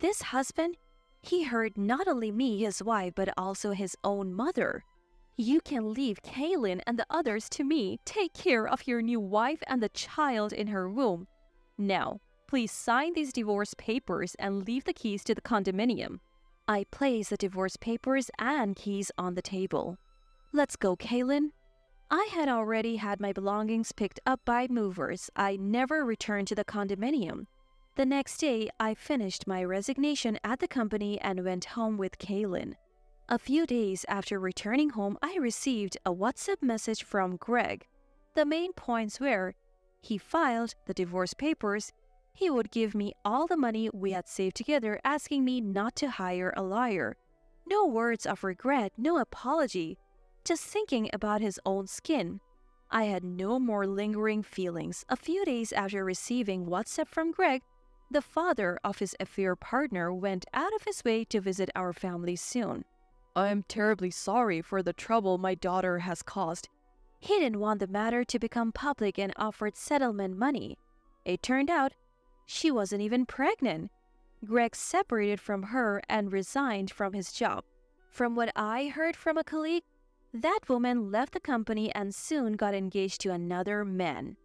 This husband, he hurt not only me, his wife, but also his own mother. You can leave Kaylin and the others to me. Take care of your new wife and the child in her womb. Now, please sign these divorce papers and leave the keys to the condominium. I placed the divorce papers and keys on the table. Let's go, Kaylin. I had already had my belongings picked up by movers. I never returned to the condominium. The next day, I finished my resignation at the company and went home with Kaylin. A few days after returning home, I received a WhatsApp message from Greg. The main points were, he filed the divorce papers, he would give me all the money we had saved together, asking me not to hire a lawyer. No words of regret, no apology, just thinking about his own skin. I had no more lingering feelings. A few days after receiving WhatsApp from Greg, the father of his affair partner went out of his way to visit our family soon. I'm terribly sorry for the trouble my daughter has caused. He didn't want the matter to become public and offered settlement money. It turned out she wasn't even pregnant. Greg separated from her and resigned from his job. From what I heard from a colleague, that woman left the company and soon got engaged to another man.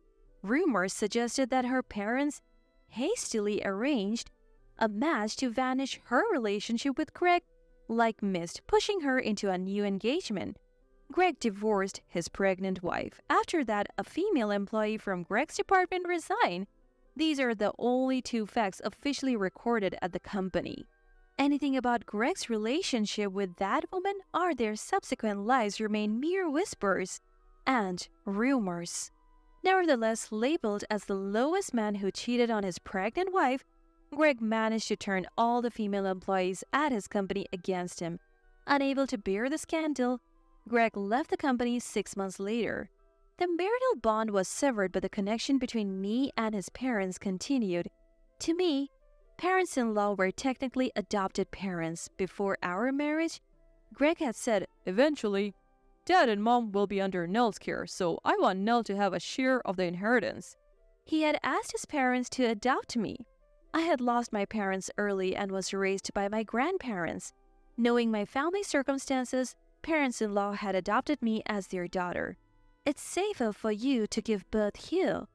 Rumors suggested that her parents hastily arranged a match to vanish her relationship with Greg like mist, pushing her into a new engagement. Greg divorced his pregnant wife. After that, a female employee from Greg's department resigned. These are the only two facts officially recorded at the company. Anything about Greg's relationship with that woman or their subsequent lives remain mere whispers and rumors. Nevertheless, labeled as the lowest man who cheated on his pregnant wife, Greg managed to turn all the female employees at his company against him. Unable to bear the scandal, Greg left the company 6 months later. The marital bond was severed, but the connection between me and his parents continued. To me, parents-in-law were technically adopted parents. Before our marriage, Greg had said, eventually, Dad and Mom will be under Nell's care, so I want Nell to have a share of the inheritance. He had asked his parents to adopt me. I had lost my parents early and was raised by my grandparents. Knowing my family circumstances, parents-in-law had adopted me as their daughter. It's safer for you to give birth here.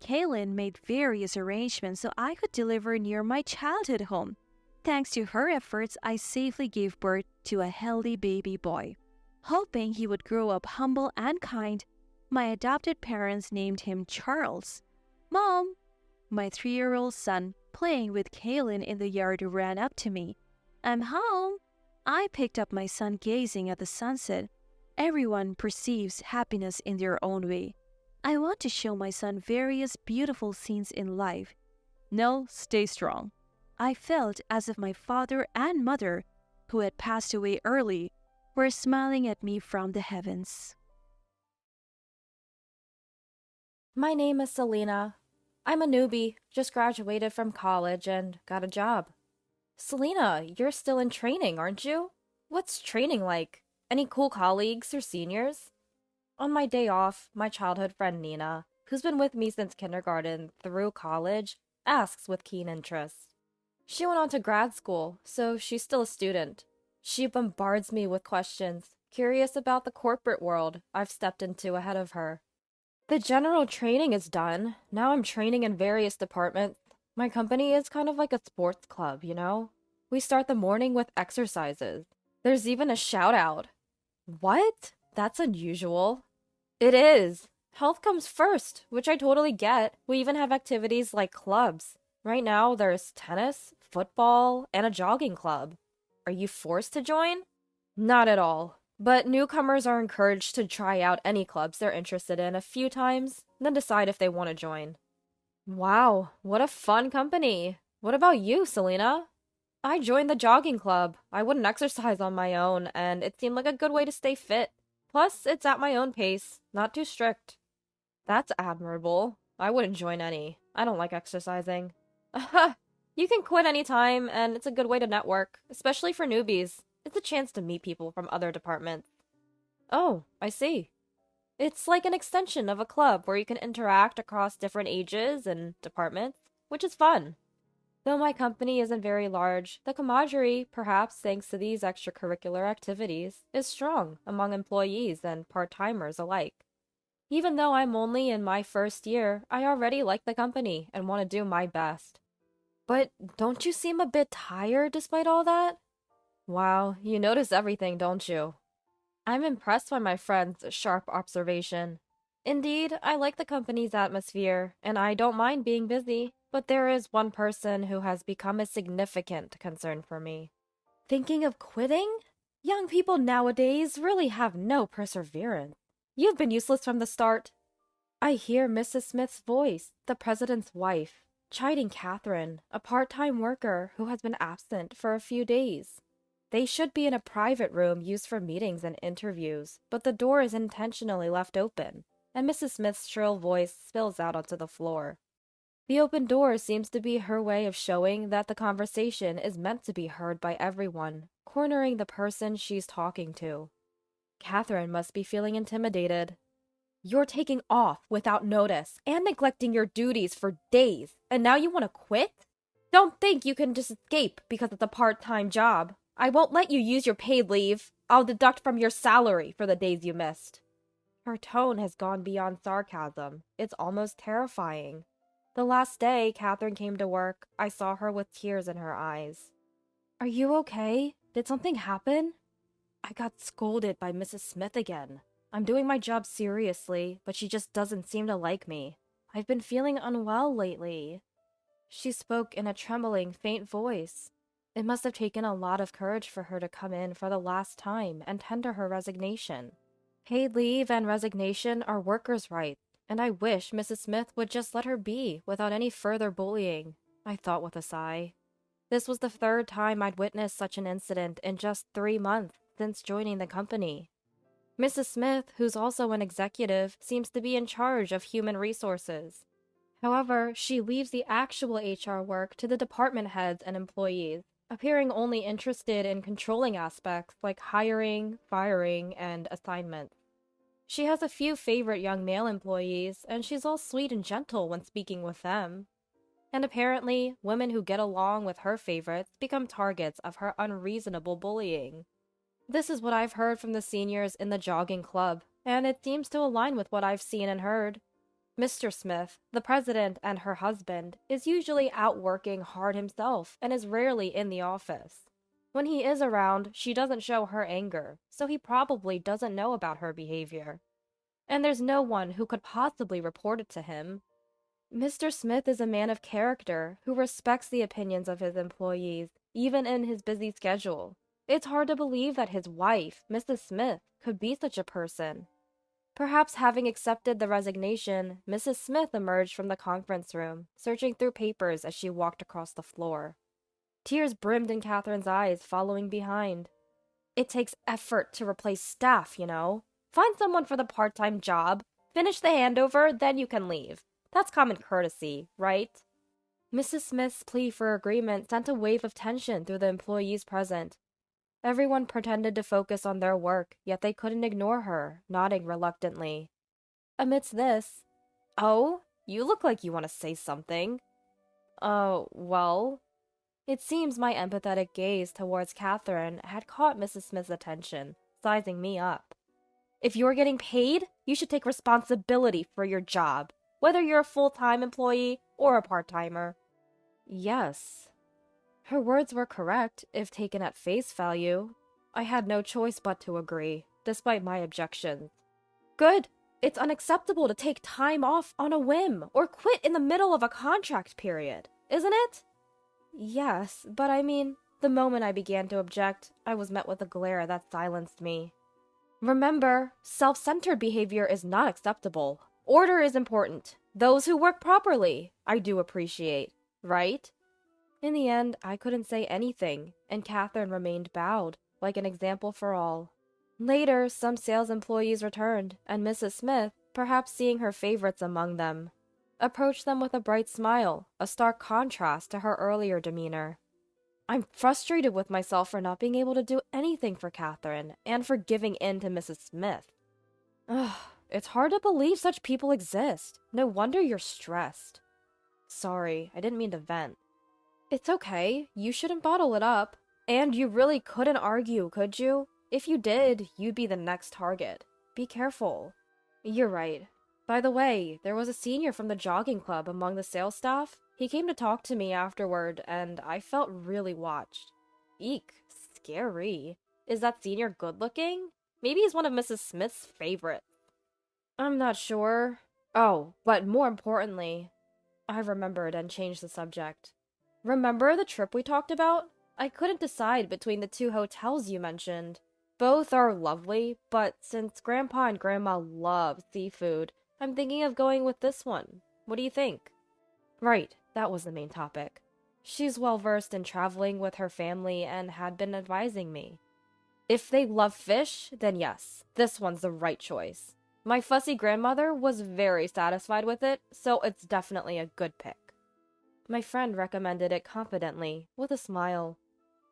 Kaylin made various arrangements so I could deliver near my childhood home. Thanks to her efforts, I safely gave birth to a healthy baby boy. Hoping he would grow up humble and kind, my adopted parents named him Charles. Mom! My 3-year-old son, playing with Kaylin in the yard, ran up to me. I'm home. I picked up my son, gazing at the sunset. Everyone perceives happiness in their own way. I want to show my son various beautiful scenes in life. Nell, stay strong. I felt as if my father and mother, who had passed away early, were smiling at me from the heavens. My name is Selena. I'm a newbie, just graduated from college and got a job. Selena, you're still in training, aren't you? What's training like? Any cool colleagues or seniors? On my day off, my childhood friend Nina, who's been with me since kindergarten through college, asks with keen interest. She went on to grad school, so she's still a student. She bombards me with questions, curious about the corporate world I've stepped into ahead of her. The general training is done. Now I'm training in various departments. My company is kind of like a sports club, you know? We start the morning with exercises. There's even a shout out. What? That's unusual. It is. Health comes first, which I totally get. We even have activities like clubs. Right now, there's tennis, football, and a jogging club. Are you forced to join? Not at all. But newcomers are encouraged to try out any clubs they're interested in a few times, then decide if they want to join. Wow, what a fun company. What about you, Selena? I joined the jogging club. I wouldn't exercise on my own, and it seemed like a good way to stay fit. Plus, it's at my own pace, not too strict. That's admirable. I wouldn't join any. I don't like exercising. You can quit anytime, and it's a good way to network, especially for newbies. It's a chance to meet people from other departments. Oh, I see. It's like an extension of a club where you can interact across different ages and departments, which is fun. Though my company isn't very large, the camaraderie, perhaps thanks to these extracurricular activities, is strong among employees and part-timers alike. Even though I'm only in my first year, I already like the company and want to do my best. But don't you seem a bit tired despite all that? Wow, you notice everything, don't you? I'm impressed by my friend's sharp observation. Indeed, I like the company's atmosphere, and I don't mind being busy, but there is one person who has become a significant concern for me. Thinking of quitting? Young people nowadays really have no perseverance. You've been useless from the start. I hear Mrs. Smith's voice, the president's wife, chiding Catherine, a part-time worker who has been absent for a few days. They should be in a private room used for meetings and interviews, but the door is intentionally left open, and Mrs. Smith's shrill voice spills out onto the floor. The open door seems to be her way of showing that the conversation is meant to be heard by everyone, cornering the person she's talking to. Catherine must be feeling intimidated. You're taking off without notice and neglecting your duties for days, and now you want to quit? Don't think you can just escape because it's a part-time job. I won't let you use your paid leave. I'll deduct from your salary for the days you missed. Her tone has gone beyond sarcasm. It's almost terrifying. The last day Catherine came to work, I saw her with tears in her eyes. Are you okay? Did something happen? I got scolded by Mrs. Smith again. I'm doing my job seriously, but she just doesn't seem to like me. I've been feeling unwell lately. She spoke in a trembling, faint voice. It must have taken a lot of courage for her to come in for the last time and tender her resignation. Paid leave and resignation are workers' rights, and I wish Mrs. Smith would just let her be without any further bullying, I thought with a sigh. This was the third time I'd witnessed such an incident in just 3 months since joining the company. Mrs. Smith, who's also an executive, seems to be in charge of human resources. However, she leaves the actual HR work to the department heads and employees, appearing only interested in controlling aspects like hiring, firing, and assignments. She has a few favorite young male employees, and she's all sweet and gentle when speaking with them. And apparently, women who get along with her favorites become targets of her unreasonable bullying. This is what I've heard from the seniors in the jogging club, and it seems to align with what I've seen and heard. Mr. Smith, the president and her husband, is usually out working hard himself and is rarely in the office. When he is around, she doesn't show her anger, so he probably doesn't know about her behavior. And there's no one who could possibly report it to him. Mr. Smith is a man of character who respects the opinions of his employees, even in his busy schedule. It's hard to believe that his wife, Mrs. Smith, could be such a person. Perhaps having accepted the resignation, Mrs. Smith emerged from the conference room, searching through papers as she walked across the floor. Tears brimmed in Catherine's eyes, following behind. It takes effort to replace staff, you know. Find someone for the part-time job, finish the handover, then you can leave. That's common courtesy, right? Mrs. Smith's plea for agreement sent a wave of tension through the employees present. Everyone pretended to focus on their work, yet they couldn't ignore her, nodding reluctantly. Amidst this, "Oh, you look like you want to say something." Well. It seems my empathetic gaze towards Catherine had caught Mrs. Smith's attention, sizing me up. "If you're getting paid, you should take responsibility for your job, whether you're a full-time employee or a part-timer." Yes. Her words were correct, if taken at face value. I had no choice but to agree, despite my objections. "Good. It's unacceptable to take time off on a whim or quit in the middle of a contract period, isn't it?" Yes, but I mean, the moment I began to object, I was met with a glare that silenced me. "Remember, self-centered behavior is not acceptable. Order is important. Those who work properly, I do appreciate, right?" In the end, I couldn't say anything, and Catherine remained bowed, like an example for all. Later, some sales employees returned, and Mrs. Smith, perhaps seeing her favorites among them, approached them with a bright smile, a stark contrast to her earlier demeanor. I'm frustrated with myself for not being able to do anything for Catherine, and for giving in to Mrs. Smith. Ugh, it's hard to believe such people exist. No wonder you're stressed. Sorry, I didn't mean to vent. It's okay, you shouldn't bottle it up. And you really couldn't argue, could you? If you did, you'd be the next target. Be careful. You're right. By the way, there was a senior from the jogging club among the sales staff. He came to talk to me afterward, and I felt really watched. Eek, scary. Is that senior good-looking? Maybe he's one of Mrs. Smith's favorites. I'm not sure. Oh, but more importantly, I remembered and changed the subject. Remember the trip we talked about? I couldn't decide between the two hotels you mentioned. Both are lovely, but since Grandpa and Grandma love seafood, I'm thinking of going with this one. What do you think? Right, that was the main topic. She's well versed in traveling with her family and had been advising me. If they love fish, then yes, this one's the right choice. My fussy grandmother was very satisfied with it, so it's definitely a good pick. My friend recommended it confidently, with a smile.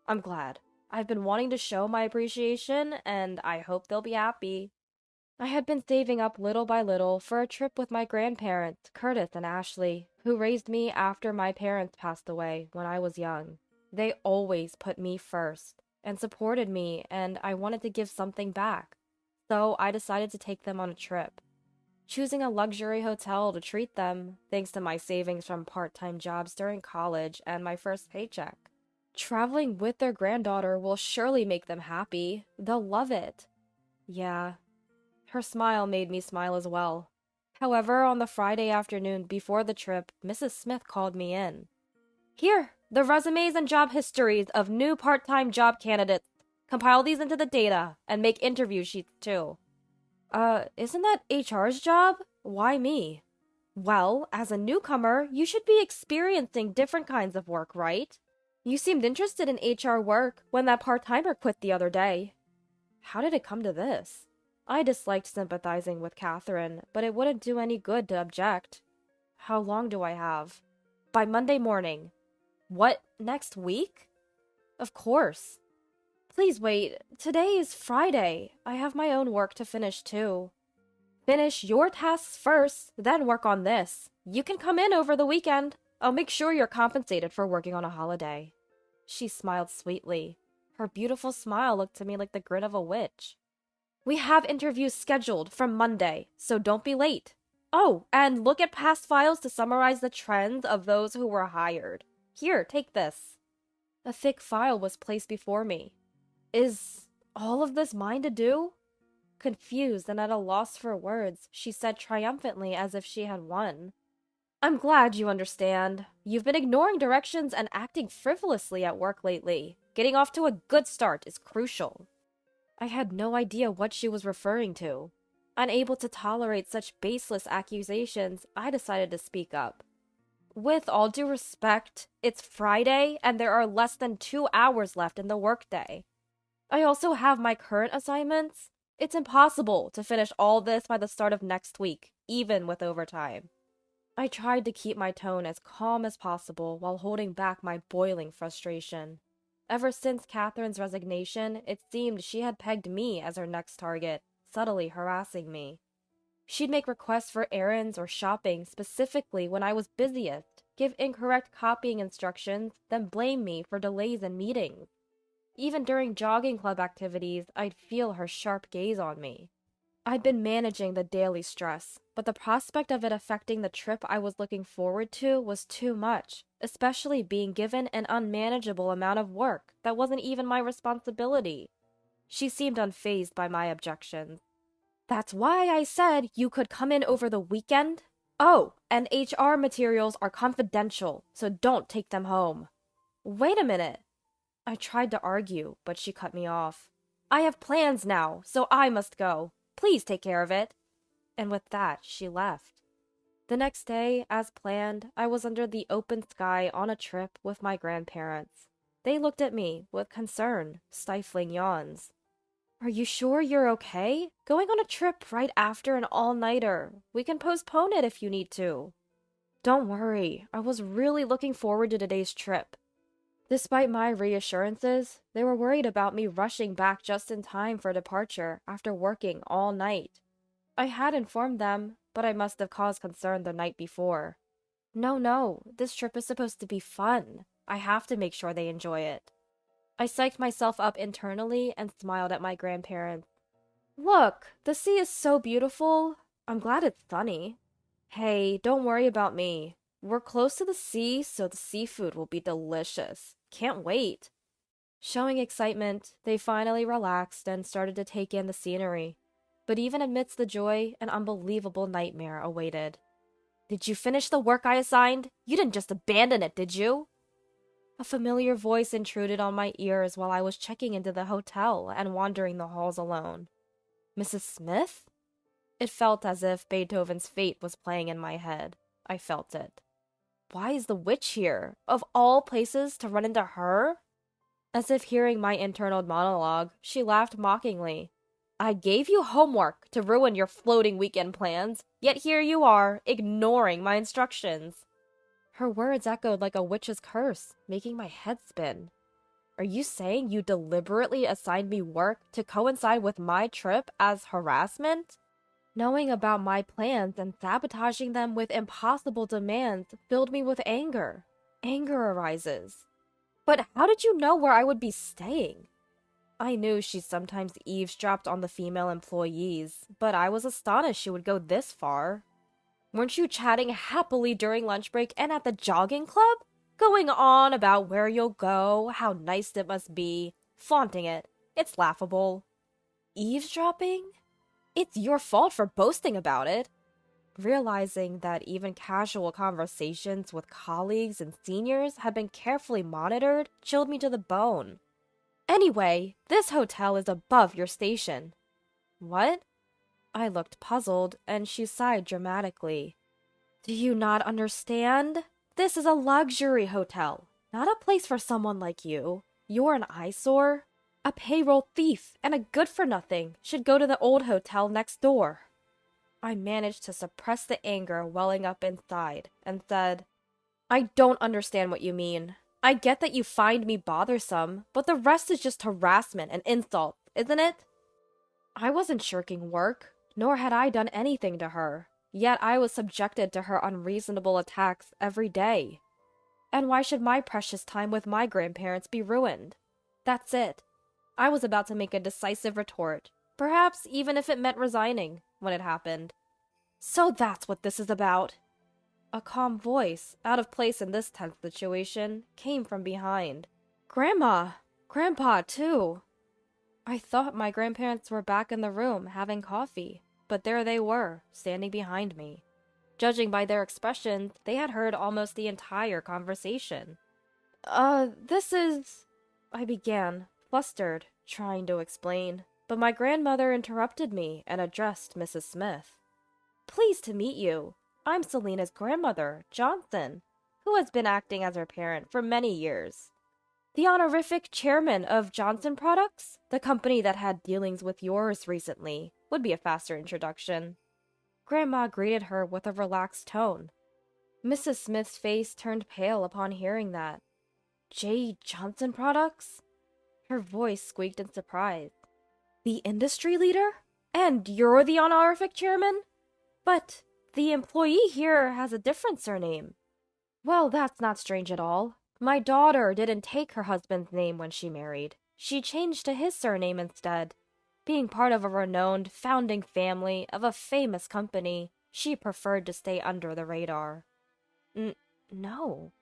I'm glad. I've been wanting to show my appreciation, and I hope they'll be happy. I had been saving up little by little for a trip with my grandparents, Curtis and Ashley, who raised me after my parents passed away when I was young. They always put me first and supported me, and I wanted to give something back. So I decided to take them on a trip, choosing a luxury hotel to treat them, thanks to my savings from part-time jobs during college and my first paycheck. Traveling with their granddaughter will surely make them happy. They'll love it. Yeah. Her smile made me smile as well. However, on the Friday afternoon before the trip, Mrs. Smith called me in. "Here, the resumes and job histories of new part-time job candidates. Compile these into the data, and make interview sheets too." Isn't that HR's job? Why me?" "Well, as a newcomer, you should be experiencing different kinds of work, right? You seemed interested in HR work when that part-timer quit the other day." How did it come to this? I disliked sympathizing with Catherine, but it wouldn't do any good to object. "How long do I have?" "By Monday morning." "What, next week?" "Of course." "Please wait. Today is Friday. I have my own work to finish too." "Finish your tasks first, then work on this. You can come in over the weekend. I'll make sure you're compensated for working on a holiday." She smiled sweetly. Her beautiful smile looked to me like the grin of a witch. "We have interviews scheduled for Monday, so don't be late. Oh, and look at past files to summarize the trends of those who were hired. Here, take this." A thick file was placed before me. Is all of this mine to do? Confused and at a loss for words, she said triumphantly as if she had won. "I'm glad you understand. You've been ignoring directions and acting frivolously at work lately. Getting off to a good start is crucial." I had no idea what she was referring to. Unable to tolerate such baseless accusations, I decided to speak up. "With all due respect, it's Friday and there are less than 2 hours left in the workday. I also have my current assignments. It's impossible to finish all this by the start of next week, even with overtime." I tried to keep my tone as calm as possible while holding back my boiling frustration. Ever since Catherine's resignation, it seemed she had pegged me as her next target, subtly harassing me. She'd make requests for errands or shopping specifically when I was busiest, give incorrect copying instructions, then blame me for delays in meetings. Even during jogging club activities, I'd feel her sharp gaze on me. I'd been managing the daily stress, but the prospect of it affecting the trip I was looking forward to was too much, especially being given an unmanageable amount of work that wasn't even my responsibility. She seemed unfazed by my objections. That's why I said you could come in over the weekend. Oh, and HR materials are confidential, so don't take them home. Wait a minute. I tried to argue, but she cut me off. I have plans now, so I must go. Please take care of it. And with that, she left. The next day, as planned, I was under the open sky on a trip with my grandparents. They looked at me with concern, stifling yawns. Are you sure you're okay? Going on a trip right after an all-nighter. We can postpone it if you need to. Don't worry, I was really looking forward to today's trip. Despite my reassurances, they were worried about me rushing back just in time for departure after working all night. I had informed them, but I must have caused concern the night before. No, this trip is supposed to be fun. I have to make sure they enjoy it. I psyched myself up internally and smiled at my grandparents. Look, the sea is so beautiful. I'm glad it's sunny. Hey, don't worry about me. We're close to the sea, so the seafood will be delicious. Can't wait. Showing excitement, they finally relaxed and started to take in the scenery. But even amidst the joy, an unbelievable nightmare awaited. Did you finish the work I assigned? You didn't just abandon it, did you? A familiar voice intruded on my ears while I was checking into the hotel and wandering the halls alone. Mrs. Smith? It felt as if Beethoven's Fate was playing in my head. I felt it. Why is the witch here? Of all places to run into her? As if hearing my internal monologue, she laughed mockingly. I gave you homework to ruin your floating weekend plans, yet here you are, ignoring my instructions. Her words echoed like a witch's curse, making my head spin. Are you saying you deliberately assigned me work to coincide with my trip as harassment? Knowing about my plans and sabotaging them with impossible demands filled me with anger. Anger arises. But how did you know where I would be staying? I knew she sometimes eavesdropped on the female employees, but I was astonished she would go this far. Weren't you chatting happily during lunch break and at the jogging club? Going on about where you'll go, how nice it must be, flaunting it. It's laughable. Eavesdropping? It's your fault for boasting about it. Realizing that even casual conversations with colleagues and seniors had been carefully monitored chilled me to the bone. Anyway, this hotel is above your station. What? I looked puzzled, and she sighed dramatically. Do you not understand? This is a luxury hotel, not a place for someone like you. You're an eyesore. A payroll thief and a good-for-nothing should go to the old hotel next door. I managed to suppress the anger welling up inside and said, I don't understand what you mean. I get that you find me bothersome, but the rest is just harassment and insult, isn't it? I wasn't shirking work, nor had I done anything to her, yet I was subjected to her unreasonable attacks every day. And why should my precious time with my grandparents be ruined? That's it. I was about to make a decisive retort, perhaps even if it meant resigning, when it happened. So that's what this is about. A calm voice, out of place in this tense situation, came from behind. Grandma! Grandpa, too! I thought my grandparents were back in the room having coffee, but there they were, standing behind me. Judging by their expressions, they had heard almost the entire conversation. This is... I began, flustered, trying to explain, but my grandmother interrupted me and addressed Mrs. Smith. Pleased to meet you. I'm Selena's grandmother, Johnson, who has been acting as her parent for many years. The honorific chairman of Johnson Products, the company that had dealings with yours recently, would be a faster introduction. Grandma greeted her with a relaxed tone. Mrs. Smith's face turned pale upon hearing that. J. Johnson Products? Her voice squeaked in surprise. The industry leader? And you're the honorific chairman? But the employee here has a different surname. Well, that's not strange at all. My daughter didn't take her husband's name when she married. She changed to his surname instead. Being part of a renowned founding family of a famous company, she preferred to stay under the radar. No.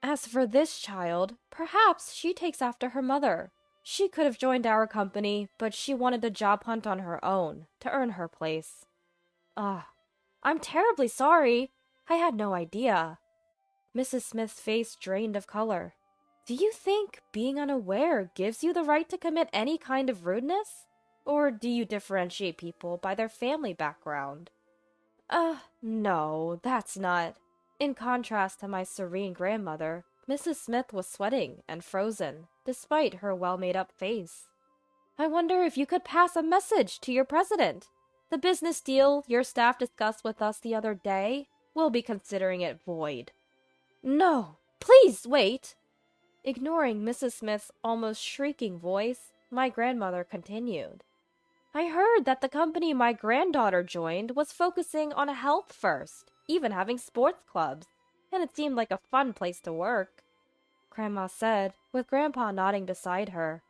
As for this child, perhaps she takes after her mother. She could have joined our company, but she wanted to job hunt on her own to earn her place. I'm terribly sorry. I had no idea. Mrs. Smith's face drained of color. Do you think being unaware gives you the right to commit any kind of rudeness? Or do you differentiate people by their family background? No, that's not. In contrast to my serene grandmother, Mrs. Smith was sweating and frozen, despite her well-made-up face. I wonder if you could pass a message to your president. The business deal your staff discussed with us the other day, we'll be considering it void. No, please wait. Ignoring Mrs. Smith's almost shrieking voice, my grandmother continued. I heard that the company my granddaughter joined was focusing on health first, even having sports clubs, and it seemed like a fun place to work. Grandma said, with Grandpa nodding beside her.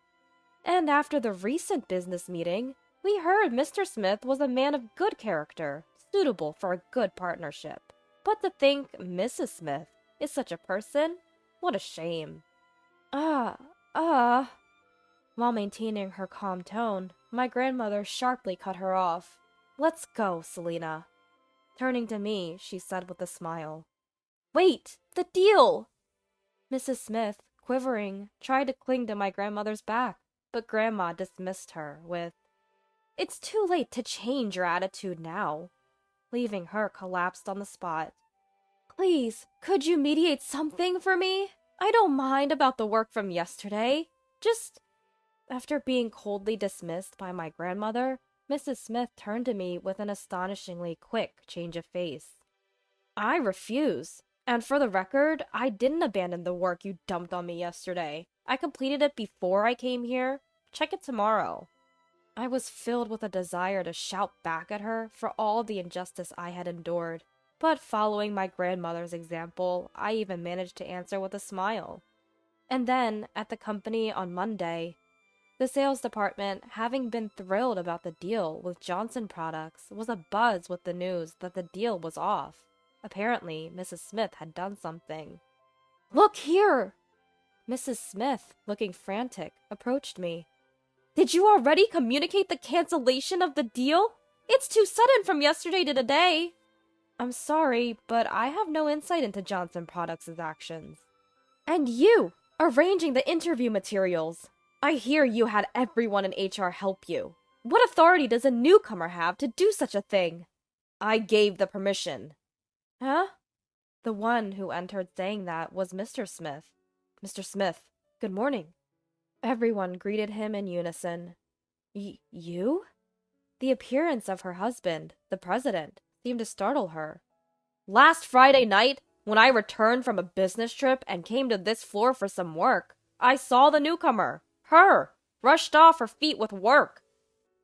And after the recent business meeting, we heard Mr. Smith was a man of good character, suitable for a good partnership. But to think Mrs. Smith is such a person? What a shame. While maintaining her calm tone, my grandmother sharply cut her off. Let's go, Selena. Turning to me, she said with a smile. Wait, the deal! Mrs. Smith, quivering, tried to cling to my grandmother's back, but Grandma dismissed her with, It's too late to change your attitude now, leaving her collapsed on the spot. Please, could you mediate something for me? I don't mind about the work from yesterday. Just... After being coldly dismissed by my grandmother, Mrs. Smith turned to me with an astonishingly quick change of face. I refuse. And for the record, I didn't abandon the work you dumped on me yesterday. I completed it before I came here. Check it tomorrow. I was filled with a desire to shout back at her for all the injustice I had endured. But following my grandmother's example, I even managed to answer with a smile. And then, at the company on Monday, the sales department, having been thrilled about the deal with Johnson Products, was abuzz with the news that the deal was off. Apparently, Mrs. Smith had done something. Look here! Mrs. Smith, looking frantic, approached me. Did you already communicate the cancellation of the deal? It's too sudden from yesterday to today. I'm sorry, but I have no insight into Johnson Products' actions. And you, arranging the interview materials. I hear you had everyone in HR help you. What authority does a newcomer have to do such a thing? I gave the permission. Huh? The one who entered saying that was Mr. Smith. Mr. Smith, good morning. Everyone greeted him in unison. You? The appearance of her husband, the president, seemed to startle her. Last Friday night, when I returned from a business trip and came to this floor for some work, I saw the newcomer, her, rushed off her feet with work,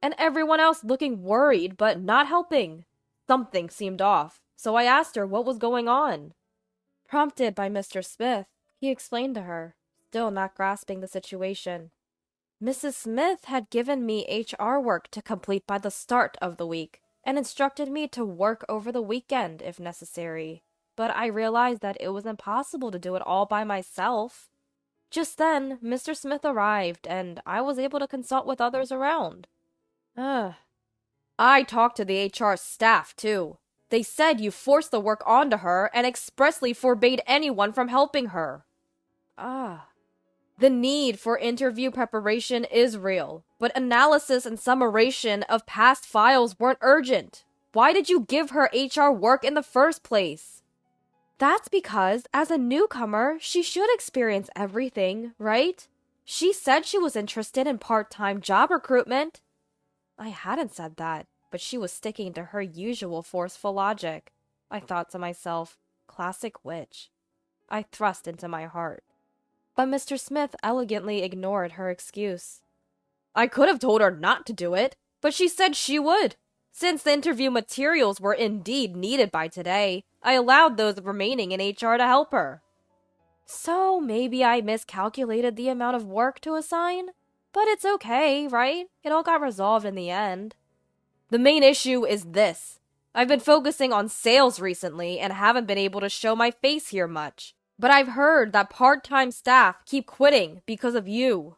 and everyone else looking worried but not helping. Something seemed off, so I asked her what was going on. Prompted by Mr. Smith, he explained to her, still not grasping the situation. Mrs. Smith had given me HR work to complete by the start of the week, and instructed me to work over the weekend if necessary. But I realized that it was impossible to do it all by myself. Just then, Mr. Smith arrived, and I was able to consult with others around. I talked to the HR staff, too. They said you forced the work onto her and expressly forbade anyone from helping her. The need for interview preparation is real, but analysis and summation of past files weren't urgent. Why did you give her HR work in the first place? That's because, as a newcomer, she should experience everything, right? She said she was interested in part-time job recruitment. I hadn't said that, but she was sticking to her usual forceful logic. I thought to myself, classic witch. I thrust into my heart. But Mr. Smith elegantly ignored her excuse. I could have told her not to do it, but she said she would. Since the interview materials were indeed needed by today, I allowed those remaining in HR to help her. So maybe I miscalculated the amount of work to assign? But it's okay, right? It all got resolved in the end. The main issue is this. I've been focusing on sales recently and haven't been able to show my face here much. But I've heard that part-time staff keep quitting because of you.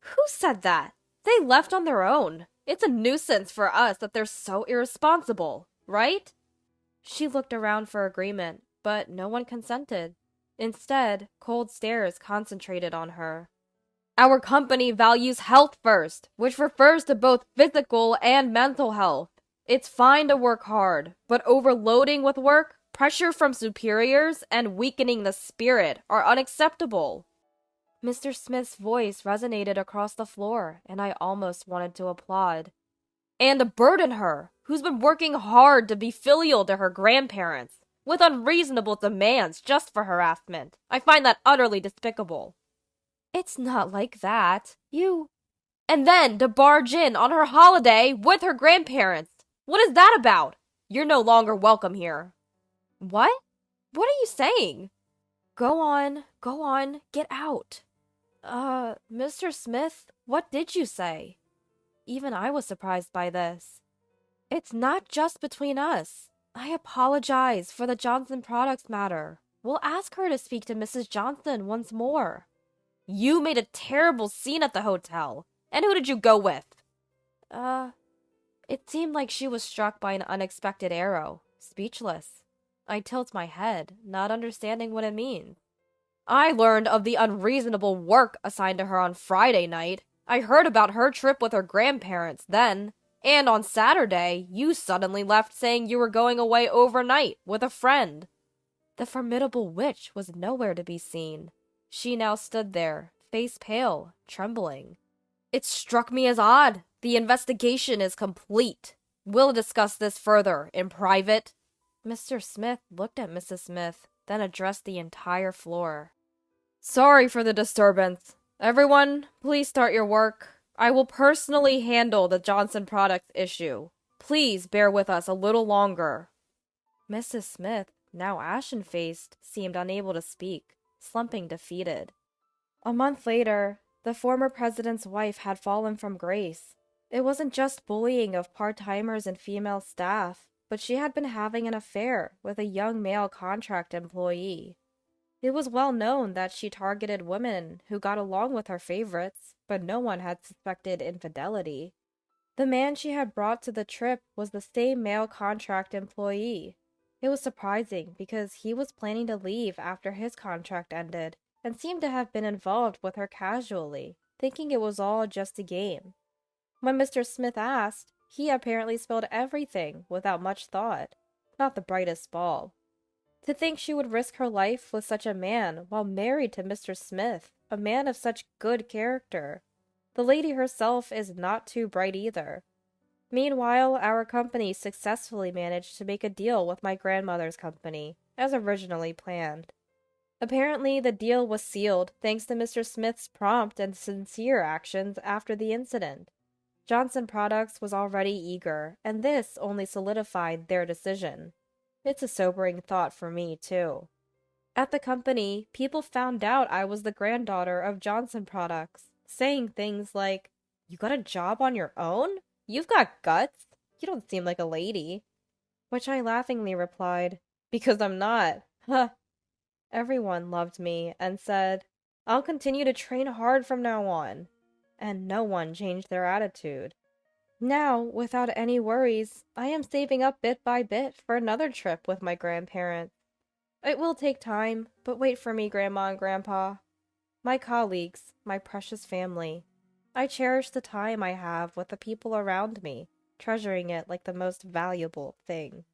Who said that? They left on their own. It's a nuisance for us that they're so irresponsible, right? She looked around for agreement, but no one consented. Instead, cold stares concentrated on her. Our company values health first, which refers to both physical and mental health. It's fine to work hard, but overloading with work, pressure from superiors, and weakening the spirit are unacceptable. Mr. Smith's voice resonated across the floor, and I almost wanted to applaud. And to burden her, who's been working hard to be filial to her grandparents, with unreasonable demands just for harassment. I find that utterly despicable. It's not like that. And then to barge in on her holiday with her grandparents. What is that about? You're no longer welcome here. What? What are you saying? Go on, get out. Mr. Smith, what did you say? Even I was surprised by this. It's not just between us. I apologize for the Johnson Products matter. We'll ask her to speak to Mrs. Johnson once more. You made a terrible scene at the hotel. And who did you go with? It seemed like she was struck by an unexpected arrow, speechless. I tilt my head, not understanding what it means. I learned of the unreasonable work assigned to her on Friday night. I heard about her trip with her grandparents then. And on Saturday, you suddenly left saying you were going away overnight with a friend. The formidable witch was nowhere to be seen. She now stood there, face pale, trembling. It struck me as odd. The investigation is complete. We'll discuss this further in private. Mr. Smith looked at Mrs. Smith, then addressed the entire floor. Sorry for the disturbance. Everyone, please start your work. I will personally handle the Johnson Products issue. Please bear with us a little longer. Mrs. Smith, now ashen-faced, seemed unable to speak, slumping defeated. A month later, the former president's wife had fallen from grace. It wasn't just bullying of part-timers and female staff, but she had been having an affair with a young male contract employee. It was well known that she targeted women who got along with her favorites, but no one had suspected infidelity. The man she had brought to the trip was the same male contract employee. It was surprising because he was planning to leave after his contract ended and seemed to have been involved with her casually, thinking it was all just a game. When Mr. Smith asked, he apparently spilled everything without much thought. Not the brightest bulb. To think she would risk her life with such a man while married to Mr. Smith, a man of such good character. The lady herself is not too bright either. Meanwhile, our company successfully managed to make a deal with my grandmother's company, as originally planned. Apparently, the deal was sealed thanks to Mr. Smith's prompt and sincere actions after the incident. Johnson Products was already eager, and this only solidified their decision. It's a sobering thought for me, too. At the company, people found out I was the granddaughter of Johnson Products, saying things like, "You got a job on your own? You've got guts. You don't seem like a lady." Which I laughingly replied, "Because I'm not. Huh." Everyone loved me and said, "I'll continue to train hard from now on." And no one changed their attitude. Now, without any worries, I am saving up bit by bit for another trip with my grandparents. It will take time, but wait for me, Grandma and Grandpa. My colleagues, my precious family. I cherish the time I have with the people around me, treasuring it like the most valuable thing.